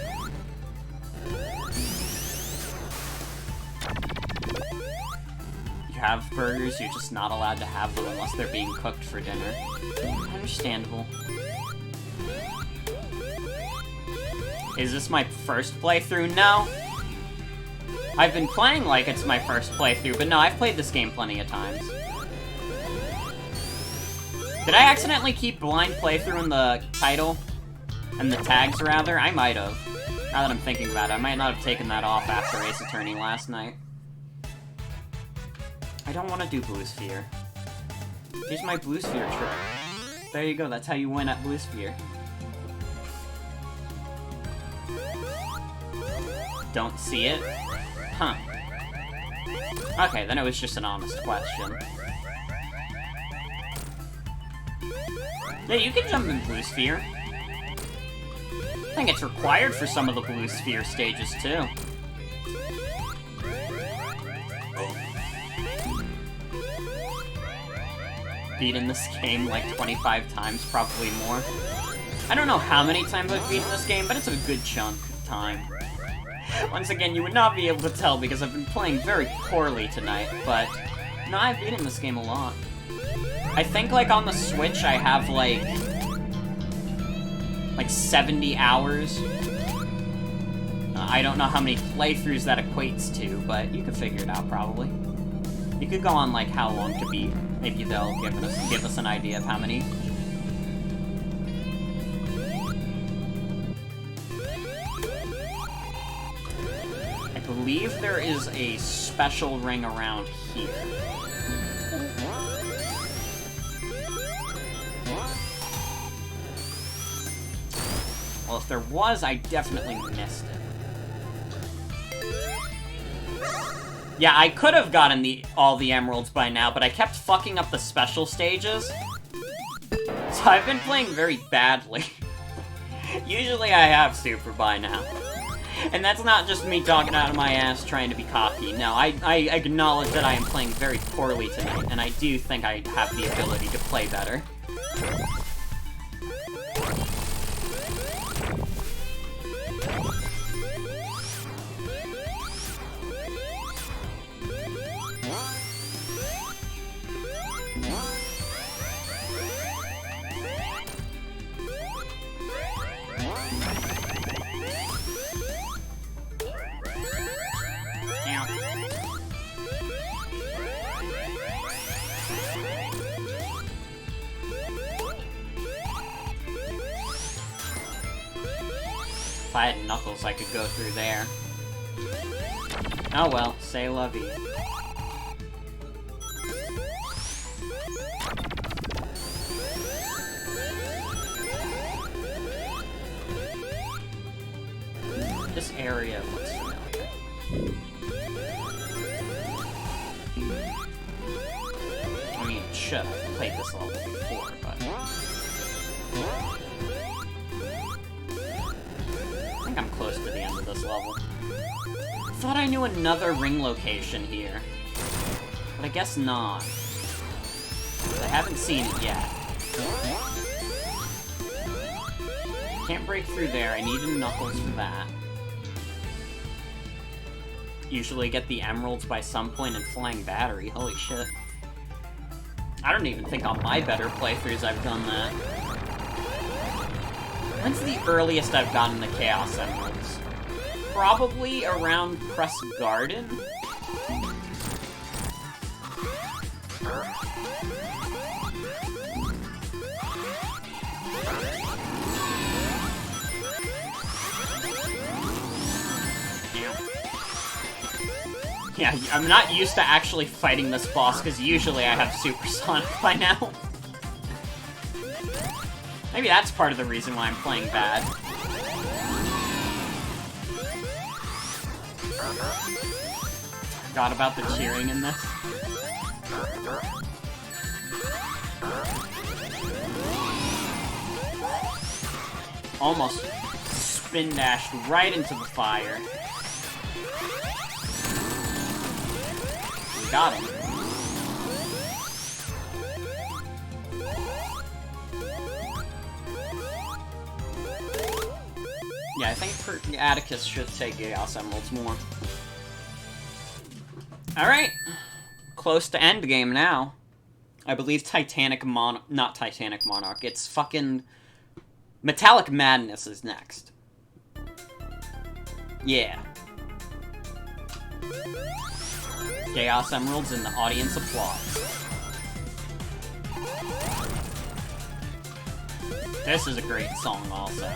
You have burgers, you're just not allowed to have them unless they're being cooked for dinner. Understandable. Is this my first playthrough? No. I've been playing like it's my first playthrough, but no, I've played this game plenty of times. Did I accidentally keep blind playthrough in the title? And the tags, rather? I might have. Now that I'm thinking about it, I might not have taken that off after Ace Attorney last night. I don't want to do Blue Sphere. Here's my Blue Sphere trick. There you go, that's how you win at Blue Sphere. Don't see it? Huh. Okay, then it was just an honest question. Yeah, you can jump in Blue Sphere. I think it's required for some of the Blue Sphere stages, too. Beaten this game like 25 times, probably more. I don't know how many times I've beaten this game, but it's a good chunk of time. Once again, you would not be able to tell because I've been playing very poorly tonight, but no, I've beaten this game a lot. I think, like, on the Switch, I have, like 70 hours. I don't know how many playthroughs that equates to, but you could figure it out, probably. You could go on, like, how long to beat. Maybe they'll give us an idea of how many. I believe there is a special ring around here. Well, if there was, I definitely missed it. Yeah, I could have gotten all the emeralds by now, but I kept fucking up the special stages. So I've been playing very badly. Usually I have super by now. And that's not just me talking out of my ass trying to be cocky. No, I acknowledge that I am playing very poorly tonight, and I do think I have the ability to play better. If I had Knuckles, I could go through there. Oh well, say la vie. This area looks familiar. I mean, should have played this level before, but... I think I'm close to the end of this level. Thought I knew another ring location here. But I guess not. I haven't seen it yet. Can't break through there, I needed Knuckles for that. Usually get the emeralds by some point in Flying Battery, holy shit. I don't even think on my better playthroughs I've done that. When's the earliest I've gotten the Chaos Emeralds? Probably around Press Garden? Yeah, I'm not used to actually fighting this boss, because usually I have Supersonic by now. Maybe that's part of the reason why I'm playing bad. Forgot about the cheering in this. Almost spin dashed right into the fire. We got him. Yeah, I think Atticus should take Chaos Emeralds more. Alright. Close to endgame now. I believe not Titanic Monarch, it's fucking... Metallic Madness is next. Yeah. Chaos Emeralds and the audience applause. This is a great song also.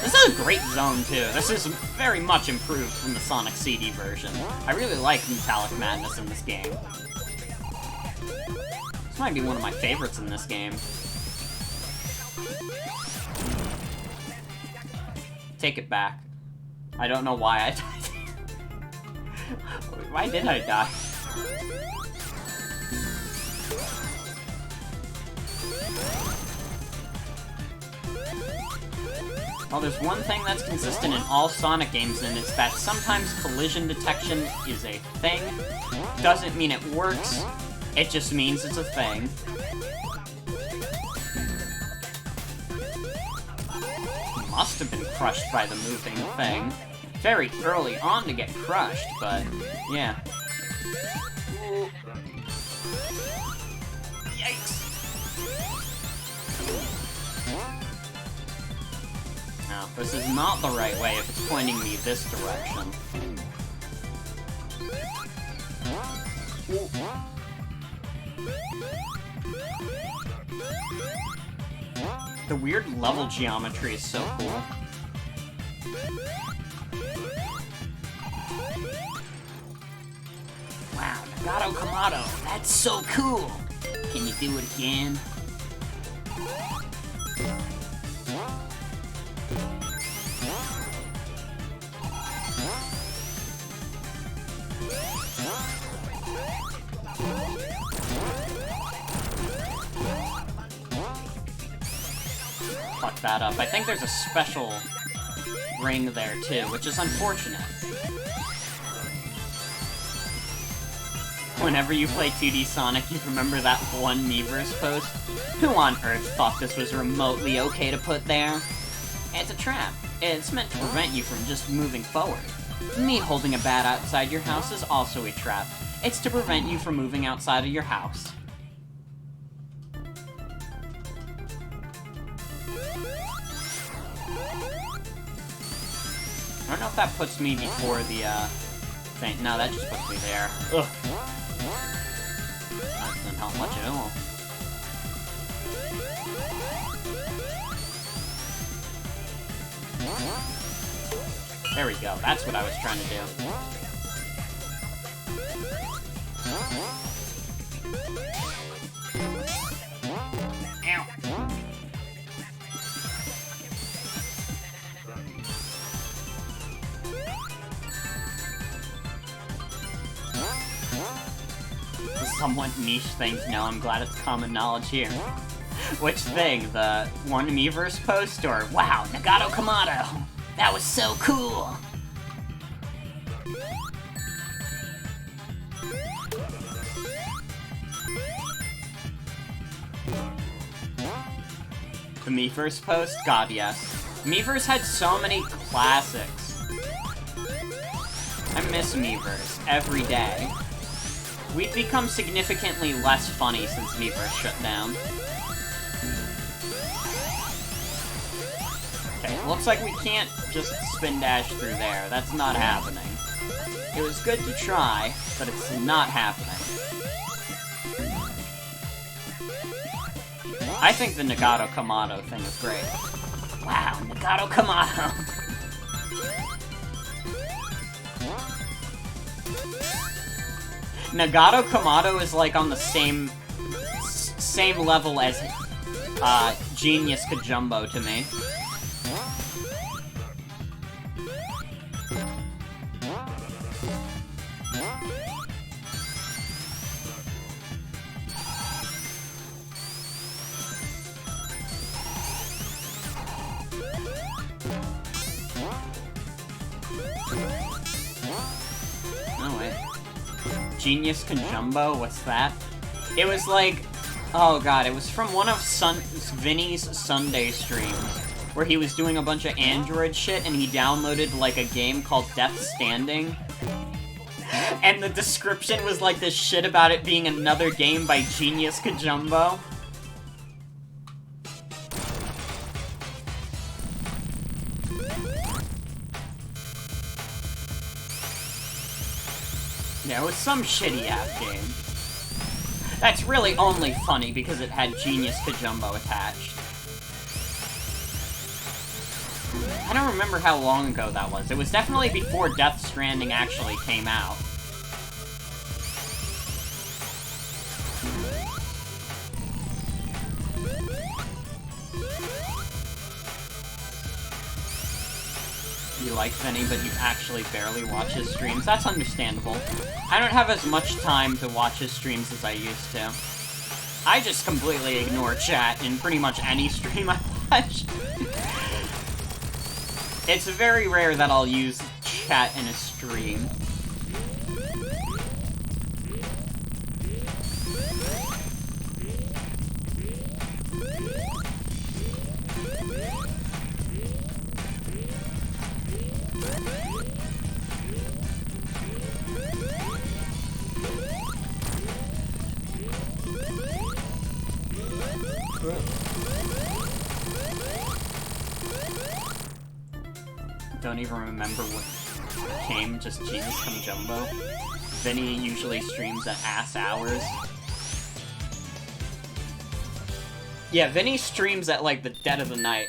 This is a great zone, too. This is very much improved from the Sonic CD version. I really like Metallic Madness in this game. This might be one of my favorites in this game. Take it back. I don't know why I died. Why did I die? Well, there's one thing that's consistent in all Sonic games, and it's that sometimes collision detection is a thing. Doesn't mean it works, it just means it's a thing. He must have been crushed by the moving thing. Very early on to get crushed, but yeah. Yikes! No, this is not the right way if it's pointing me this direction. The weird level geometry is so cool. Wow, Nagato Kamado, that's so cool! Can you do it again? Fuck that up. I think there's a special ring there too, which is unfortunate. Whenever you play 2D Sonic, you remember that one Miiverse post? Who on earth thought this was remotely okay to put there? It's a trap. It's meant to prevent you from just moving forward. Me holding a bat outside your house is also a trap. It's to prevent you from moving outside of your house. I don't know if that puts me before the, thing. No, that just puts me there. Ugh. That doesn't help much at all. There we go. That's what I was trying to do. Ow. Somewhat niche things. No, I'm glad it's common knowledge here. Which thing? The one Miiverse post or wow, Nagato Kamado? That was so cool! The Miiverse post? God, yes. Miiverse had so many classics. I miss Miiverse every day. We've become significantly less funny since Miiverse shut down. Okay, looks like we can't just spin dash through there. That's not happening. It was good to try, but it's not happening. I think the Nagato Kamado thing is great. Wow, Nagato Kamado! Nagato Kamado is like on the same level as Genius Kajumbo to me. Genius Kajumbo? What's that? It was like... Oh god, it was from one of Vinny's Sunday streams, where he was doing a bunch of Android shit, and he downloaded, like, a game called Death Standing. And the description was like this shit about it being another game by Genius Kajumbo. Yeah, it was some shitty app game. That's really only funny because it had Genius Kajumbo attached. I don't remember how long ago that was. It was definitely before Death Stranding actually came out. You like Vinny, but you actually barely watch his streams. That's understandable. I don't have as much time to watch his streams as I used to. I just completely ignore chat in pretty much any stream I watch. It's very rare that I'll use chat in a stream. Don't even remember what came, just Jesus Come Jumbo. Vinny usually streams at ass hours. Yeah, Vinny streams at, like, the dead of the night.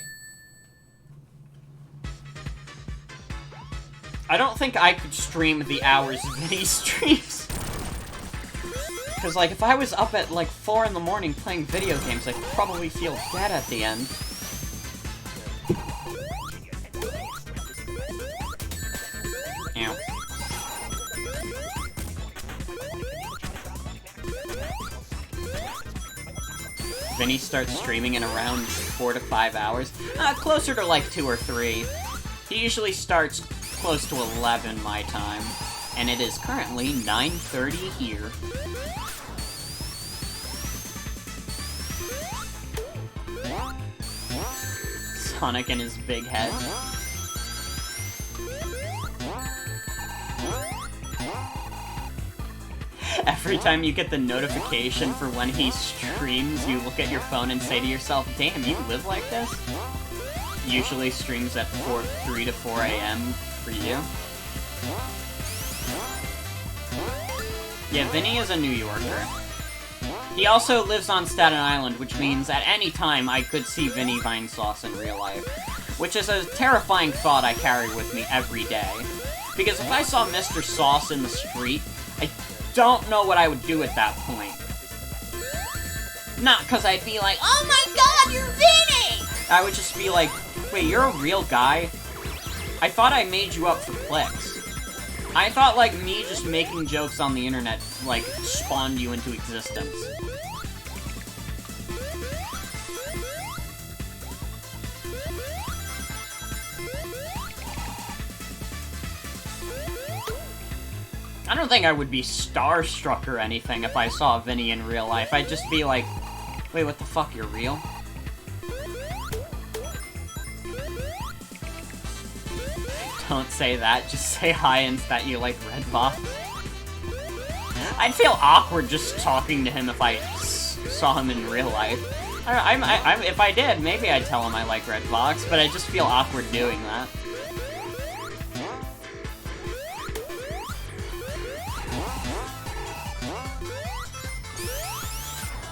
I don't think I could stream the hours Vinny streams. Because, like, if I was up at, like, 4 in the morning playing video games, I'd probably feel dead at the end. Ow. Vinny starts streaming in around 4 to 5 hours. Closer to, like, 2 or 3. He usually starts close to 11 my time. And it is currently 9:30 here. Sonic and his big head. Every time you get the notification for when he streams, you look at your phone and say to yourself, damn, you live like this? Usually streams at 3 to 4 a.m. for you. Yeah, Vinny is a New Yorker. He also lives on Staten Island, which means at any time I could see Vinny Vinesauce in real life. Which is a terrifying thought I carry with me every day. Because if I saw Mr. Sauce in the street, I don't know what I would do at that point. Not because I'd be like, oh my god, you're Vinny! I would just be like, wait, you're a real guy? I thought I made you up for clicks. I thought, like, me just making jokes on the internet, like, spawned you into existence. I don't think I would be starstruck or anything if I saw Vinny in real life. I'd just be like, wait, what the fuck, you're real? Don't say that, just say hi and that you like Redbox. I'd feel awkward just talking to him if I saw him in real life. If I did, maybe I'd tell him I like Redbox, but I just feel awkward doing that.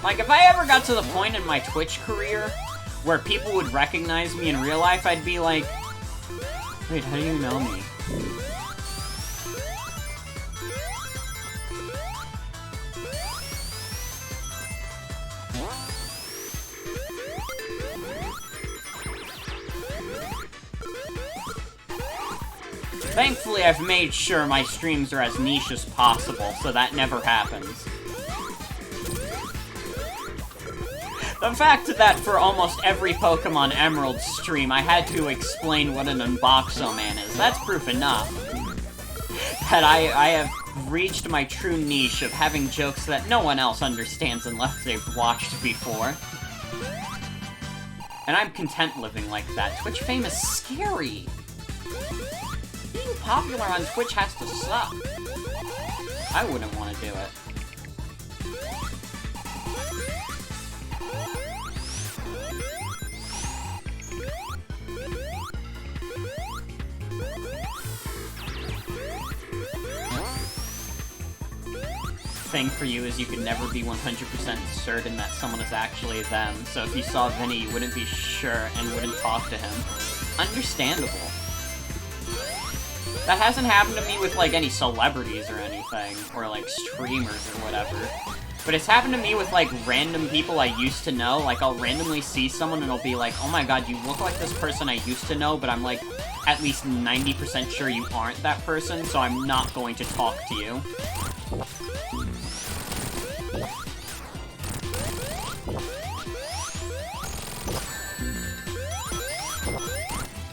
Like, if I ever got to the point in my Twitch career where people would recognize me in real life, I'd be like, wait, how do you know me? Thankfully, I've made sure my streams are as niche as possible, so that never happens. The fact that for almost every Pokemon Emerald stream, I had to explain what an Unboxo-Man is, that's proof enough. That I have reached my true niche of having jokes that no one else understands unless they've watched before. And I'm content living like that. Twitch fame is scary. Being popular on Twitch has to suck. I wouldn't want to do it. Thing for you is you can never be 100% certain that someone is actually them, so if you saw Vinny, you wouldn't be sure and wouldn't talk to him. Understandable. That hasn't happened to me with, like, any celebrities or anything, or, like, streamers or whatever. But it's happened to me with, like, random people I used to know. Like, I'll randomly see someone and I'll be like, oh my god, you look like this person I used to know, but I'm, like, at least 90% sure you aren't that person, so I'm not going to talk to you.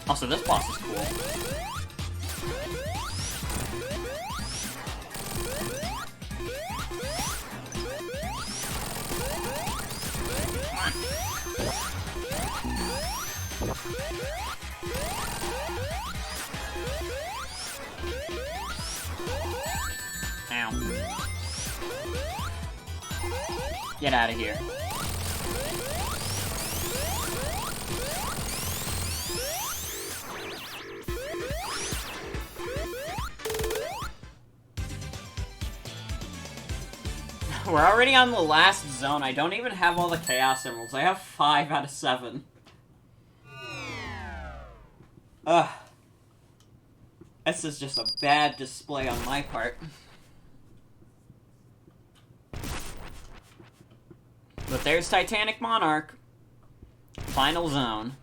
Also, this boss is cool. Ow. Get out of here. We're already on the last zone. I don't even have all the Chaos Emeralds. I have 5 out of 7. Ugh. This is just a bad display on my part. But there's Titanic Monarch. Final zone.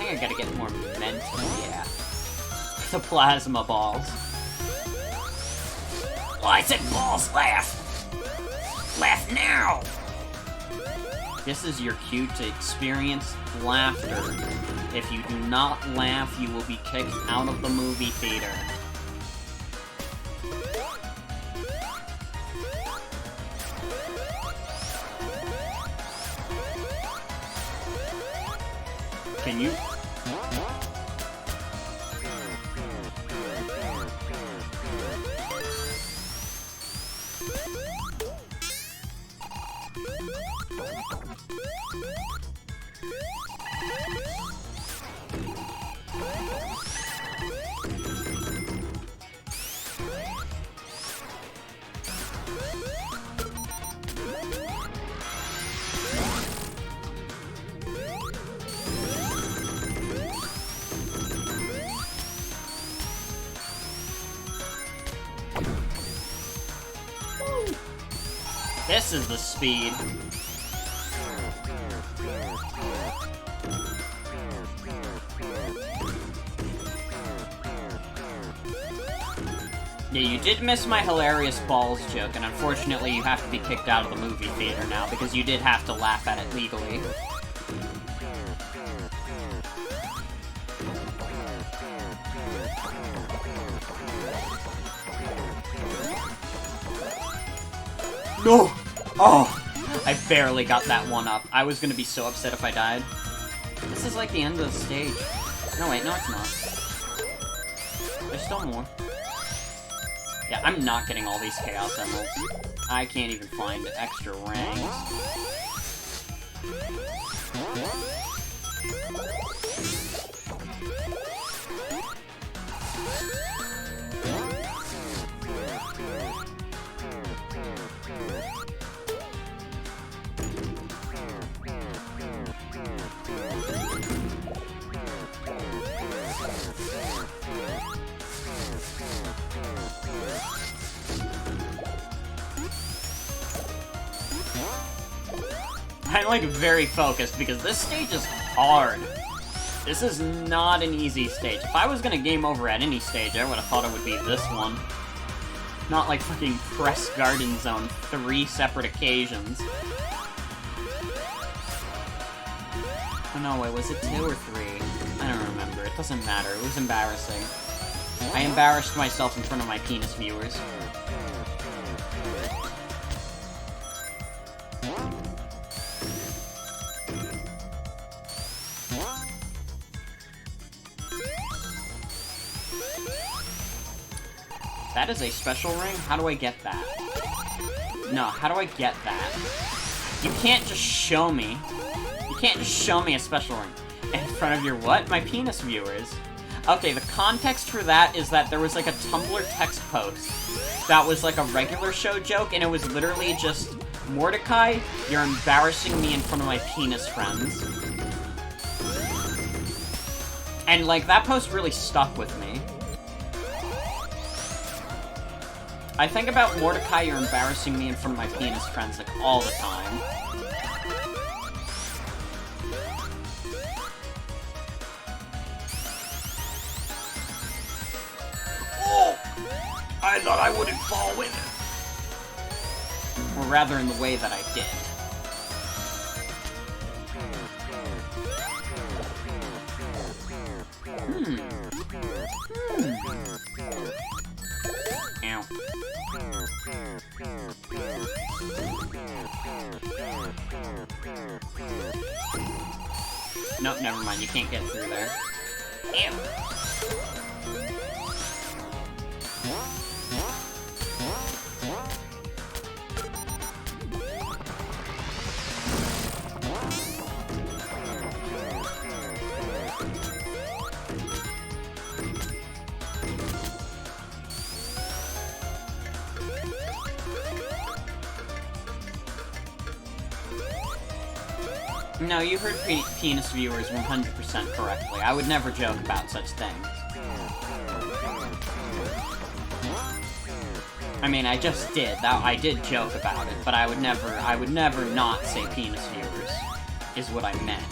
I gotta get more momentum, yeah. The plasma balls. Oh, I said balls, laugh! Laugh now! This is your cue to experience laughter. If you do not laugh, you will be kicked out of the movie theater. Can you? This is the speed. Yeah, you did miss my hilarious balls joke, and unfortunately you have to be kicked out of the movie theater now, because you did have to laugh at it legally. No! Oh! I barely got that one up. I was gonna be so upset if I died. This is like the end of the stage. No, wait, no it's not. There's still more. Yeah, I'm not getting all these Chaos Emeralds. I can't even find extra rings. I'm, like, very focused, because this stage is hard. This is not an easy stage. If I was gonna game over at any stage, I would've thought it would be this one. Not like fucking Press Garden Zone 3 separate occasions. Oh no, wait, was it 2 or 3? I don't remember. It doesn't matter. It was embarrassing. I embarrassed myself in front of my penis viewers. That is a special ring? How do I get that? No, how do I get that? You can't just show me. You can't just show me a special ring. In front of your what? My penis viewers. Okay, the context for that is that there was like a Tumblr text post that was like a regular show joke, and it was literally just, Mordecai, you're embarrassing me in front of my penis friends. And like, that post really stuck with me. I think about Mordecai, you're embarrassing me in front of my penis friends, like, all the time. Oh! I thought I wouldn't fall with it. Or rather, in the way that I did. Ow. Nope, never mind. You can't get through there. Ew. No, you heard penis viewers 100% correctly. I would never joke about such things. I mean, I just did. I did joke about it, but I would never not say penis viewers, is what I meant.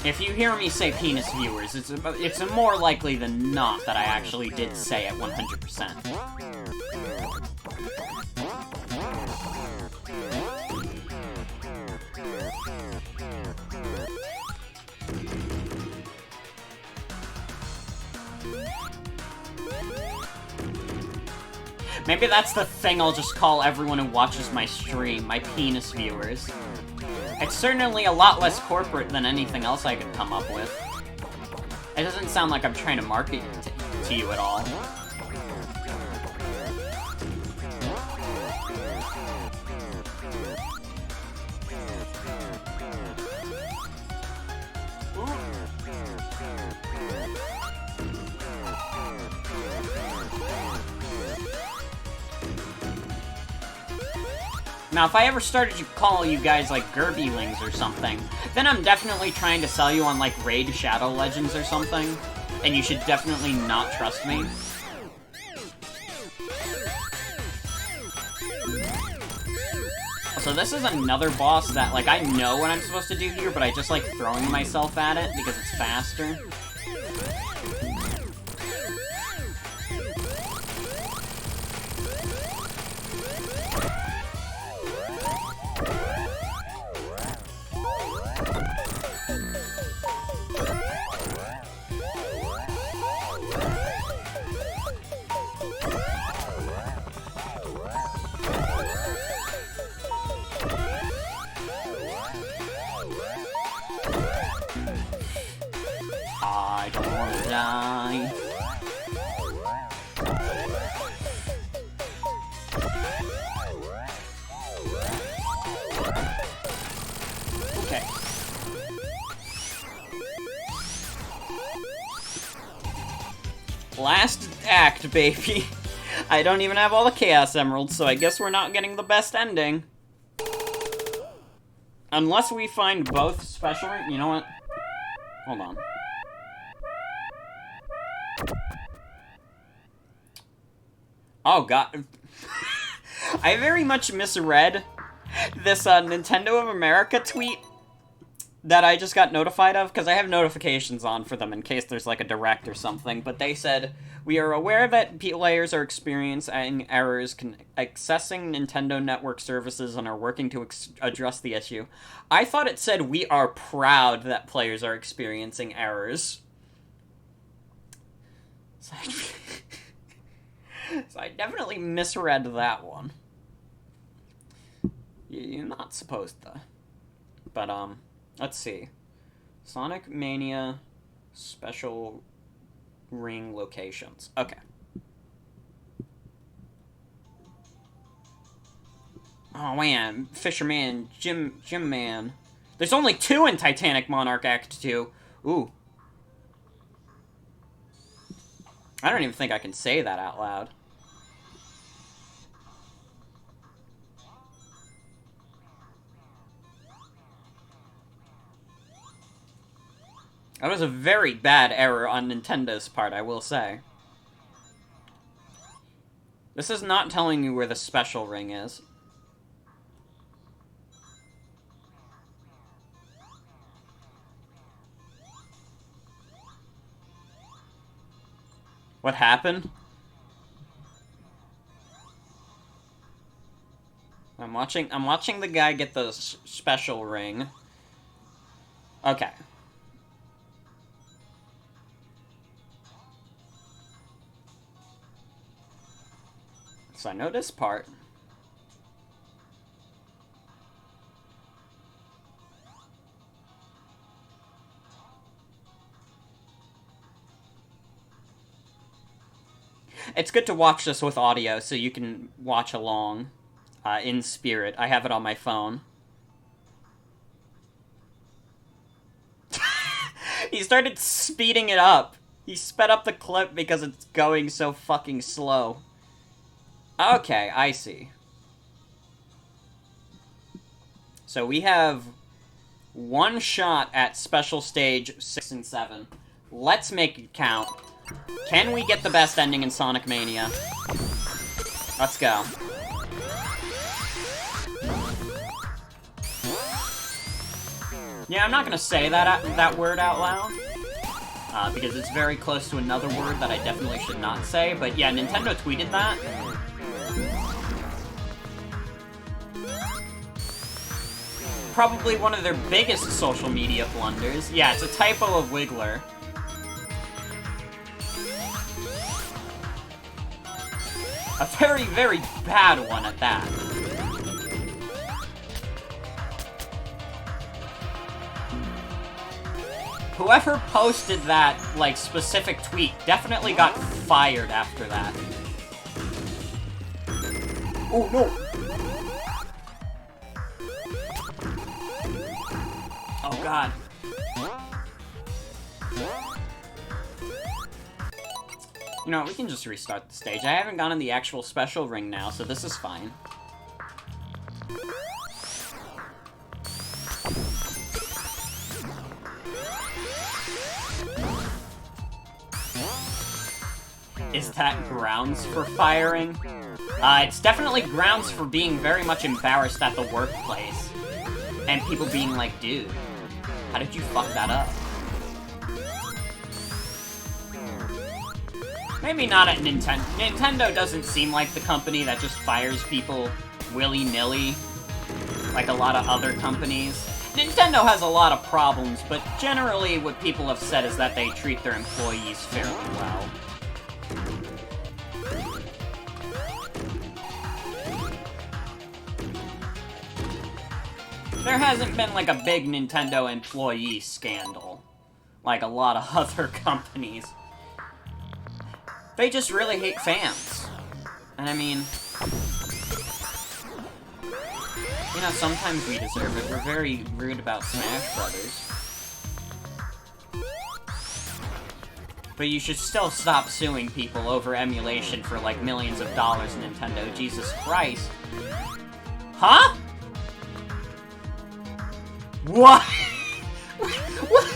If you hear me say penis viewers, it's more likely than not that I actually did say it 100%. Maybe that's the thing I'll just call everyone who watches my stream, my penis viewers. It's certainly a lot less corporate than anything else I could come up with. It doesn't sound like I'm trying to market to you at all. Now, if I ever started to call you guys, like, Gerbylings or something, then I'm definitely trying to sell you on, like, Raid Shadow Legends or something, and you should definitely not trust me. So this is another boss that, like, I know what I'm supposed to do here, but I just like throwing myself at it because it's faster. I don't wanna die. Okay. Last act, baby. I don't even have all the Chaos Emeralds, so I guess we're not getting the best ending. Unless we find both special... You know what? Hold on. Oh, God. I very much misread this Nintendo of America tweet that I just got notified of, because I have notifications on for them in case there's like a direct or something, but they said, "We are aware that players are experiencing errors accessing Nintendo Network services and are working to address the issue." I thought it said, "We are proud that players are experiencing errors." So I definitely misread that one. You're not supposed to. But, let's see. Sonic Mania special ring locations. Okay. Oh man, Fisherman, Jim Man. There's only 2 in Titanic Monarch Act 2. Ooh. I don't even think I can say that out loud. That was a very bad error on Nintendo's part, I will say. This is not telling you where the special ring is. What happened? I'm watching the guy get the special ring. Okay. So I know this part. It's good to watch this with audio so you can watch along in spirit. I have it on my phone. He started speeding it up. He sped up the clip because it's going so fucking slow. Okay, I see. So we have one shot at special stage 6 and 7. Let's make it count. Can we get the best ending in Sonic Mania? Let's go. Yeah, I'm not gonna say that word out loud. Because it's very close to another word that I definitely should not say. But yeah, Nintendo tweeted that. Probably one of their biggest social media blunders. Yeah, it's a typo of Wiggler. A very, very bad one at that. Whoever posted that, like, specific tweet definitely got fired after that. Oh, no! Oh, God. You know, we can just restart the stage. I haven't gotten the actual special ring now, so this is fine. Is that grounds for firing? It's definitely grounds for being very much embarrassed at the workplace. And people being like, dude, how did you fuck that up? Maybe not at Nintendo. Nintendo doesn't seem like the company that just fires people willy-nilly, like a lot of other companies. Nintendo has a lot of problems, but generally what people have said is that they treat their employees fairly well. There hasn't been, like, a big Nintendo employee scandal. Like a lot of other companies. They just really hate fans. And I mean... You know, sometimes we deserve it. We're very rude about Smash Brothers. But you should still stop suing people over emulation for, like, millions of dollars, Nintendo. Jesus Christ. Huh? What? What? What?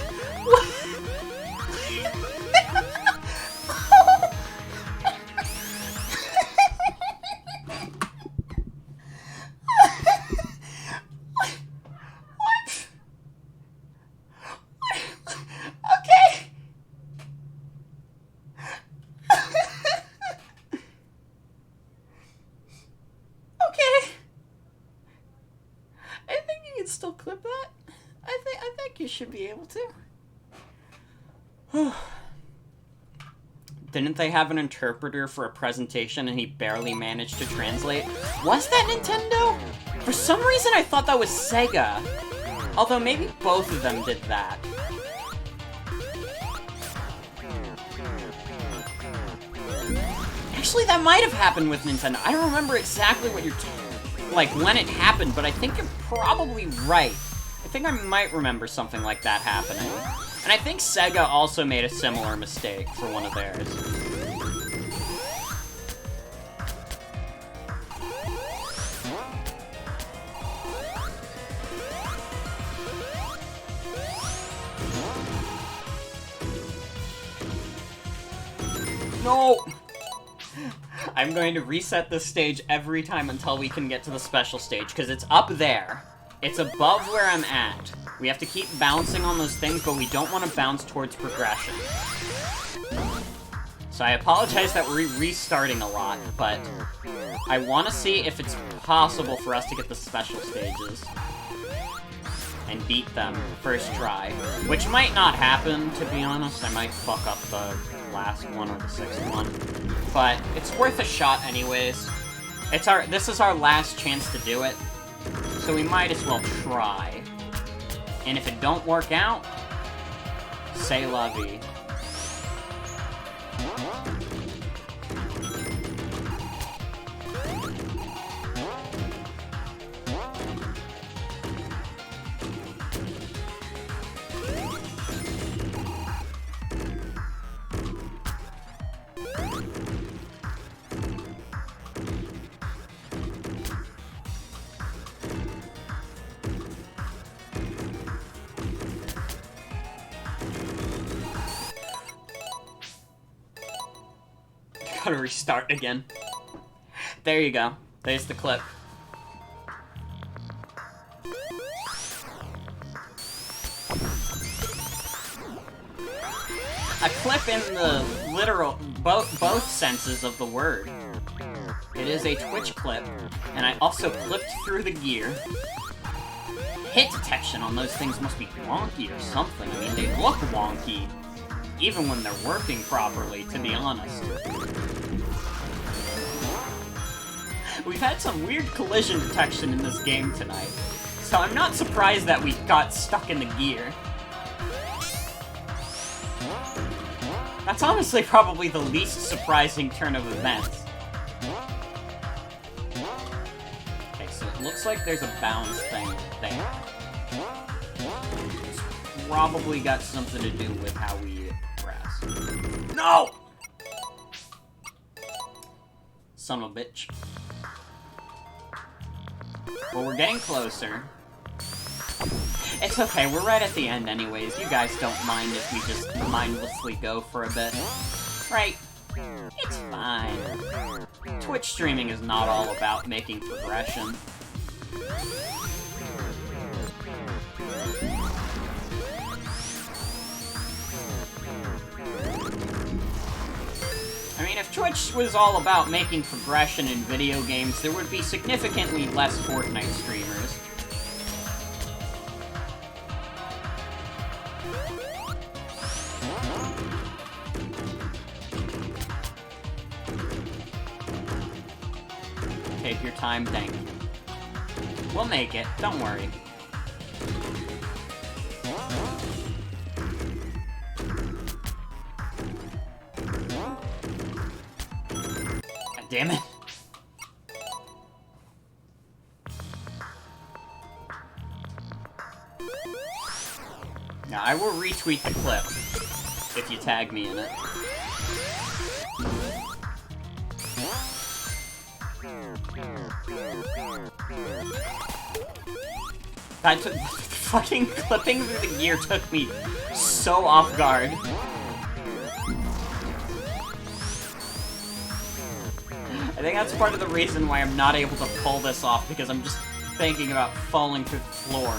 Okay. Okay. I think you can still clip that. I think you should be able to. Didn't they have an interpreter for a presentation and he barely managed to translate? Was that Nintendo? For some reason I thought that was Sega. Although maybe both of them did that. Actually, that might have happened with Nintendo. I don't remember exactly what like, when it happened, but I think you're probably right. I think I might remember something like that happening. And I think Sega also made a similar mistake for one of theirs. No! I'm going to reset this stage every time until we can get to the special stage, because it's up there. It's above where I'm at. We have to keep bouncing on those things, but we don't want to bounce towards progression. So I apologize that we're restarting a lot, but I want to see if it's possible for us to get the special stages and beat them first try. Which might not happen, to be honest. I might fuck up the last one or the sixth one. But it's worth a shot anyways. This is our last chance to do it. So we might as well try. And if it don't work out, say la vie. Gotta restart again. There you go. There's the clip. A clip in the literal, both senses of the word. It is a Twitch clip, and I also clipped through the gear. Hit detection on those things must be wonky or something. I mean, they look wonky, even when they're working properly, to be honest. We've had some weird collision detection in this game tonight, so I'm not surprised that we got stuck in the gear. That's honestly probably the least surprising turn of events. Okay, so it looks like there's a bounce thing there. It's probably got something to do with how we press. No! Son of a bitch. Well, we're getting closer. It's okay, we're right at the end anyways. You guys don't mind if we just mindlessly go for a bit. Right? It's fine. Twitch streaming is not all about making progression. I mean, if Twitch was all about making progression in video games, there would be significantly less Fortnite streamers. Take your time, thank you. We'll make it, don't worry. damn it. Now, I will retweet the clip if you tag me in it. That took fucking clipping through the gear took me so off guard. I think that's part of the reason why I'm not able to pull this off, because I'm just thinking about falling through the floor.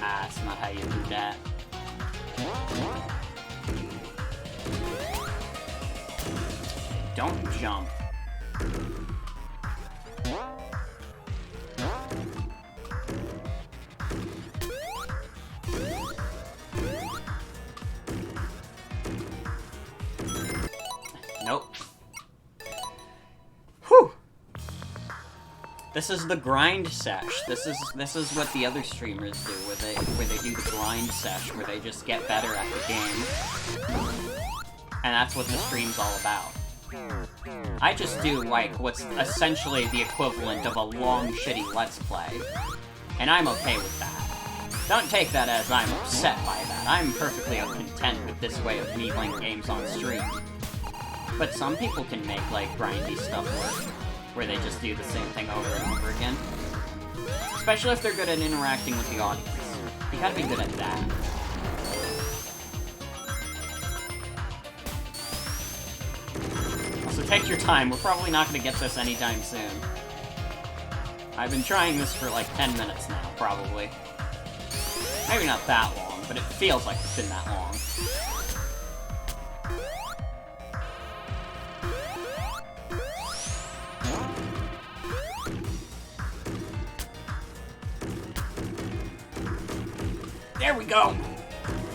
Ah, that's not how you do that. Don't jump. Nope. Whew. This is the grind sesh. This is what the other streamers do, where they do the grind sesh, where they just get better at the game. And that's what the stream's all about. I just do, like, what's essentially the equivalent of a long, shitty Let's Play. And I'm okay with that. Don't take that as I'm upset by that. I'm perfectly content with this way of me playing games on stream. But some people can make, like, grindy stuff work, where they just do the same thing over and over again. Especially if they're good at interacting with the audience. You gotta be good at that. So take your time, we're probably not gonna get this anytime soon. I've been trying this for like 10 minutes now, probably. Maybe not that long, but it feels like it's been that long. There we go!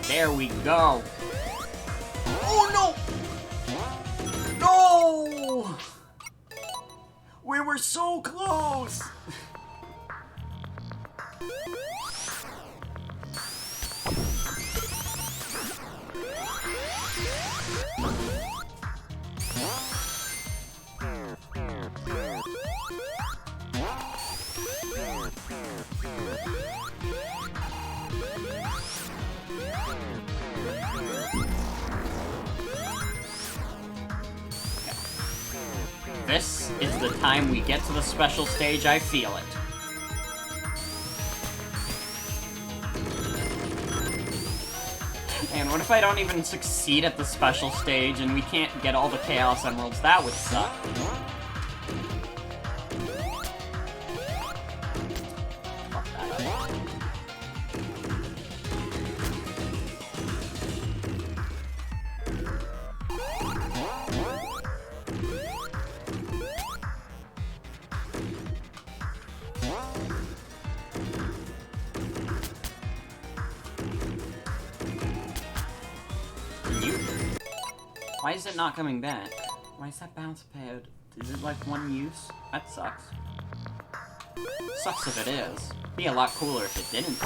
There we go! Oh no! No! We were so close! This is the time we get to the special stage, I feel it. And what if I don't even succeed at the special stage and we can't get all the Chaos Emeralds? That would suck. Fuck that up. Why is it not coming back? Why is that bounce pad? Is it like one use? That sucks. Sucks if it is. Be a lot cooler if it didn't.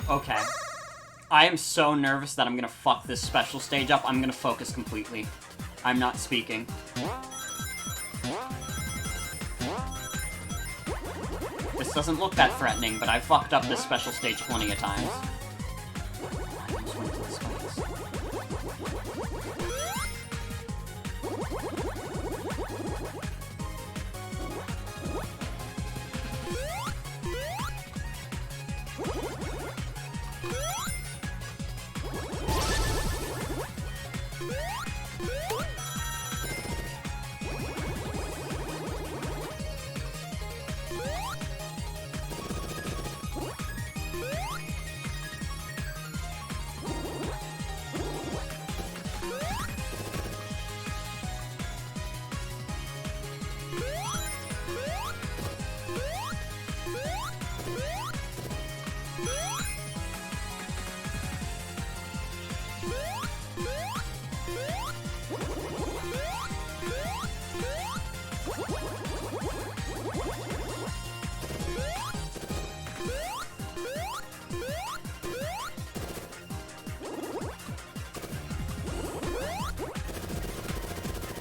Okay. I am so nervous that I'm gonna fuck this special stage up. I'm gonna focus completely. I'm not speaking. This doesn't look that threatening, but I've fucked up this special stage plenty of times.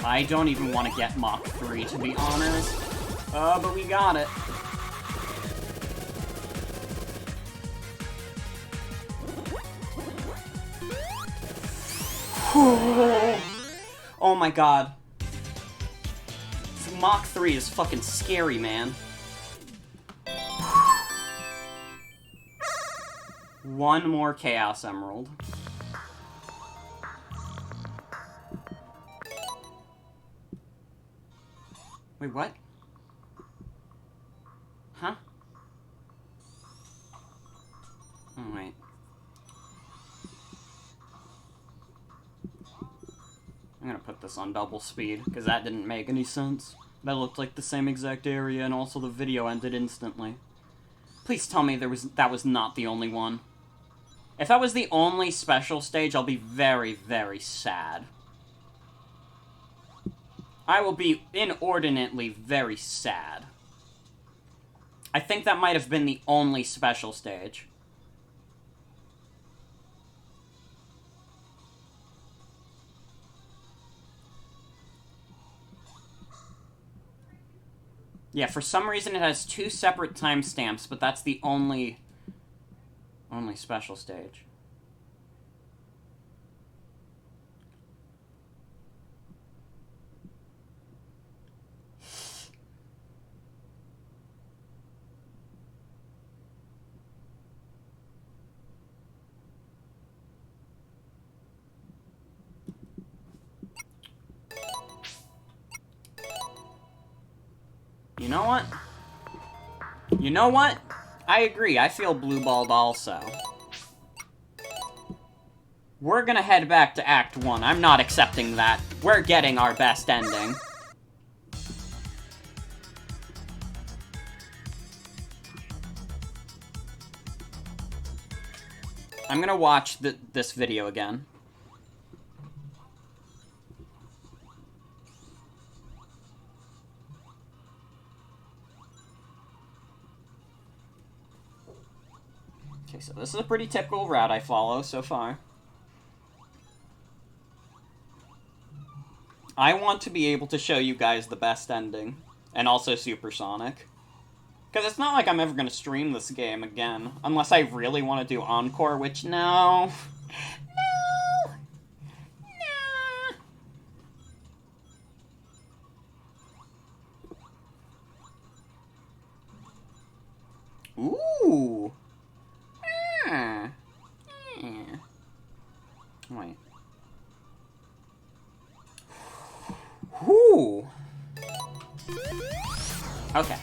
I don't even want to get Mach 3, to be honest. But we got it. Oh my god. Mach 3 is fucking scary, man. One more Chaos Emerald. Wait, what? Huh? Oh, wait. I'm gonna put this on double speed, because that didn't make any sense. That looked like the same exact area, and also the video ended instantly. Please tell me that was not the only one. If that was the only special stage, I'll be very, very sad. I will be inordinately very sad. I think that might have been the only special stage. Yeah, for some reason it has 2 separate timestamps, but that's the only special stage. You know what? You know what? I agree, I feel blue-balled also. We're gonna head back to Act 1. I'm not accepting that. We're getting our best ending. I'm gonna watch this video again. Okay, so this is a pretty typical route I follow so far. I want to be able to show you guys the best ending, and also Supersonic. Because it's not like I'm ever going to stream this game again, unless I really want to do Encore, which, no. No. Ooh. Ah. Yeah. Wait. Ooh. Okay.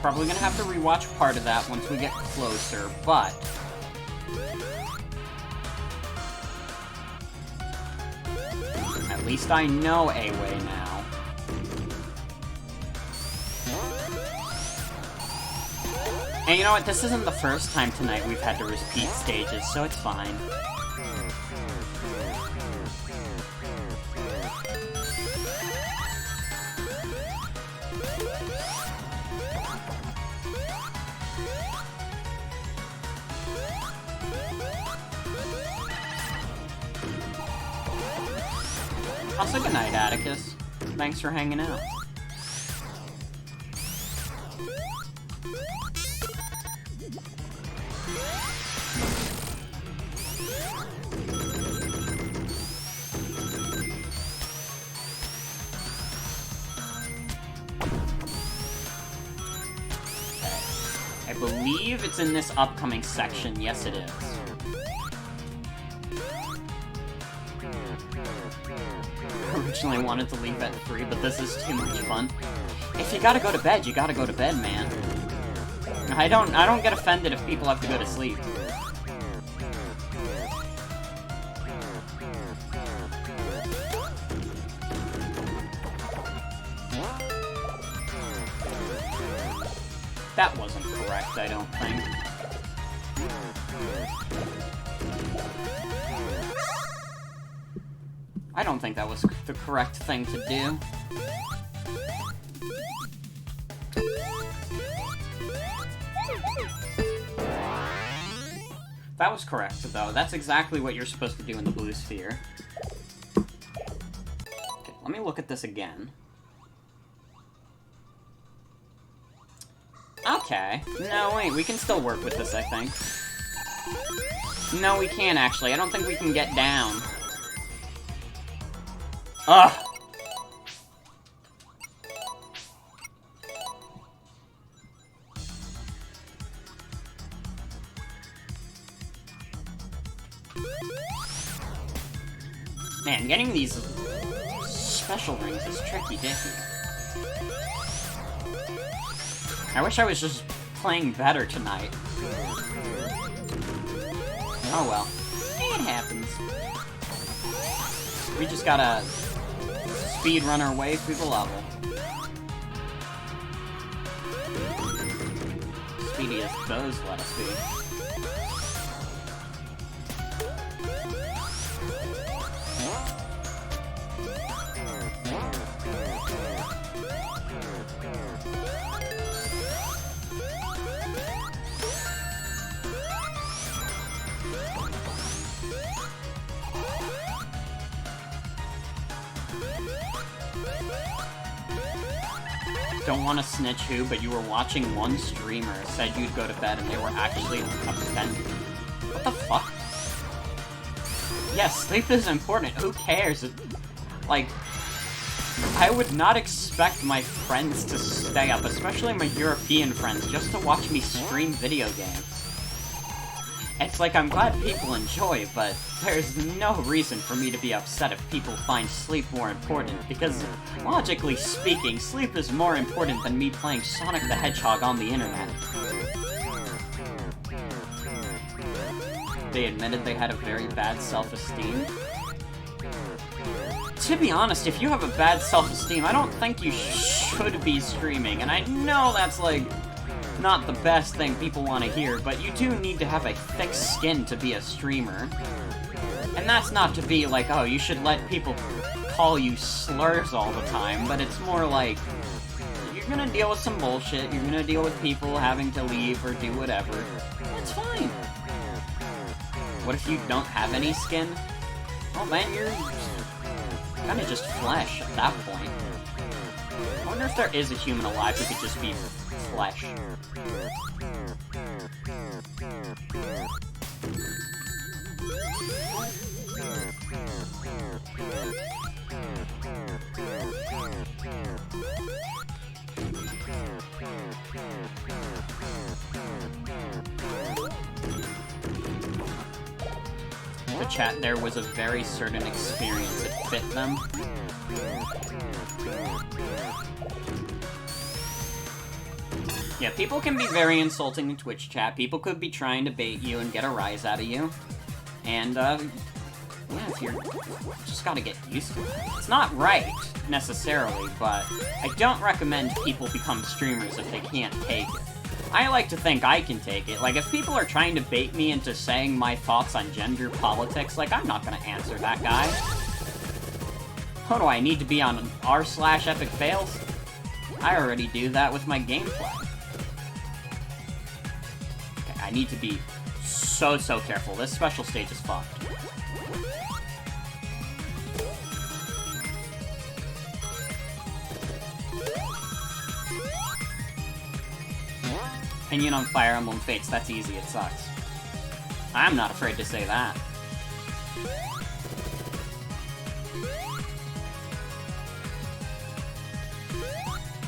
Probably gonna have to rewatch part of that once we get closer, but... at least I know a way now. And you know what, this isn't the first time tonight we've had to repeat stages, so it's fine. Also, good night, Atticus. Thanks for hanging out. I believe it's in this upcoming section. Yes, it is. I originally wanted to leave at 3, but this is too much fun. If you gotta go to bed, you gotta go to bed, man. I don't get offended if people have to go to sleep. That wasn't correct, I don't think. I don't think that was the correct thing to do. That was correct, though. That's exactly what you're supposed to do in the blue sphere. Okay, let me look at this again. Okay. No, wait, we can still work with this, I think. No, we can't, actually. I don't think we can get down. Ugh! Man, getting these special rings is tricky-dicky. I wish I was just playing better tonight. Oh well. It happens. We just gotta speedrun our way through the level. Speedy as those let us be. Don't want to snitch who, but you were watching one streamer, said you'd go to bed, and they were actually offended. What the fuck? Yes, sleep is important. Who cares? Like, I would not expect my friends to stay up, especially my European friends, just to watch me stream video games. It's like, I'm glad people enjoy, but there's no reason for me to be upset if people find sleep more important, because, logically speaking, sleep is more important than me playing Sonic the Hedgehog on the internet. They admitted they had a very bad self-esteem. To be honest, if you have a bad self-esteem, I don't think you should be streaming, and I know that's, like, not the best thing people want to hear, but you do need to have a thick skin to be a streamer. And that's not to be like, oh, you should let people call you slurs all the time, but it's more like, you're gonna deal with some bullshit, you're gonna deal with people having to leave or do whatever. That's fine. What if you don't have any skin? Well, then you're kinda just flesh at that point. I wonder if there is a human alive who could just be flesh. The chat there was a very certain experience. It fit them. Yeah, people can be very insulting in Twitch chat. People could be trying to bait you and get a rise out of you. And, yeah, if you're... just gotta get used to it. It's not right, necessarily, but I don't recommend people become streamers if they can't take it. I like to think I can take it. Like, if people are trying to bait me into saying my thoughts on gender politics, like, I'm not gonna answer that guy. Oh, do I need to be on r/epic fails? I already do that with my gameplay. Okay, I need to be so careful. This special stage is fucked. Opinion on Fire Emblem Fates, that's easy, it sucks. I'm not afraid to say that.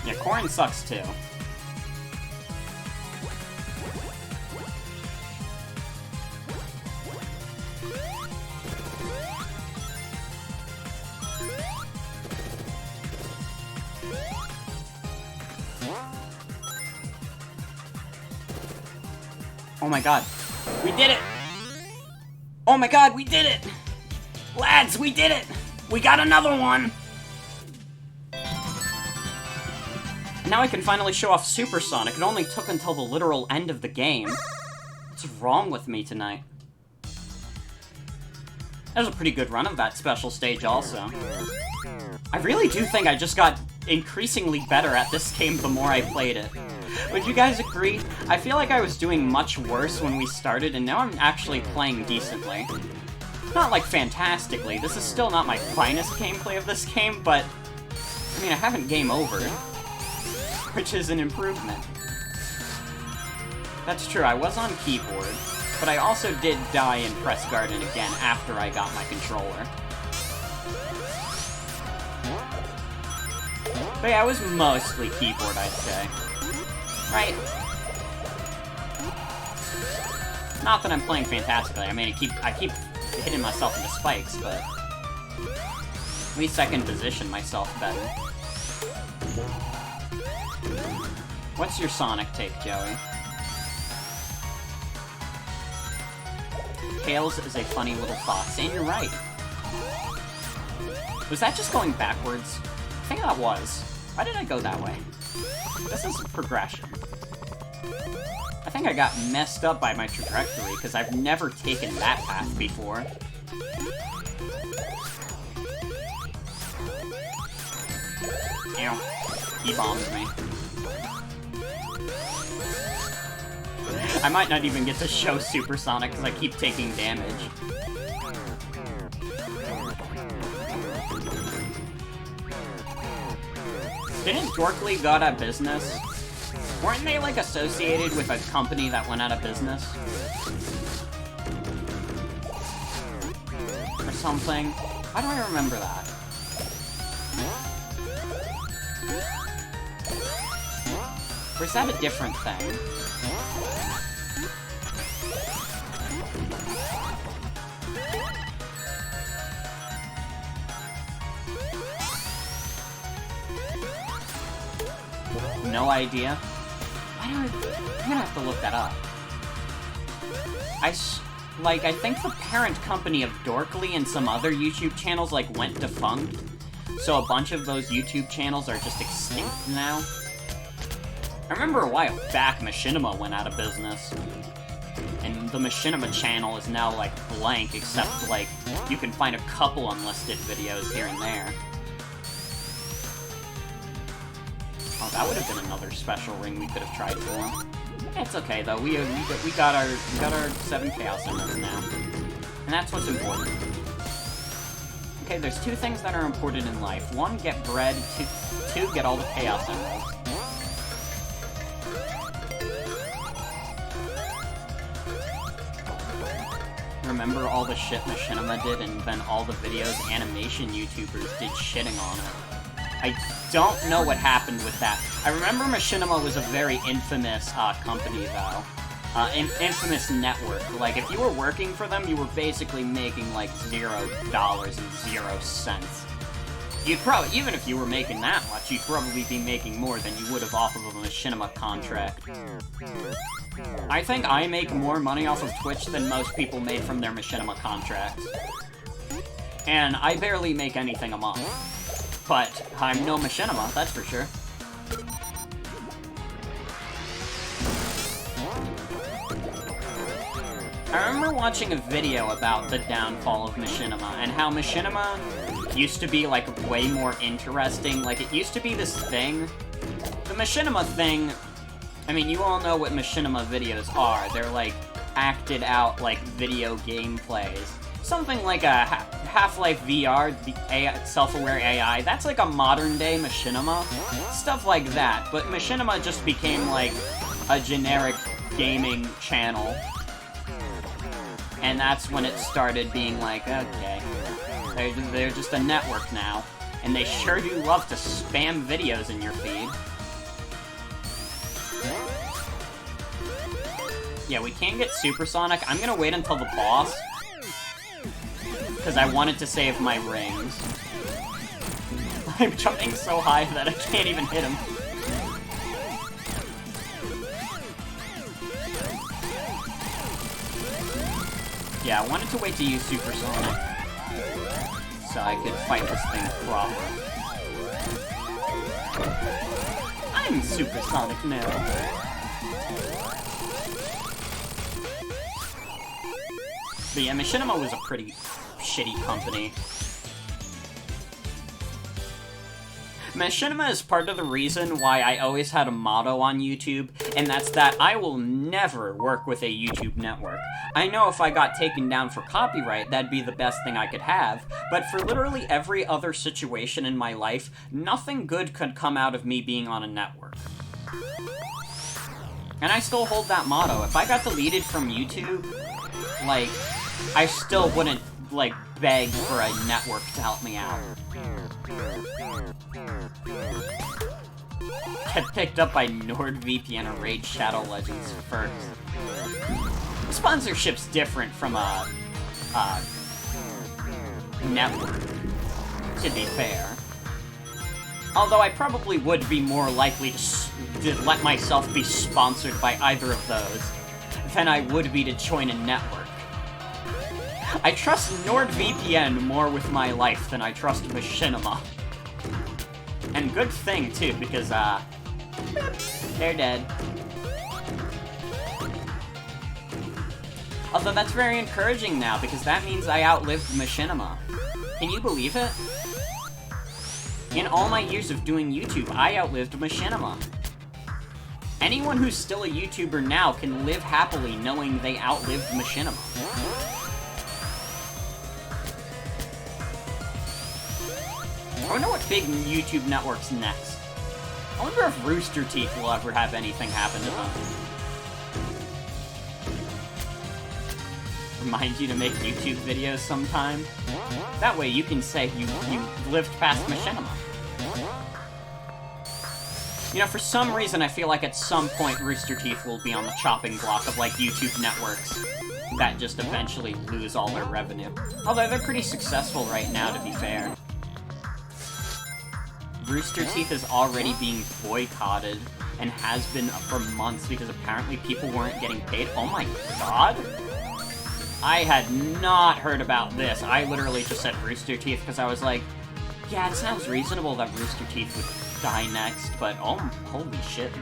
Yeah, Corrin sucks too. Oh my god. We did it! Oh my god, we did it! Lads, we did it! We got another one! Now I can finally show off Supersonic. It only took until the literal end of the game. What's wrong with me tonight? That was a pretty good run of that special stage also. I really do think I just got increasingly better at this game the more I played it. Would you guys agree? I feel like I was doing much worse when we started, and now I'm actually playing decently. Not like fantastically, this is still not my finest gameplay of this game, but I mean, I haven't game over, which is an improvement. That's true, I was on keyboard, but I also did die in Press Garden again after I got my controller. But yeah, it was mostly keyboard, I'd say. Right. Not that I'm playing fantastically. I mean, I keep hitting myself into spikes, but at least I can position myself better. What's your Sonic take, Joey? Tails is a funny little fox, and you're right. Was that just going backwards? I think that was. Why did I go that way? This is progression. I think I got messed up by my trajectory, because I've never taken that path before. Ew. He bombed me. I might not even get to show Supersonic, because I keep taking damage. Didn't Dorkly go out of business? Weren't they, like, associated with a company that went out of business? Or something? Why do I remember that? Or is that a different thing? No idea. I'm gonna have to look that up. I think the parent company of Dorkly and some other YouTube channels, like, went defunct. So a bunch of those YouTube channels are just extinct now. I remember a while back, Machinima went out of business. And the Machinima channel is now, like, blank, except, like, you can find a couple unlisted videos here and there. Oh, that would have been another special ring we could have tried for. It's okay though. We got our 7 Chaos Emeralds now, and that's what's important. Okay, there's two things that are important in life. One, get bread. Two, get all the Chaos Emeralds. Remember all the shit Machinima did, and then all the videos animation YouTubers did shitting on it. I don't know what happened with that. I remember Machinima was a very infamous company, though. Infamous network. Like, if you were working for them, you were basically making, like, $0.00. You'd probably, even if you were making that much, you'd probably be making more than you would have off of a Machinima contract. I think I make more money off of Twitch than most people made from their Machinima contracts. And I barely make anything a month. But I'm no Machinima, that's for sure. I remember watching a video about the downfall of Machinima, and how Machinima used to be, like, way more interesting. Like, it used to be this thing. The Machinima thing, I mean, you all know what Machinima videos are. They're, like, acted out, like, video gameplays. Something like a Half-Life VR, the self-aware AI, that's like a modern-day Machinima. Stuff like that, but Machinima just became, like, a generic gaming channel. And that's when it started being like, okay, they're just a network now. And they sure do love to spam videos in your feed. Yeah, we can't get Supersonic. I'm gonna wait until the boss. Because I wanted to save my rings. I'm jumping so high that I can't even hit him. Yeah, I wanted to wait to use Supersonic, so I could fight this thing proper. I'm Supersonic now. But yeah, Machinima was a pretty shitty company. Machinima is part of the reason why I always had a motto on YouTube, and that's that I will never work with a YouTube network. I know if I got taken down for copyright, that'd be the best thing I could have, but for literally every other situation in my life, nothing good could come out of me being on a network. And I still hold that motto. If I got deleted from YouTube, like, I still wouldn't, like, beg for a network to help me out. Get picked up by NordVPN or Raid Shadow Legends first. Sponsorship's different from a network, to be fair. Although I probably would be more likely to let myself be sponsored by either of those than I would be to join a network. I trust NordVPN more with my life than I trust Machinima. And good thing, too, because, they're dead. Although that's very encouraging now, because that means I outlived Machinima. Can you believe it? In all my years of doing YouTube, I outlived Machinima. Anyone who's still a YouTuber now can live happily knowing they outlived Machinima. I wonder what big YouTube network's next. I wonder if Rooster Teeth will ever have anything happen to them. Remind you to make YouTube videos sometime. That way you can say you lived past Machinima. You know, for some reason I feel like at some point Rooster Teeth will be on the chopping block of, like, YouTube networks that just eventually lose all their revenue. Although they're pretty successful right now, to be fair. Rooster Teeth is already being boycotted, and has been for months because apparently people weren't getting paid. Oh my god! I had not heard about this. I literally just said Rooster Teeth because I was like, yeah, it sounds reasonable that Rooster Teeth would die next, but oh, holy shit.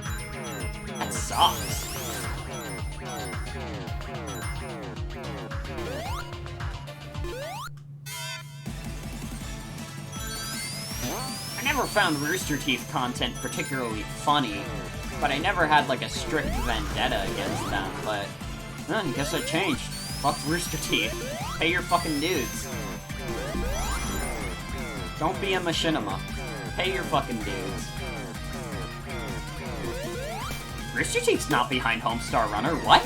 That sucks. I never found Rooster Teeth content particularly funny, but I never had, like, a strict vendetta against them, but I guess I changed. Fuck Rooster Teeth. Pay your fucking dues. Don't be a Machinima. Pay your fucking dues. Rooster Teeth's not behind Homestar Runner, what?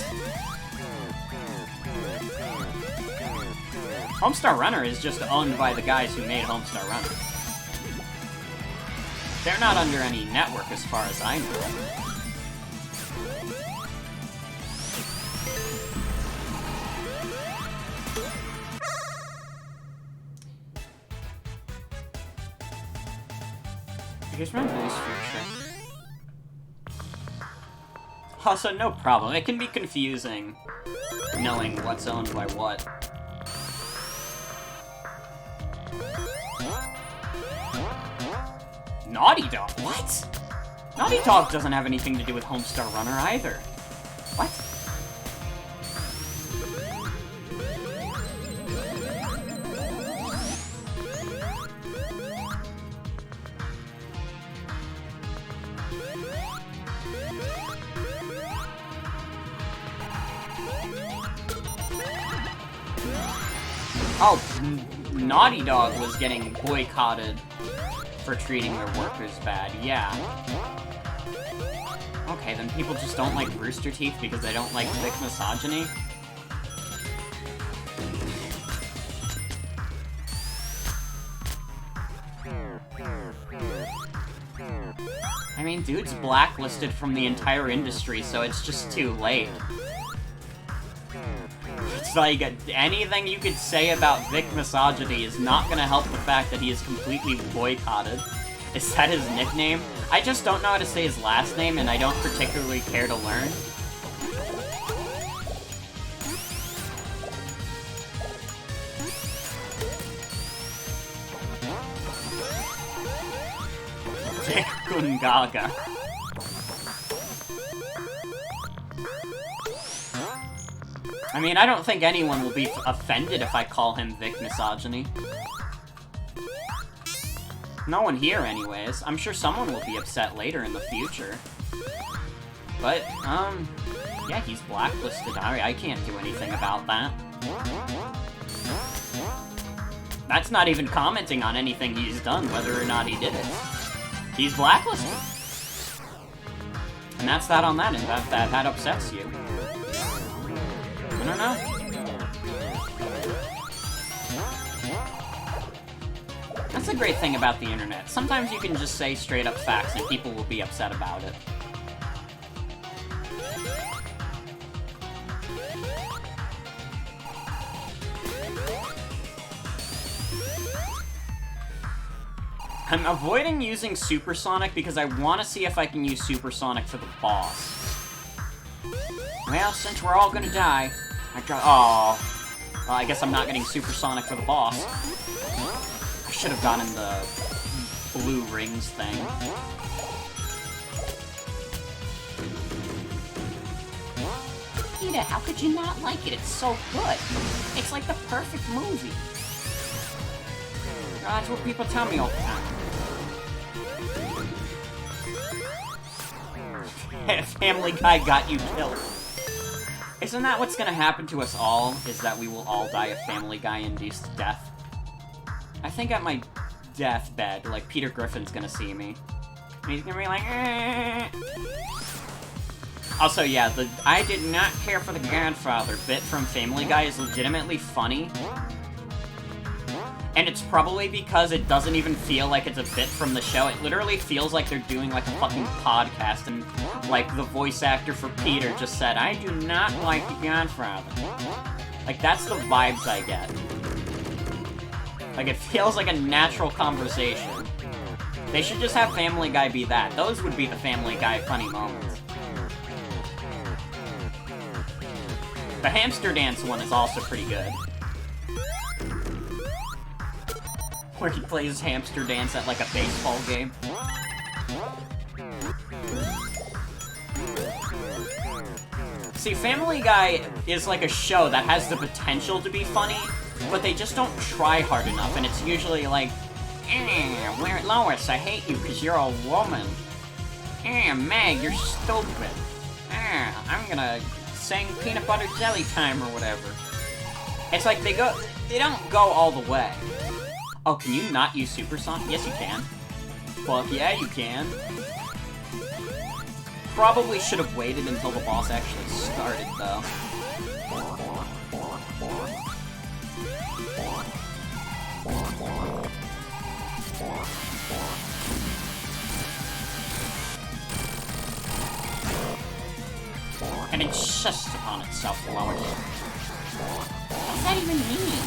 Homestar Runner is just owned by the guys who made Homestar Runner. They're not under any network as far as I know. Here's my voice feature. Also, no problem. It can be confusing knowing what's owned by what. Naughty Dog? What? Naughty Dog doesn't have anything to do with Homestar Runner either. What? Oh, Naughty Dog was getting boycotted for treating their workers bad, yeah. Okay, then people just don't like Rooster Teeth because they don't like Vic misogyny. I mean, dude's blacklisted from the entire industry, so it's just too late. It's like, anything you could say about Vic misogyny is not gonna help the fact that he is completely boycotted. Is that his nickname? I just don't know how to say his last name, and I don't particularly care to learn. Dick Gungaga. I mean, I don't think anyone will be offended if I call him Vic misogyny. No one here, anyways. I'm sure someone will be upset later in the future. But, yeah, he's blacklisted. I can't do anything about that. That's not even commenting on anything he's done, whether or not he did it. He's blacklisted. And that's that on that, and that upsets you. I don't know. That's a great thing about the internet. Sometimes you can just say straight up facts and people will be upset about it. I'm avoiding using Supersonic because I want to see if I can use Supersonic for the boss. Well, since we're all gonna die, well, I guess I'm not getting Supersonic for the boss. I should have gotten the blue rings thing. Peter, how could you not like it? It's so good. It's like the perfect movie. That's what people tell me all the time. Family Guy got you killed. Isn't that what's gonna happen to us all, is that we will all die a Family Guy-induced death? I think at my deathbed, like, Peter Griffin's gonna see me. And he's gonna be like, eh. Also, yeah, the I did not care for the Godfather bit from Family Guy is legitimately funny. And it's probably because it doesn't even feel like it's a bit from the show. It literally feels like they're doing, like, a fucking podcast, and, like, the voice actor for Peter just said, I do not like the Godfather. Like, that's the vibes I get. Like, it feels like a natural conversation. They should just have Family Guy be that. Those would be the Family Guy funny moments. The hamster dance one is also pretty good. Where he plays hamster dance at, like, a baseball game. See, Family Guy is like a show that has the potential to be funny, but they just don't try hard enough, and it's usually like, Lois, I hate you because you're a woman. Meg, you're stupid. I'm gonna sing Peanut Butter Jelly Time or whatever. It's like they don't go all the way. Oh, can you not use Supersonic? Yes, you can. Fuck yeah, you can. Probably should have waited until the boss actually started, though. And it's just upon itself, Lois. What does that even mean?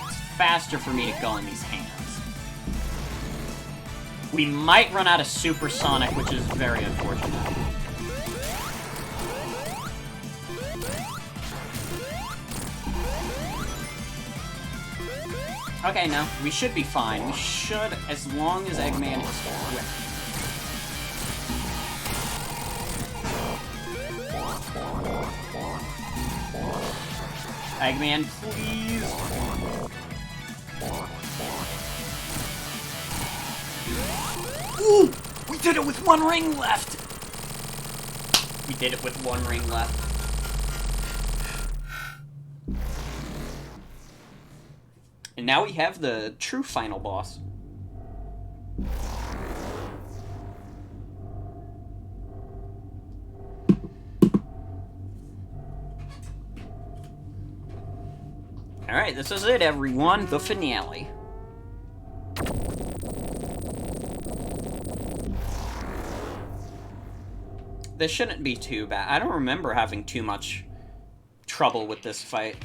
It's faster for me to go in these hands. We might run out of Supersonic, which is very unfortunate. Okay, no, we should be fine. We should, as long as Eggman is quick. Eggman, please. Ooh! We did it with one ring left! We did it with one ring left. And now we have the true final boss. Alright, this is it, everyone. The finale. This shouldn't be too bad. I don't remember having too much trouble with this fight.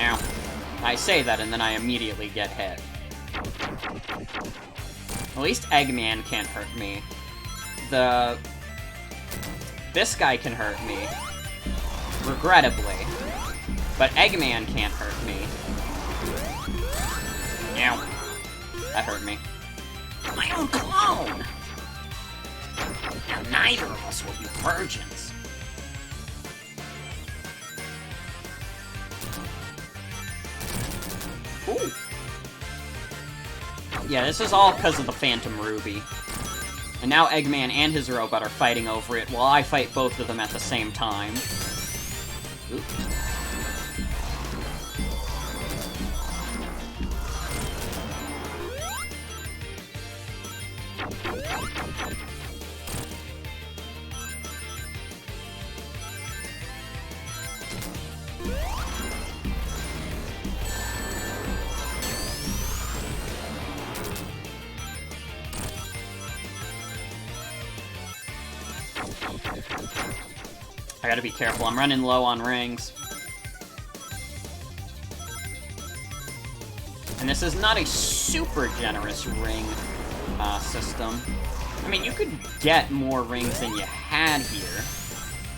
Ow. I say that and then I immediately get hit. At least Eggman can't hurt me. This guy can hurt me. Regrettably. But Eggman can't hurt me. Ow. That hurt me. My own clone! Now neither of us will be virgins. Ooh. Yeah, this is all because of the Phantom Ruby. And now Eggman and his robot are fighting over it, while I fight both of them at the same time. Ooh. I gotta be careful, I'm running low on rings. And this is not a super generous ring system. I mean, you could get more rings than you had here,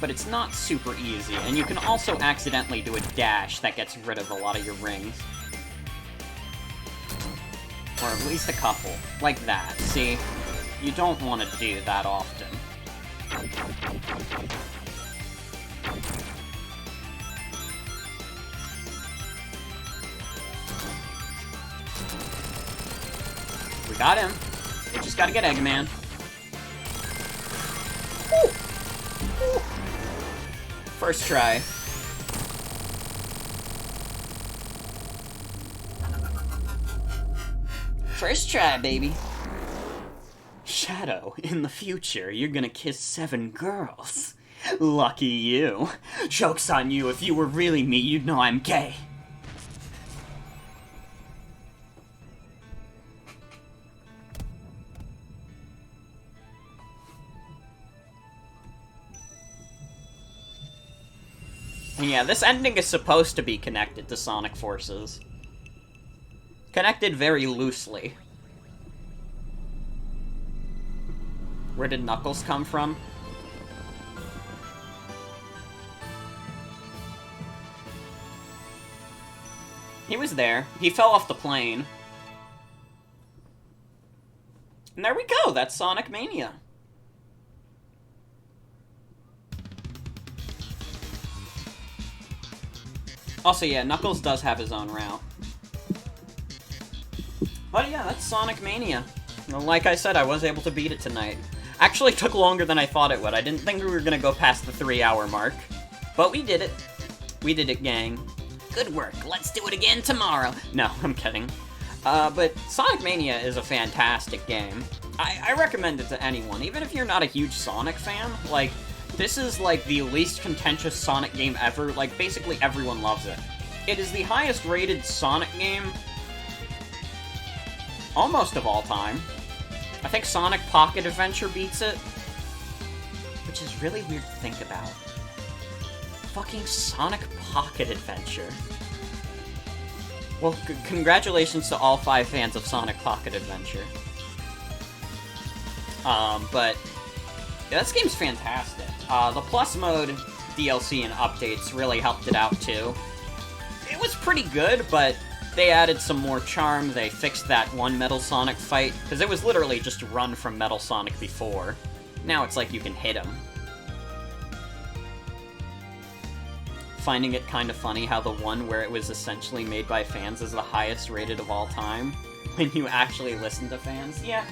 but it's not super easy. And you can also accidentally do a dash that gets rid of a lot of your rings. Or at least a couple. Like that, see? You don't want to do that often. We got him. We just gotta get Eggman. Woo! Woo! First try. First try, baby. Shadow, in the future, you're gonna kiss 7 girls. Lucky you. Joke's on you, if you were really me, you'd know I'm gay. And yeah, this ending is supposed to be connected to Sonic Forces. Connected very loosely. Where did Knuckles come from? He was there. He fell off the plane. And there we go, that's Sonic Mania. Also, yeah, Knuckles does have his own route. But yeah, that's Sonic Mania. Like I said, I was able to beat it tonight. Actually took longer than I thought it would. I didn't think we were gonna go past the 3-hour mark. But we did it. We did it, gang. Good work. Let's do it again tomorrow. No, I'm kidding. But Sonic Mania is a fantastic game. I recommend it to anyone, even if you're not a huge Sonic fan. Like, this is, like, the least contentious Sonic game ever. Like, basically everyone loves it. It is the highest rated Sonic game almost of all time. I think Sonic Pocket Adventure beats it. Which is really weird to think about. Fucking Sonic Pocket Adventure. Well, congratulations to all 5 fans of Sonic Pocket Adventure. But yeah, this game's fantastic. The Plus Mode DLC and updates really helped it out, too. It was pretty good, but they added some more charm. They fixed that one Metal Sonic fight, because it was literally just run from Metal Sonic before. Now it's like you can hit him. Finding it kind of funny how the one where it was essentially made by fans is the highest rated of all time, when you actually listen to fans. Yeah.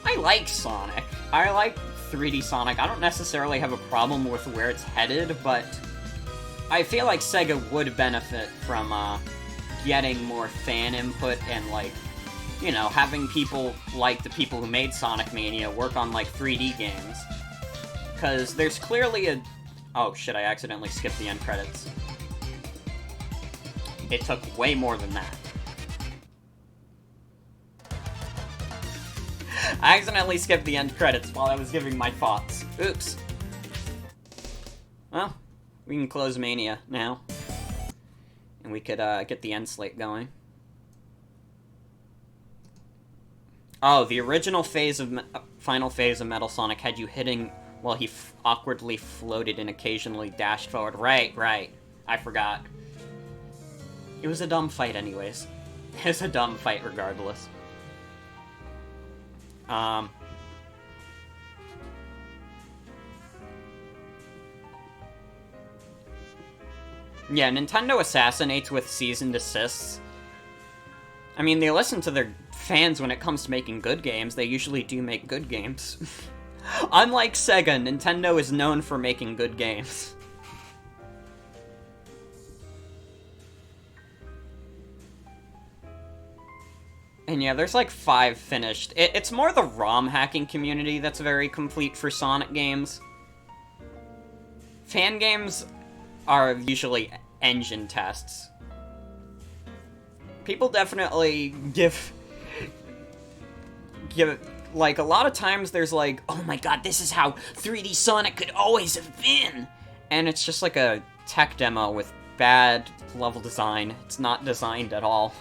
I like Sonic. I like 3D Sonic. I don't necessarily have a problem with where it's headed, but I feel like Sega would benefit from getting more fan input and, like, you know, having people like the people who made Sonic Mania work on, like, 3D games. Because there's clearly a... Oh, shit, I accidentally skipped the end credits. It took way more than that. I accidentally skipped the end credits while I was giving my thoughts. Oops. Well, we can close Mania now. And we could get the end slate going. Oh, the original phase of final phase of Metal Sonic had you hitting while he awkwardly floated and occasionally dashed forward. Right. I forgot. It was a dumb fight anyways. It was a dumb fight regardless. Yeah, Nintendo assassinates with cease and desists. I mean, they listen to their fans when it comes to making good games. They usually do make good games. Unlike Sega, Nintendo is known for making good games. And yeah, there's like 5 finished. It's more the ROM hacking community that's very complete for Sonic games. Fan games are usually engine tests. People definitely give like, a lot of times there's like, oh my god, this is how 3D Sonic could always have been! And it's just like a tech demo with bad level design. It's not designed at all.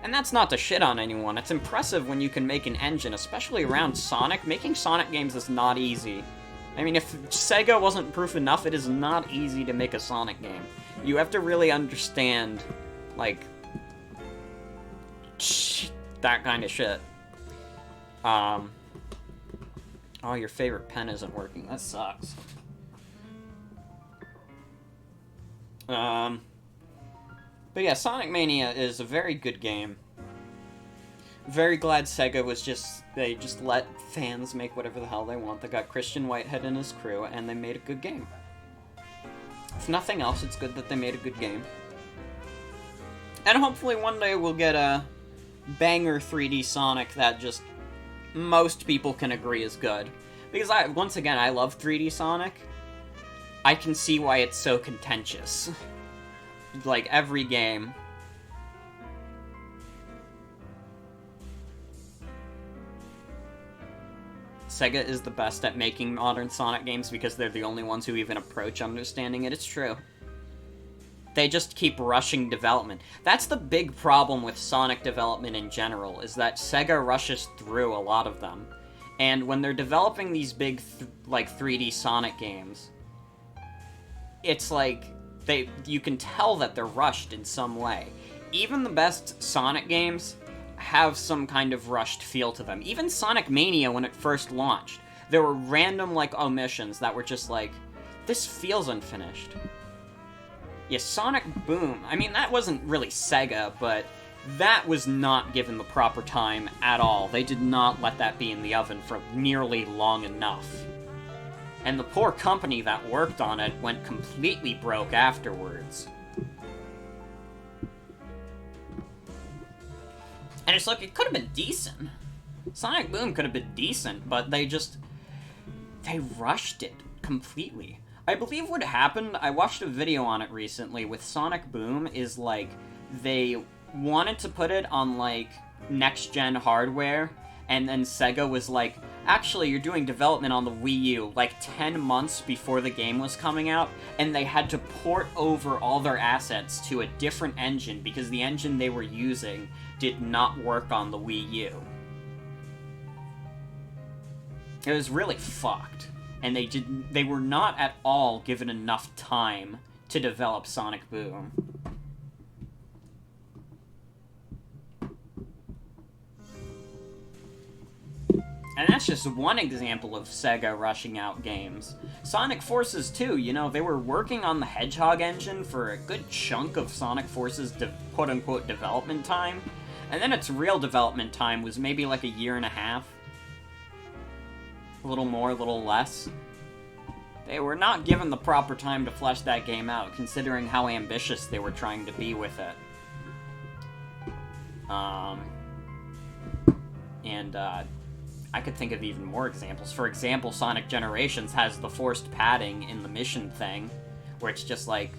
And that's not to shit on anyone. It's impressive when you can make an engine, especially around Sonic. Making Sonic games is not easy. I mean, if Sega wasn't proof enough, it is not easy to make a Sonic game. You have to really understand, like, that kind of shit. Oh, your favorite pen isn't working. That sucks. But yeah, Sonic Mania is a very good game. Very glad Sega they just let fans make whatever the hell they want. They got Christian Whitehead and his crew, and they made a good game. If nothing else, it's good that they made a good game. And hopefully one day we'll get a banger 3D Sonic that just most people can agree is good. Because once again, I love 3D Sonic. I can see why it's so contentious. Like, every game. Sega is the best at making modern Sonic games because they're the only ones who even approach understanding it. It's true. They just keep rushing development. That's the big problem with Sonic development in general, is that Sega rushes through a lot of them. And when they're developing these big, like, 3D Sonic games, it's like, you can tell that they're rushed in some way. Even the best Sonic games have some kind of rushed feel to them. Even Sonic Mania, when it first launched, there were random, like, omissions that were just like, this feels unfinished. Yeah, Sonic Boom, I mean, that wasn't really Sega, but that was not given the proper time at all. They did not let that be in the oven for nearly long enough. And the poor company that worked on it went completely broke afterwards. And it's like, it could have been decent. Sonic Boom could have been decent, but they rushed it completely. I believe what happened, I watched a video on it recently with Sonic Boom, is like, they wanted to put it on, like, next-gen hardware, and then Sega was like, actually, you're doing development on the Wii U, like 10 months before the game was coming out, and they had to port over all their assets to a different engine because the engine they were using did not work on the Wii U. It was really fucked. And they were not at all given enough time to develop Sonic Boom. And that's just one example of Sega rushing out games. Sonic Forces 2, you know, they were working on the Hedgehog engine for a good chunk of Sonic Forces' quote-unquote development time, and then its real development time was maybe like a year and a half. A little more, a little less. They were not given the proper time to flesh that game out, considering how ambitious they were trying to be with it. I could think of even more examples. For example, Sonic Generations has the forced padding in the mission thing, where it's just like,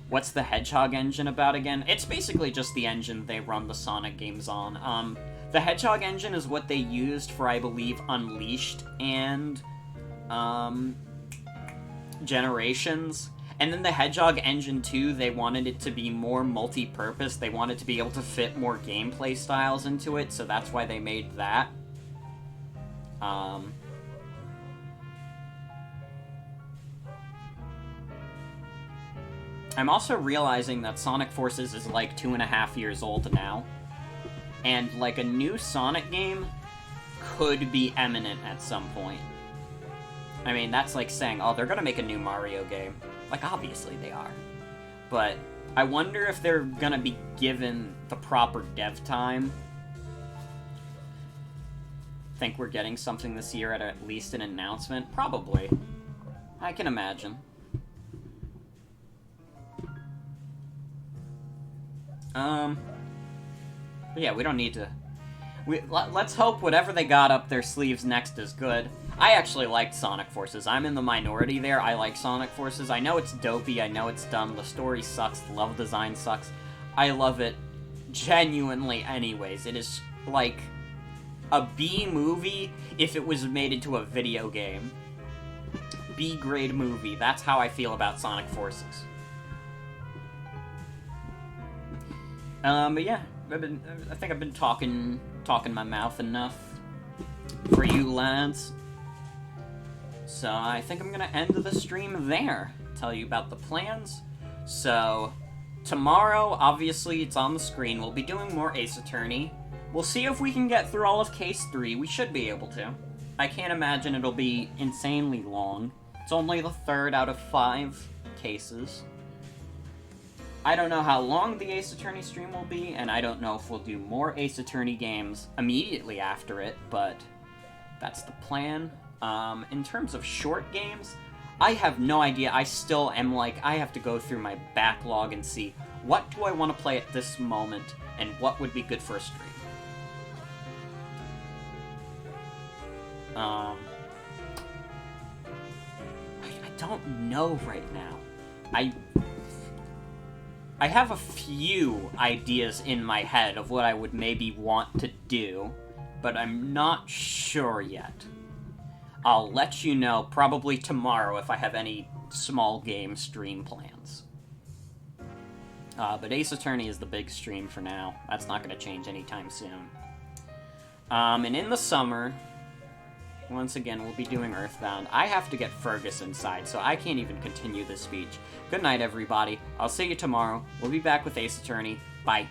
what's the Hedgehog engine about again? It's basically just the engine they run the Sonic games on. The Hedgehog engine is what they used for, I believe, Unleashed and, Generations. And then the Hedgehog engine 2, they wanted it to be more multi-purpose. They wanted to be able to fit more gameplay styles into it, so that's why they made that. I'm also realizing that Sonic Forces is like 2.5 years old now. And like a new Sonic game could be imminent at some point. I mean, that's like saying, oh, they're gonna make a new Mario game. Like, obviously they are. But I wonder if they're gonna be given the proper dev time. Think we're getting something this year at least an announcement? Probably. I can imagine. But yeah, we don't need to... Let's hope whatever they got up their sleeves next is good. I actually liked Sonic Forces. I'm in the minority there. I like Sonic Forces. I know it's dopey. I know it's dumb. The story sucks. The level design sucks. I love it genuinely anyways. It is like a B movie if it was made into a video game. B-grade movie. That's how I feel about Sonic Forces. But yeah, I think I've been talking my mouth enough for you lads. So I think I'm gonna end the stream there. Tell you about the plans. So tomorrow, obviously, it's on the screen. We'll be doing more Ace Attorney. We'll see if we can get through all of Case 3. We should be able to. I can't imagine it'll be insanely long. It's only the 3rd out of 5 cases. I don't know how long the Ace Attorney stream will be, and I don't know if we'll do more Ace Attorney games immediately after it, but that's the plan. In terms of short games, I have no idea. I still am like, I have to go through my backlog and see what do I want to play at this moment, and what would be good for a stream. I don't know right now. I have a few ideas in my head of what I would maybe want to do, but I'm not sure yet. I'll let you know probably tomorrow if I have any small game stream plans. But Ace Attorney is the big stream for now. That's not going to change anytime soon. And in the summer, once again, we'll be doing Earthbound. I have to get Fergus inside, so I can't even continue this speech. Good night, everybody. I'll see you tomorrow. We'll be back with Ace Attorney. Bye.